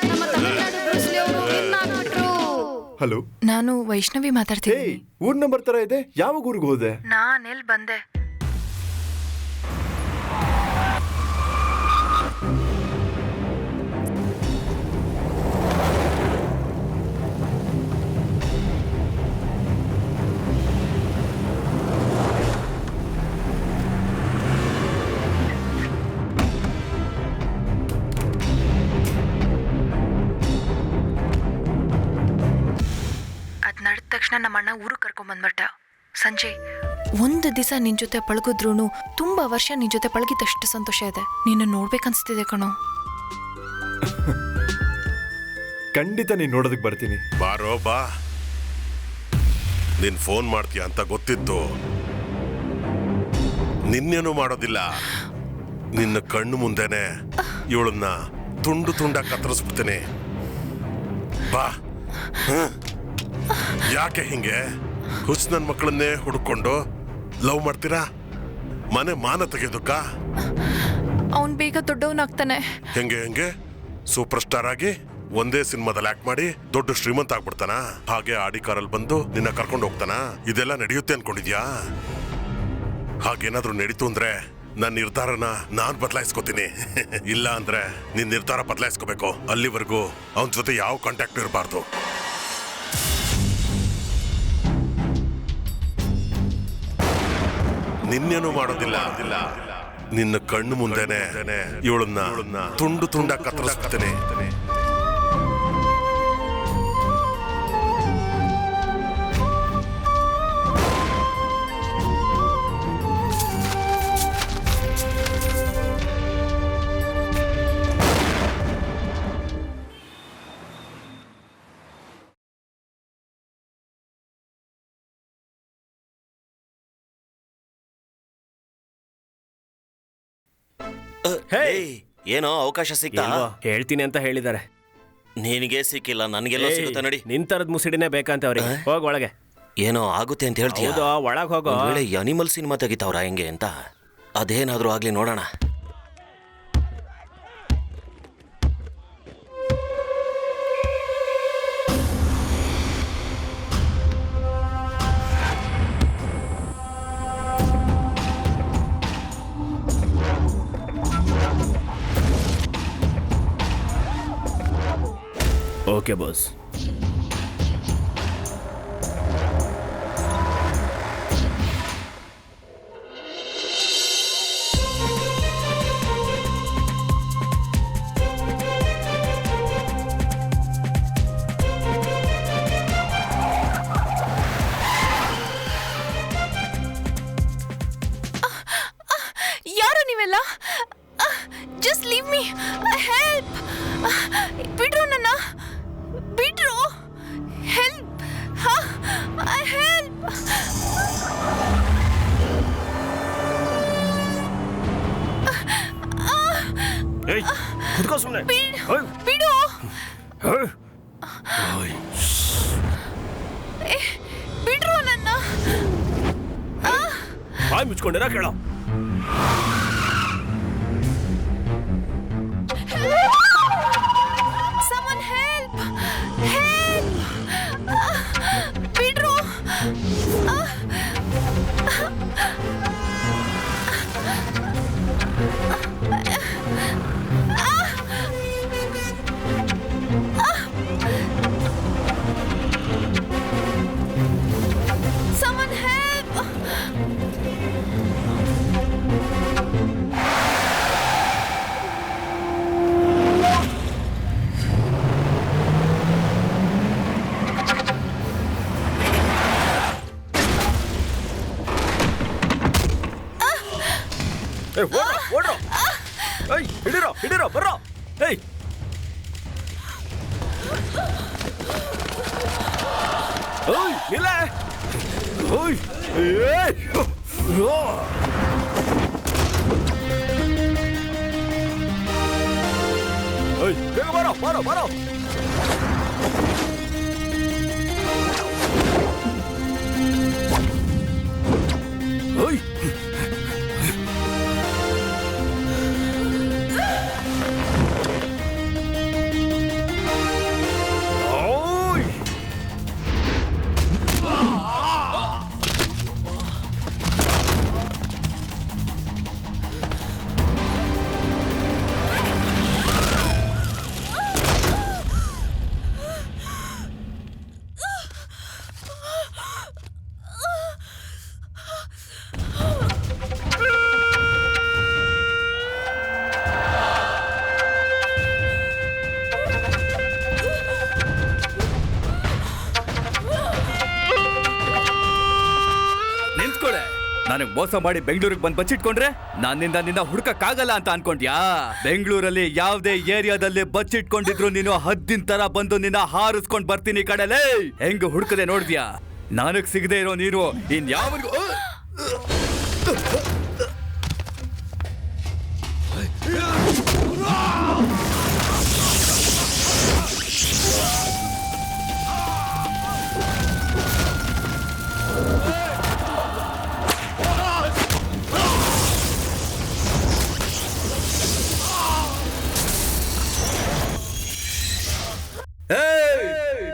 ನಮ್ಮ ತಮಿಳ್ನಾಡು ಬ್ರೂಸ್ಲಿ ಅವರು ವಿನ್ ಆಗ್ಬಿಟ್ರು. ಹಲೋ, ನಾನು ವೈಷ್ಣವಿ ಮಾತಾಡ್ತೀನಿ. ಊರ್ ನಂಬರ್ ತರ ಇದೆ. ಯಾವ ಊರಿಗೆ ಹೋದೆ? ನಾನು ಎಲ್ಲಿ ಬಂದೆ? ಅದ್ ನಡೆದ ತಕ್ಷಣ ನಮ್ಮಣ್ಣ ಊರಿಗೆ ಕರ್ಕೊಂಡ್ಬಂದ್ಬಿಟ್ಟ. ಸಂಜೆ ಒಂದು ದಿವಸ ನಿನ್ ಜೊತೆ ಪಳಗಿದ್ರೂ ತುಂಬಾ ವರ್ಷ ನಿನ್ ಜೊತೆ ಪಳಗಿದಷ್ಟು ಸಂತೋಷ ಇದೆ. ನೀನು ನೋಡ್ಬೇಕನ್ಸ್ತಿದೆ ಕಣೋ. ಖಂಡಿತ ನೀನ್ ನೋಡೋದಕ್ಕೆ ಬರ್ತೀನಿ. ಬಾರೋ ಬಾ. ನೀನ್ ಫೋನ್ ಮಾಡ್ತೀಯ ಅಂತ ಗೊತ್ತಿತ್ತು. ನಿನ್ನೇನು ಮಾಡೋದಿಲ್ಲ. ನಿನ್ನ ಕಣ್ಣು ಮುಂದೆನೆ ಇವಳನ್ನ ತುಂಡು ತುಂಡ ಕತ್ತರಿಸ್ಬಿಡ್ತೀನಿ. ಬಾ. ಯಾಕೆ ಹಿಂಗೆ ಹುಚ್ಚ ನನ್ನ ಮಕ್ಕಳನ್ನೇ ಹುಡ್ಕೊಂಡು ಲವ್ ಮಾಡ್ತೀರಾ? ಮನೆ ಮಾನ ತೆಗೆದುಕ್ಕ. ಅವನ್ ಬೇಗ ದೊಡ್ಡವನಾಗ್ತಾನೆ. ಹೆಂಗೆ ಸೂಪರ್ ಸ್ಟಾರ್ ಆಗಿ ಒಂದೇ ಸಿನಿಮಾದಲ್ಲಿ ಆಕ್ಟ್ ಮಾಡಿ ದೊಡ್ಡ ಶ್ರೀಮಂತ ಆಗ್ಬಿಡ್ತಾನ. ಹಾಗೆ ಆಡಿ ಕಾರಲ್ಲಿ ಬಂದು ನಿನ್ನ ಕರ್ಕೊಂಡು ಹೋಗ್ತಾನ. ಇದೆಲ್ಲ ನಡೆಯುತ್ತೆ ಅನ್ಕೊಂಡಿದ್ಯಾ? ಹಾಗೇನಾದ್ರೂ ನಡೀತು ಅಂದ್ರೆ ನನ್ನ ನಿರ್ಧಾರನ ನಾನ್ ಬದಲಾಯಿಸ್ಕೋತೀನಿ. ಇಲ್ಲ ಅಂದ್ರೆ ನಿನ್ ನಿರ್ಧಾರ ಬದಲಾಯಿಸ್ಕೋಬೇಕು. ಅಲ್ಲಿವರೆಗೂ ಅವನ ಜೊತೆ ಯಾವ ಕಾಂಟ್ಯಾಕ್ಟ್ ಇರಬಾರ್ದು. ನಿನ್ನೇನು ಮಾಡೋದಿಲ್ಲ. ನಿನ್ನ ಕಣ್ಣು ಮುಂದೆನೆ ಇವಳನ್ನ ತುಂಡು ತುಂಡ ಕತ್ತರಿಸ್ಬಿಡ್ತೀನಿ. ಏನೋ ಅವಕಾಶ ಸಿಗ್ತಾ? ಹೇಳ್ತೀನಿ ಅಂತ ಹೇಳಿದ್ದಾರೆ. ನಿನಗೆ ಸಿಕ್ಕಿಲ್ಲ, ನನಗೆಲ್ಲ ಸಿಗುತ್ತೆ ನಡಿ. ನಿಂತರದ ಮುಸಿಡಿನೇ ಬೇಕಂತ ಅವ್ರಿಗೆ. ಹೋಗ್ ಒಳಗೆ. ಏನೋ ಆಗುತ್ತೆ ಅಂತ ಹೇಳ್ತೀಯ? ಹೌದು, ಒಳಗೆ ಹೋಗೋ. ವೇಳೆ ಅನಿಮಲ್ ಸಿನಿಮಾ ತೆಗಿತಾವ್ರ ಹೆಂಗೆ ಅಂತ. ಅದೇನಾದ್ರೂ ಆಗ್ಲಿ ನೋಡೋಣ. Okay boss. ಯಾರು ನೀವೆಲ್ಲ? Just leave me. ಹೆಲ್ಪ್. ಬಿಡ್ರು ನನ್ನ. ಬಿಡ್ರು. ಹೆಲ್ಪ್. ಹೆಲ್ಪ್. ಕುತ್ಕೋ ಸುಮ್ಮನೆ. ಬಿಡು. ಬಿಡ್ರು ನನ್ನ. ಬಾಯ್ ಮುಚ್ಕೊಂಡಿರ ಕೇಳೋ. Someone help! Help! ಬಿಡ್ರು. Someone help! ಏಯ್ ಓಯ್ ಇಲ್ಲ ಓಯ್ ಏಯ್ ಓ ಓಯ್ ಬೇಗ ಬರೋ ಬರೋ ಬರೋ ಓಯ್ ಓಯ್ ನಿಂತ್ಕೊಳೆ ನನಗ್ ಮೋಸ ಮಾಡಿ ಬೆಂಗಳೂರಿಗೆ ಬಂದು ಬಚ್ಚಿಟ್ಕೊಂಡ್ರೆ ನನ್ನಿಂದ ನಿನ್ನ ಹುಡುಕಕ್ಕಾಗಲ್ಲ ಅಂತ ಅನ್ಕೊಂಡ್ಯಾ? ಬೆಂಗಳೂರಲ್ಲಿ ಯಾವ್ದೇ ಏರಿಯಾದಲ್ಲಿ ಬಚ್ಚಿಟ್ಕೊಂಡಿದ್ರು ನೀನು ಹದ್ದಿನ ತರ ಬಂದು ನಿನ್ನ ಹಾರಿಸ್ಕೊಂಡ್ ಬರ್ತೀನಿ ಕಡೆಲೇ. ಹೆಂಗ್ ಹುಡುಕದೆ ನೋಡ್ದ್ಯಾ? ನನಗ್ ಸಿಗದೆ ಇರೋ ನೀನು ಇನ್ಯಾವನಿಗೂ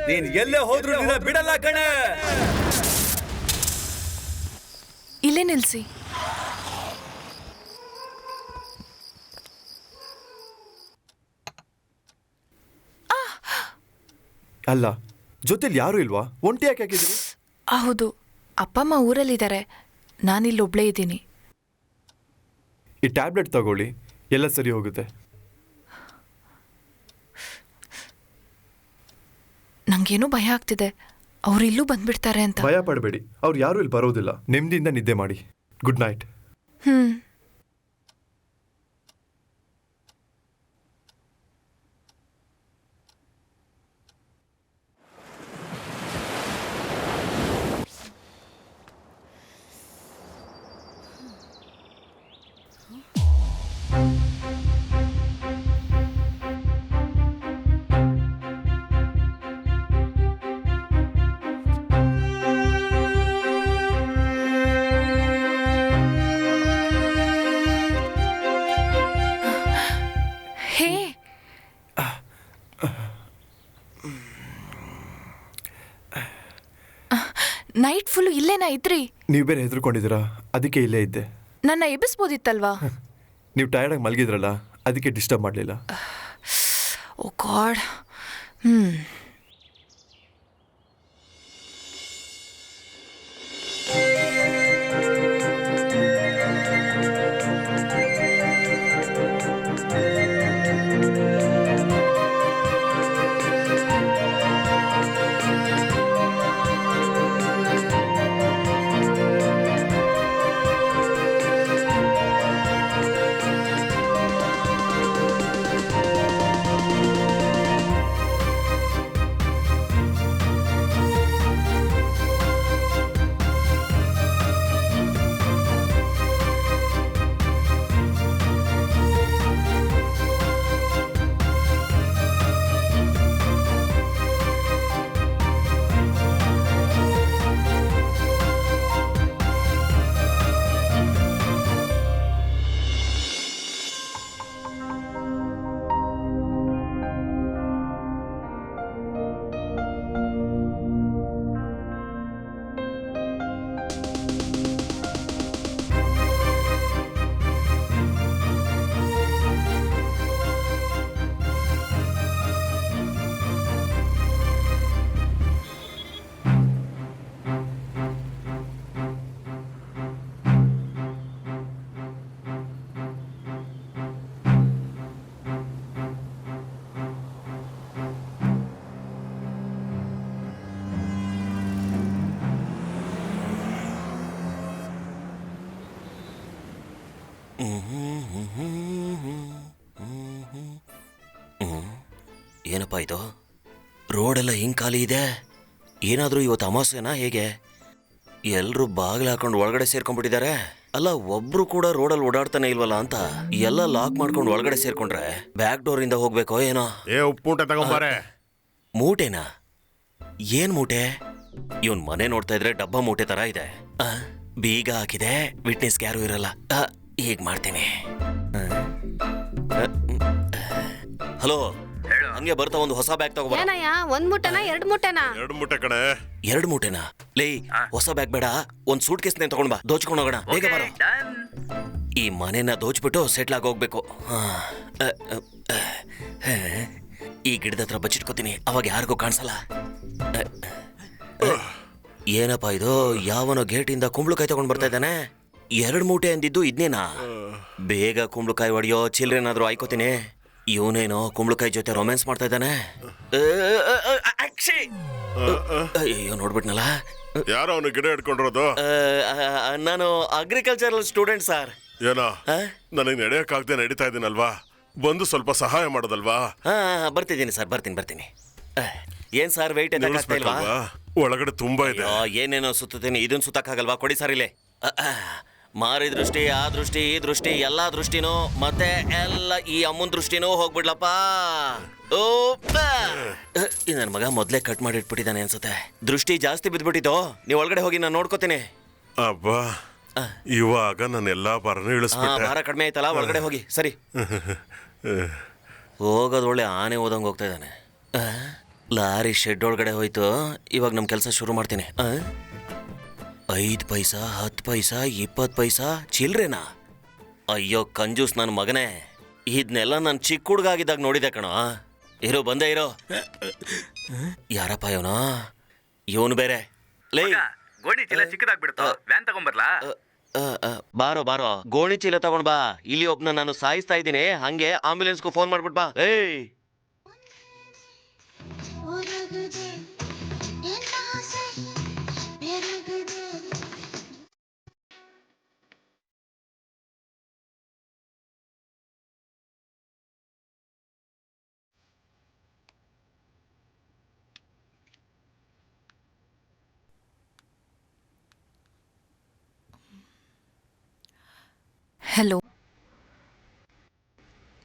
ನೀನ್ ಎಲ್ಲೇ ಹೋದ್ರು ನಿನ್ನ ಬಿಡಲ್ಲ ಕಣೆ. ಇಲ್ಲೇ ನಿಲ್ಸಿ. ಅಲ್ಲ, ಜೊತೆಲಿ ಯಾರು ಇಲ್ವಾ? ಒಂಟಿ ಯಾಕೆ ಹಾಕಿದ್ದೀರಿ? ಹೌದು, ಅಪ್ಪ ಅಮ್ಮ ಊರಲ್ಲಿದ್ದಾರೆ, ನಾನಿಲ್ಲಿ ಒಬ್ಳೇ ಇದ್ದೀನಿ. ಈ ಟ್ಯಾಬ್ಲೆಟ್ ತಗೊಳ್ಳಿ, ಎಲ್ಲ ಸರಿ ಹೋಗುತ್ತೆ. ನಂಗೇನೋ ಭಯ ಆಗ್ತಿದೆ, ಅವ್ರು ಇಲ್ಲೂ ಬಂದ್ಬಿಡ್ತಾರೆ ಅಂತ. ಭಯ ಪಡಬೇಡಿ, ಅವ್ರು ಯಾರು ಇಲ್ಲಿ ಬರೋದಿಲ್ಲ. ನೆಮ್ಮದಿಯಿಂದ ನಿದ್ದೆ ಮಾಡಿ. Good night. ನೈಟ್ ಫುಲ್ ಇಲ್ಲೇನಾ ಇದ್ರಿ? ನೀವು ಬೇರೆ ಹೆದರ್ಕೊಂಡಿದ್ದೀರಾ, ಅದಕ್ಕೆ ಇಲ್ಲೇ ಇದ್ದೆ. ನನ್ನ ಎಬ್ಬಿಸ್ಬೋದಿತ್ತಲ್ವಾ? ನೀವು ಟಯರ್ಡಾಗಿ ಮಲಗಿದ್ರಲ್ಲ, ಅದಕ್ಕೆ ಡಿಸ್ಟರ್ಬ್ ಮಾಡಲಿಲ್ಲ. ಓ ಗಾಡ್. ಏನಪ್ಪ ಇದು, ರೋಡೆಲ್ಲ ಹಿಂಗ್ ಖಾಲಿ ಇದೆ. ಏನಾದರೂ ಇವತ್ತು ಅಮಾವಾಸ್ಯೆನಾ ಹೇಗೆ? ಎಲ್ರೂ ಬಾಗಿಲು ಹಾಕೊಂಡು ಒಳಗಡೆ ಸೇರ್ಕೊಂಡ್ಬಿಟ್ಟಿದ್ದಾರೆ. ಅಲ್ಲ, ಒಬ್ರು ಕೂಡ ರೋಡಲ್ಲಿ ಓಡಾಡ್ತಾನೆ ಇಲ್ವಲ್ಲ ಅಂತ ಎಲ್ಲ ಲಾಕ್ ಮಾಡ್ಕೊಂಡು ಒಳಗಡೆ ಸೇರ್ಕೊಂಡ್ರೆ ಬ್ಯಾಕ್ ಡೋರ್ ಇಂದ ಹೋಗ್ಬೇಕೋ ಏನೋ. ಉಪ್ಪು ಮೂಟೆ ತಗೊಂಬಾರೆ. ಮೂಟೆನಾ? ಏನ್ ಮೂಟೆ? ಇವನ್ ಮನೆ ನೋಡ್ತಾ ಇದ್ರೆ ಡಬ್ಬ ಮೂಟೆ ತರ ಇದೆ. ಬೀಗ ಹಾಕಿದೆ, ವಿಟ್ನೆಸ್ಗೆ ಯಾರು ಇರಲ್ಲ. ಹೀಗ್ ಮಾಡ್ತೀನಿ. ಹಲೋ, ಹಂಗೆ ಬರ್ತಾ ಒಂದು ಹೊಸ ಬ್ಯಾಗ್ ತಗೋ. ಏನಯ್ಯ, 1 ಮೂಟೆನಾ 2 ಮೂಟೆನಾ? 2 ಮೂಟೆ ಕಣೆ. 2 ಮೂಟೆನಾ? ಲೇ, ಹೊಸ ಬ್ಯಾಗ್ ಬೇಡ, ಒಂದ್ ಸೂಟ್ ಕೇಸ್ನೇ ತಗೊಂಡ್ ಬಾ, ದೋಚ್ಕೊಂಡು ಹೋಗೋಣ. ಬೇಗ ಬರೋ. ಈ ಮನೆನ ದೋಚ್ಬಿಟ್ಟು ಸೆಟ್ಲ್ ಆಗಿ ಹೋಗ್ಬೇಕು. ಈ ಗಿಡದ ಹತ್ರ ಬಚ್ಚಿಟ್ಕೋತೀನಿ, ಅವಾಗ ಯಾರಿಗೂ ಕಾಣಿಸಲ್ಲ. ಏನಪ್ಪಾ ಇದು, ಯಾವನೋ ಗೇಟಿಂದ ಕುಂಬಳಕಾಯಿ ತಗೊಂಡ್ ಬರ್ತಾ ಇದ್ದಾನೆ. 2 ಮೂಟೆ ಅಂದಿದ್ದು ಇದನ್ನೇನಾ? ಬೇಗ ಕುಂಬಳಕಾಯಿ ಹೊಡಿಯೋ, ಚಿಲ್ರೇನಾದ್ರೂ ಆಯ್ಕೋತೀನಿ. ಇವನೇನೋ ಕುಂಬಳಕಾಯಿ ಜೊತೆ ರೊಮ್ಯಾನ್ಸ್ ಮಾಡ್ತಾ ಇದ್ದಾನೆ. ಅಯ್ಯೋ, ನೋಡ್ಬಿಟ್ನಲ್ಲ. ಯಾರೋ ಅವನು ಗಿಡ ಹಿಡ್ಕೊಂಡಿರೋದು? ನಾನು ಅಗ್ರಿಕಲ್ಚರಲ್ ಸ್ಟೂಡೆಂಟ್ ಸರ್. ಏನೋ ನನಗೆ ನಡೆಯಕ್ಕಾಗದೆ ನಡೀತಾ ಇದ್ದೀನಲ್ವಾ, ಬಂದು ಸ್ವಲ್ಪ ಸಹಾಯ ಮಾಡೋದಲ್ವಾ? ಬರ್ತಿದ್ದೀನಿ ಸರ್, ಬರ್ತೀನಿ. ಏನ್ ಸರ್, ವೆಯ್ಟ್ ಎತ್ತಾಗ್ತಾ ಇಲ್ವಾ? ಒಳಗಡೆ ತುಂಬಾ ಇದೆ. ಏನೇನೋ ಸುತ್ತೀನಿ, ಇದನ್ ಸುತ್ತಕ್ಕಾಗಲ್ವಾ? ಕೊಡಿ ಸರ್ ಇಲ್ಲೇ. ಮಾರಿ ದೃಷ್ಟಿ, ಆ ದೃಷ್ಟಿ, ಈ ದೃಷ್ಟಿ, ಎಲ್ಲಾ ದೃಷ್ಟಿನೂ ಮತ್ತೆ ಎಲ್ಲ ಈ ಅಮ್ಮನ್ ದೃಷ್ಟಿನೂ ಹೋಗ್ಬಿಡ್ಲಪ್ಪ. ನನ್ನ ಮಗ ಮೊದ್ಲೇ ಕಟ್ ಮಾಡಿ ಇಟ್ಬಿಟ್ಟಿದ್ದಾನೆ ಅನ್ಸುತ್ತೆ. ದೃಷ್ಟಿ ಜಾಸ್ತಿ ಬಿದ್ಬಿಟ್ಟಿತ್ತು. ನೀವು ಒಳಗಡೆ ಹೋಗಿ ನಾನು ನೋಡ್ಕೋತೀನಿ. ಅಬ್ಬಾ, ಇವಾಗ ನಾನು ಎಲ್ಲಾ ಭಾರನೂ ಇಳಿಸ್ಬಿಟ್ಟೆ. ಭಾರ ಕಡಿಮೆ ಆಯ್ತಲ್ಲ, ಒಳಗಡೆ ಹೋಗಿ. ಸರಿ, ಹೋಗೋದು ಒಳ್ಳೆ ಆನೆ ಹೋದಂಗೆ ಹೋಗ್ತಾ ಇದ್ದಾನೆ. ಲಾರಿ ಶೆಡ್ ಒಳಗಡೆ ಹೋಯ್ತು. ಇವಾಗ ನಮ್ಮ ಕೆಲಸ ಶುರು ಮಾಡ್ತೀನಿ. 5 ಪೈಸಾ, 10 ಪೈಸಾ, 20 ಪೈಸಾ ಚಿಲ್ರೆನಾ? ಅಯ್ಯೋ ಕಂಜೂಸ್ ನನ್ನ ಮಗನೇ, ಇದನ್ನೆಲ್ಲ ನಾನು ಚಿಕ್ಕ ಹುಡುಗ ಆಗಿದ್ದಾಗ ನೋಡಿದೆ ಕಣೋ. ಇರೋ, ಬಂದೇ ಇರೋ. ಯಾರಪ್ಪ ಇವನು? ಇವನು ಬೇರೆ. ಲೇ, ಗೋಣಿ ಚೀಲ ಚಿಕ್ಕದಾಗ್ಬಿಡ್ತು, ವ್ಯಾನ್ ತಗೊಂಬರ್ಲಾ? ಬಾರೋ, ಗೋಣಿ ಚೀಲ ತಗೊಂಡ್ ಬಾ. ಇಲ್ಲಿ ಒಬ್ನ ನಾನು ಸಾಯಿಸ್ತಾ ಇದ್ದೀನಿ, ಹಂಗೆ ಆಂಬ್ಯುಲೆನ್ಸ್ಗೂ ಫೋನ್ ಮಾಡ್ಬಿಟ್ ಬಾ. ಏಯ್, ஹலோ,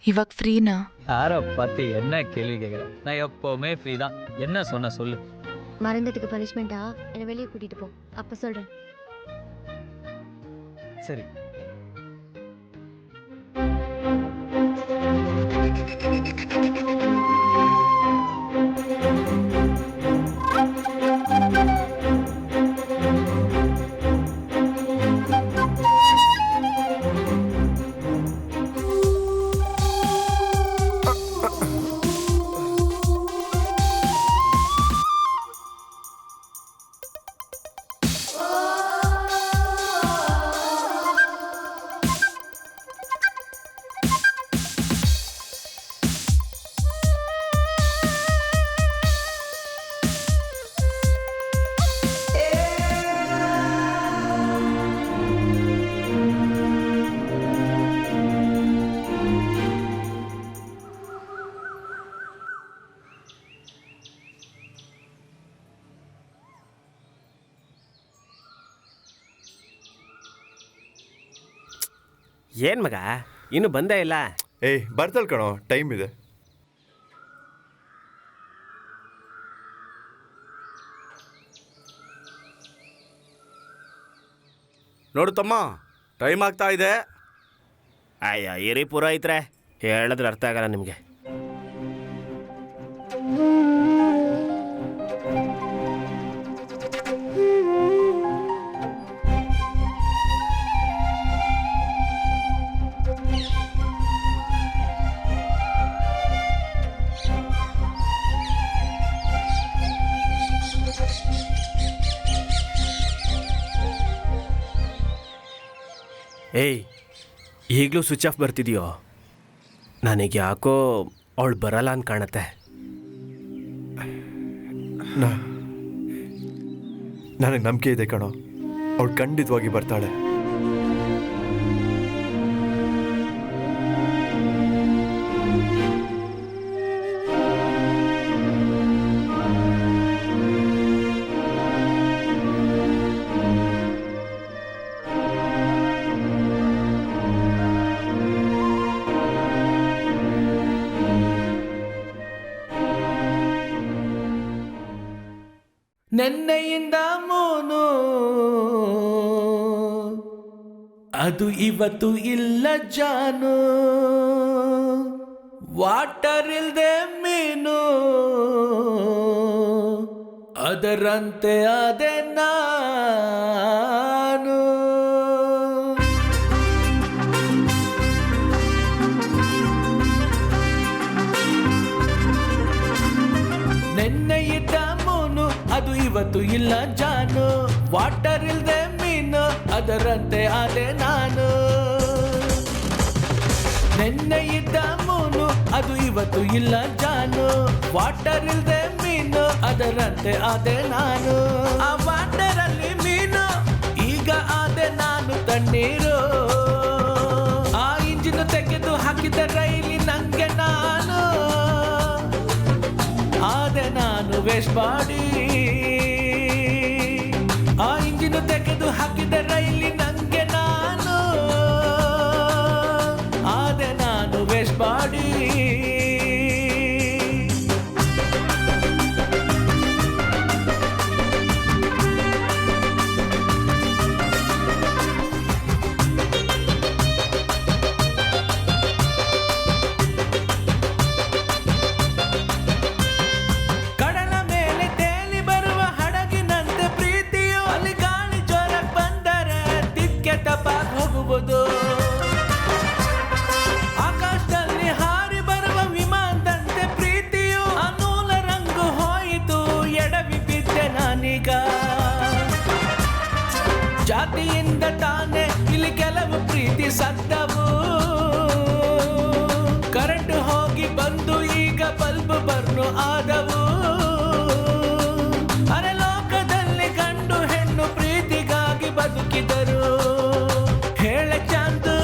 இவக் ஃப்ரீனா? யாரை பார்த்து என்ன கேள்வி கேட்குற? நான் எப்போவுமே ஃப்ரீ தான். என்ன சொன்ன சொல்லு. மறந்ததுக்கு பனிஷ்மெண்ட்டா என்னை வெளியே கூட்டிட்டு போ, அப்ப சொல்றேன். சரி. ಏನ್ ಮಗ, ಇನ್ನು ಬಂದೇ ಇಲ್ಲ? ಬರ್ತಲ್ ಕಣೋ, ಟೈಮ್ ಇದೆ. ನೋಡು ತಮ್ಮ, ಟೈಮ್ ಆಗ್ತಾ ಇದೆ. ಅಯ್ಯ, ಇರಿ ಪುರೋಹಿತ್ರೆ, ಹೇಳಿದ್ರೆ ಅರ್ಥ ಆಗಲ್ಲ ನಿಮಗೆ. ಏಯ್, ಈಗಲೂ ಸ್ವಿಚ್ ಆಫ್ ಬರ್ತಿದೆಯೋ? ನನಗೆ ಯಾಕೋ ಅವಳು ಬರಲ್ಲ ಅಂತ ಕಾಣತ್ತೆ. ನನಗೆ ನಂಬಿಕೆ ಇದೆ ಕಣೋ, ಅವಳು ಖಂಡಿತವಾಗಿ ಬರ್ತಾಳೆ. ನೆನ್ನೆಯಿಂದ ಮೂನು ಅದು ಇವತ್ತು ಇಲ್ಲ ಜಾನು, ವಾಟರ್ ಇಲ್ದೆ ಮೀನು ಅದರಂತೆ ಅದೆ ನಾನು. ನೆನ್ನೆ ಇದ್ದ ಮೂನು ಅದು ಇವತ್ತು ಇಲ್ಲ ಜಾನು, ವಾಟರ್ ಇಲ್ದೆ ಮೀನು ಅದರಂತೆ ಅದೆ ನಾನು. ನೆನ್ನೆ ಇದ್ದ ಮೂನು ಅದು ಇವತ್ತು ಇಲ್ಲ ಜಾನು, ವಾಟರ್ ಇಲ್ದೆ ಮೀನು ಅದರಂತೆ ಅದೆ ನಾನು. ಆ ವಾಟರ್ ಅಲ್ಲಿ ಮೀನು ಈಗ ಅದೆ ನಾನು ತಣ್ಣೀರು. ಆ ಇಂಜಿನ್ ತೆಗೆದು ಹಾಕಿದ ರೈಲಿ ನಂಗೆ ನಾನು ಆದೆ ನಾನು ವೇಸ್ಟ್ ಮಾಡಿ. ಆ ಇಂಜಿನ್ ತೆಗೆದು ಹಾಕಿದ ರೈಲಿ ನಂಗೆ ನಾನು ಆದೆ ನಾನು ವೇಸ್ಟ್ ಮಾಡಿ. ಕಡಲ ಮೇಲೆ ತೇಲಿ ಬರುವ ಹಡಗಿನಂತೆ ಪ್ರೀತಿಯು, ಅಲ್ಲಿ ಗಾಳಿ ಜೋರ ಬಂದರೆ ದಿಕ್ಕೆ ತಪ್ಪಾಗಿ ಹೋಗುವುದು. ಆಕಾಶದಲ್ಲಿ ಹಾರಿ ಬರುವ ವಿಮಾನದಂತೆ ಪ್ರೀತಿಯು, ಅನೂಲ ರಂಗು ಹೋಯಿತು ಎಡವಿ ಬಿದ್ದೆ ನಾನೀಗ. ಜಾತಿಯಿಂದ ತಾನೆ ಇಲ್ಲಿ ಕೆಲವು ಪ್ರೀತಿ ಸತ್ತವು, ಕರೆಂಟ್ ಹೋಗಿ ಬಂದು ಈಗ ಬಲ್ಬ್ ಬರ್ನು ಆದವು. ಅರೆ ಲೋಕದಲ್ಲಿ ಗಂಡು ಹೆಣ್ಣು ಪ್ರೀತಿಗಾಗಿ ಬದುಕಿದರು. ಹೇಳ ಚಾಂದು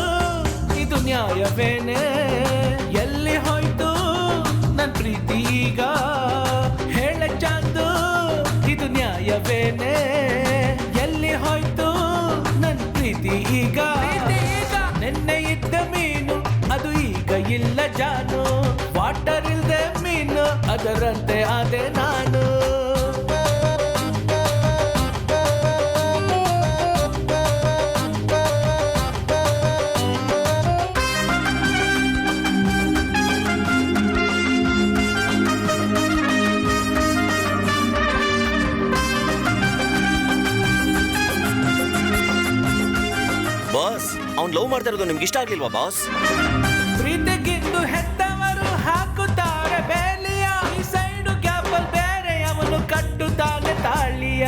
ಇದು ನ್ಯಾಯವೇನೆ, ಎಲ್ಲಿ ಹೋಯ್ತು ನನ್ ಪ್ರೀತಿ ಈಗ. ಹೇಳ ಚಾಂದು ಇದು ನ್ಯಾಯವೇನೆ, ಎಲ್ಲಿ ಹೋಯ್ತು ನನ್ ಪ್ರೀತಿ ಈಗ. ನೆನ್ನೆ ಇದ್ದ ಮೀನು ಅದು ಈಗ ಇಲ್ಲ ಜಾನು, ವಾಟರ್ ಇಲ್ದೆ ಮೀನು ಅದರಂತೆ ಅದೆ ನಾನು. ಬಾಸ್, ಅವ್ನ್ ಲವ್ ಮಾಡ್ತಾ ಇರೋದು ನಿಮ್ಗೆ ಇಷ್ಟ ಆಗ್ಲಿಲ್ವಾ ಬಾಸ್? ಪ್ರೀತಿಗಿಂದು ಹೆತ್ತವರು ಹಾಕುತ್ತಾರೆ ಬೇಲಿಯ, ಈ ಸೈಡು ಗ್ಯಾಪಲ್ ಬೇರೆ ಅವನು ಕಟ್ಟುತ್ತಾನೆ ತಾಳಿಯ.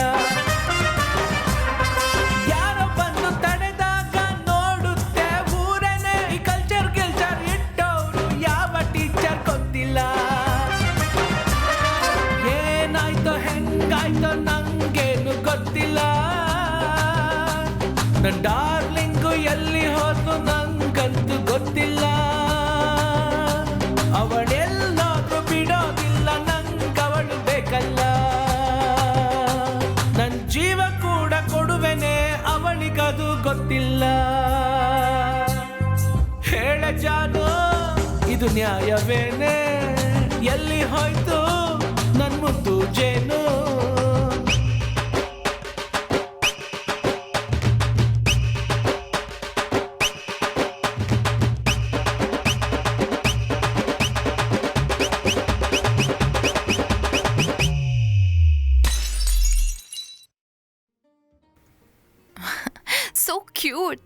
ಯಾರೋ ಬಂದು ತಡೆದಾಗ ನೋಡುತ್ತೆ ಊರನೆ, ಈ ಕಲ್ಚರ್ ಇಟ್ಟವರು ಯಾವ ಟೀಚರ್ ಗೊತ್ತಿಲ್ಲ. ಏನಾಯ್ತೋ ಹೆಂಗಾಯ್ತೋ ನಂಗೇನು ಗೊತ್ತಿಲ್ಲ. ನನ್ ಡಾರ್ಲಿಂಗು ಎಲ್ಲಿ ಹೋದ್ನು ನಂಗಂತೂ ಗೊತ್ತಿಲ್ಲ. ಅವಳೆಲ್ಲಾದ್ರೂ ಬಿಡೋದಿಲ್ಲ, ನಂಗವಳು ಬೇಕಲ್ಲ. ನನ್ ಜೀವ ಕೂಡ ಕೊಡುವೆನೆ, ಅವಳಿಗದು ಗೊತ್ತಿಲ್ಲ. ಹೇಳ ಜಾನು ಇದು ನ್ಯಾಯವೇನೆ, ಎಲ್ಲಿ ಹೋಯ್ತು ನನ್ ಮುದ್ದು ಜೇನು. So cute.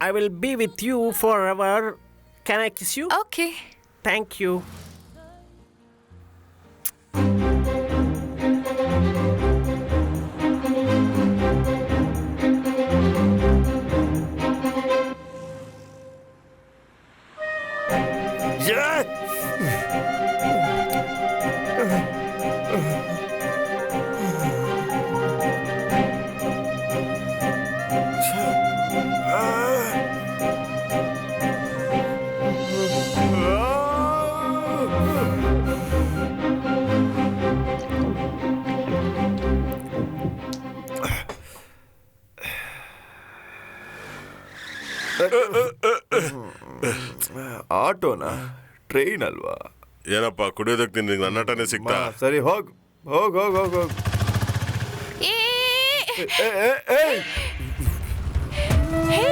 I will be with you forever. Can I kiss you? Okay. Thank you. ಆಟೋನಾ ಟ್ರೈನ್ ಅಲ್ವಾ? ಏನಪ್ಪ ಕುಡಿಯೋದಕ್ಕೆ ನಿನಗೆ ನನ್ನಟನೆ ಸಿಗ್ತಾ? ಸರಿ ಹೋಗ್. ಹೋಗ್ ಹೋಗ್ ಹೋಗ್ ಹೋಗ್ ಏ ಏ, ಏ, ಏ. ಹೇ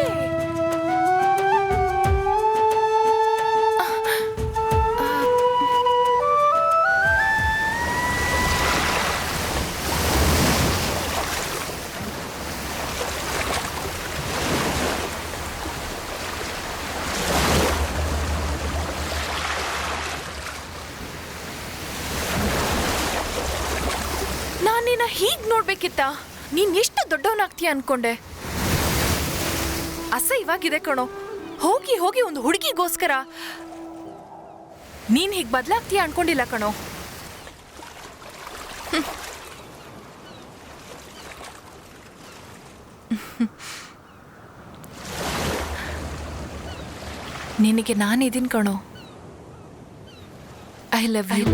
ನಾನು ನಿನ್ನ ಹೀಗ್ ನೋಡ್ಬೇಕಿತ್ತ? ನೀನ್ ಎಷ್ಟು ದೊಡ್ಡವನಾಗ್ತೀಯ ಅನ್ಕೊಂಡೆ. ಅಸಹ್ಯವಾಗಿದೆ ಕಣೋ. ಹೋಗಿ ಹೋಗಿ ಒಂದು ಹುಡುಗಿಗೋಸ್ಕರ ನೀನ್ ಹೀಗ್ ಬದ್ಲಾಗ್ತೀಯ ಅನ್ಕೊಂಡಿಲ್ಲ ಕಣೋ. ನಿನಗೆ ನಾನಿದೀನ್ ಕಣೋ. I love you.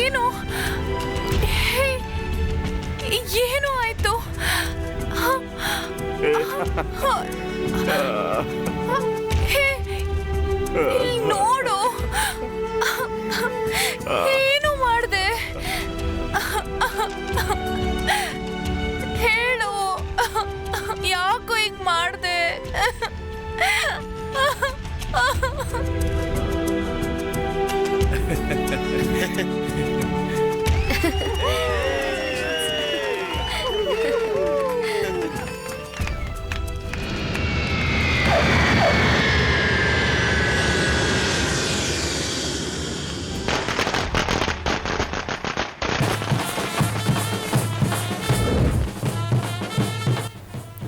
ಏನು ಏನು ಆಯ್ತು? ನೋಡು, ಏನು ಮಾಡ್ದೆ? ಹೇಳು, ಯಾಕೋ ಹೀಗ್ ಮಾಡ್ದೆ?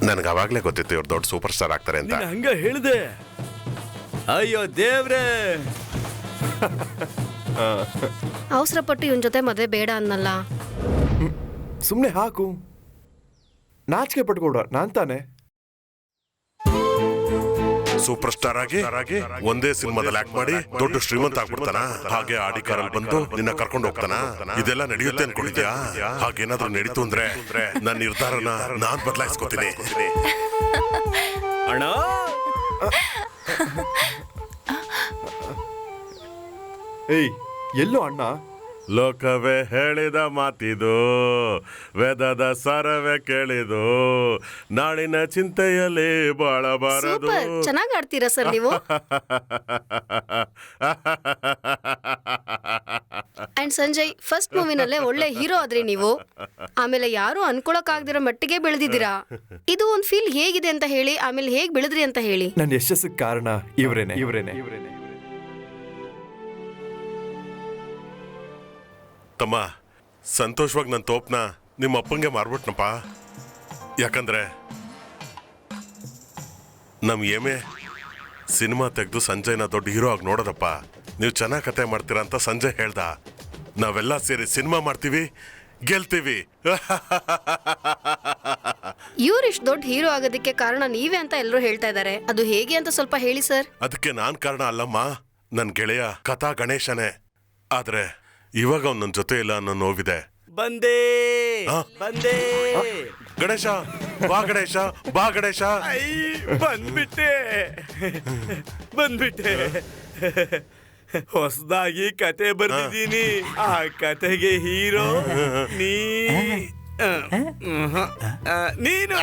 ನನಗೆ ಅವಾಗ್ಲೇ ಗೊತ್ತಿತ್ತು ಇವ್ರು ದೊಡ್ಡ ಸೂಪರ್ ಸ್ಟಾರ್ ಆಗ್ತಾರೆ ಅಂತ. ನೀನ್ ಹಂಗ ಹೇಳಿದೆ. ಅಯ್ಯೋ ದೇವ್ರೇ. ಅವಸರಪಟ್ಟು ಇವನ್ ಜೊತೆ ಮದ್ವೆ ಬೇಡ ಅನ್ನಲ್ಲ. ಸುಮ್ನೆ ಹಾಕು. ನಾಚಿಕೆ ಪಟ್ಕೊಡ ನಾನ್ ತಾನೆ. ಸೂಪರ್ ಸ್ಟಾರ್ ಆಗಿ ಒಂದೇ ಸಿನಿಮಾದಲ್ಲಿ ಆಕ್ಟ್ ಮಾಡಿ ದೊಡ್ಡ ಶ್ರೀಮಂತ ಆಗ್ಬಿಡ್ತಾನ. ಹಾಗೆ ಆಡಿ ಕಾರಲ್ಲಿ ಬಂದು ನಿನ್ನ ಕರ್ಕೊಂಡು ಹೋಗ್ತಾನ. ಇದೆಲ್ಲ ನಡೆಯುತ್ತೆ ಅನ್ಕೊಂಡಿದ್ಯಾ? ಹಾಗೇನಾದ್ರೂ ನಡೀತು ಅಂದ್ರೆ ನನ್ನ ನಿರ್ಧಾರನ ನಾನ್ ಬದಲಾಯಿಸ್ಕೊತೀನಿ. ಅಣ್ಣ, ಏಯ್ ಎಲ್ಲೋ ಅಣ್ಣ? ಲೋಕವೇ ಹೇಳಿದ ಮಾತಿದು, ವೇದದ ಸಾರವೇ ಕೇಳಿದು, ನಾಳಿನ ಚಿಂತೆಯಲ್ಲಿ ಬಾಳಬಾರದು. ಸೂಪರ್, ಚೆನ್ನಾಗಿ ಆಡ್ತೀರಾ ಸರ್ ನೀವು. ಅಂಡ್ ಸಂಜಯ್, ಫಸ್ಟ್ ಮೂವಿನಲ್ಲೇ ಒಳ್ಳೆ ಹೀರೋ ಆದ್ರಿ ನೀವು. ಆಮೇಲೆ ಯಾರು ಅನ್ಕೊಳಕ್ ಆಗದಿರೋ ಮಟ್ಟಿಗೆ ಬೆಳೆದಿದ್ದೀರಾ. ಇದು ಒಂದ್ ಫೀಲ್ ಹೇಗಿದೆ ಅಂತ ಹೇಳಿ, ಆಮೇಲೆ ಹೇಗ್ ಬೆಳೆದ್ರಿ ಅಂತ ಹೇಳಿ. ನನ್ನ ಯಶಸ್ಸಿಗೆ ಕಾರಣ ಇವ್ರೇನೆ. ತಮ್ಮ, ಸಂತೋಷವಾಗಿ ನನ್ನ ತೋಪ್ನ ನಿಮ್ಮ ಅಪ್ಪಂಗೆ ಮಾರ್ಬಿಟ್ನಪ್ಪ. ಯಾಕಂದ್ರೆ ನಮ್ ಏಮೆ ಸಿನಿಮಾ ತೆಗೆದು ಸಂಜಯ್ನ ದೊಡ್ಡ ಹೀರೋ ಆಗಿ ನೋಡೋದಪ್ಪ. ನೀವು ಚೆನ್ನಾಗಿ ಕತೆ ಮಾಡ್ತೀರಾ ಅಂತ ಸಂಜಯ್ ಹೇಳ್ದ. ನಾವೆಲ್ಲ ಸೇರಿ ಸಿನಿಮಾ ಮಾಡ್ತೀವಿ, ಗೆಲ್ತೀವಿ. ಇವ್ರಿಷ್ಟು ದೊಡ್ಡ ಹೀರೋ ಆಗೋದಕ್ಕೆ ಕಾರಣ ನೀವೇ ಅಂತ ಎಲ್ಲರೂ ಹೇಳ್ತಾ ಇದ್ದಾರೆ. ಅದು ಹೇಗೆ ಅಂತ ಸ್ವಲ್ಪ ಹೇಳಿ ಸರ್. ಅದಕ್ಕೆ ನಾನ್ ಕಾರಣ ಅಲ್ಲಮ್ಮ, ನನ್ ಗೆಳೆಯ ಕಥಾ ಗಣೇಶನೇ. ಆದ್ರೆ ಇವಾಗ ಅವ್ನ ನನ್ ಜೊತೆ ಇಲ್ಲ ಅನ್ನೋ ನೋವಿದೆ. ಬಂದೇ ಬಂದೇ. ಗಣೇಶ ಬಾ, ಗಣೇಶ ಬಾ, ಗಣೇಶ. ಬಂದ್ಬಿಟ್ಟೆ. ಹೊಸದಾಗಿ ಕತೆ ಬರ್ದಿದ್ದೀನಿ. ಆ ಕತೆಗೆ ಹೀರೋ ನೀನು.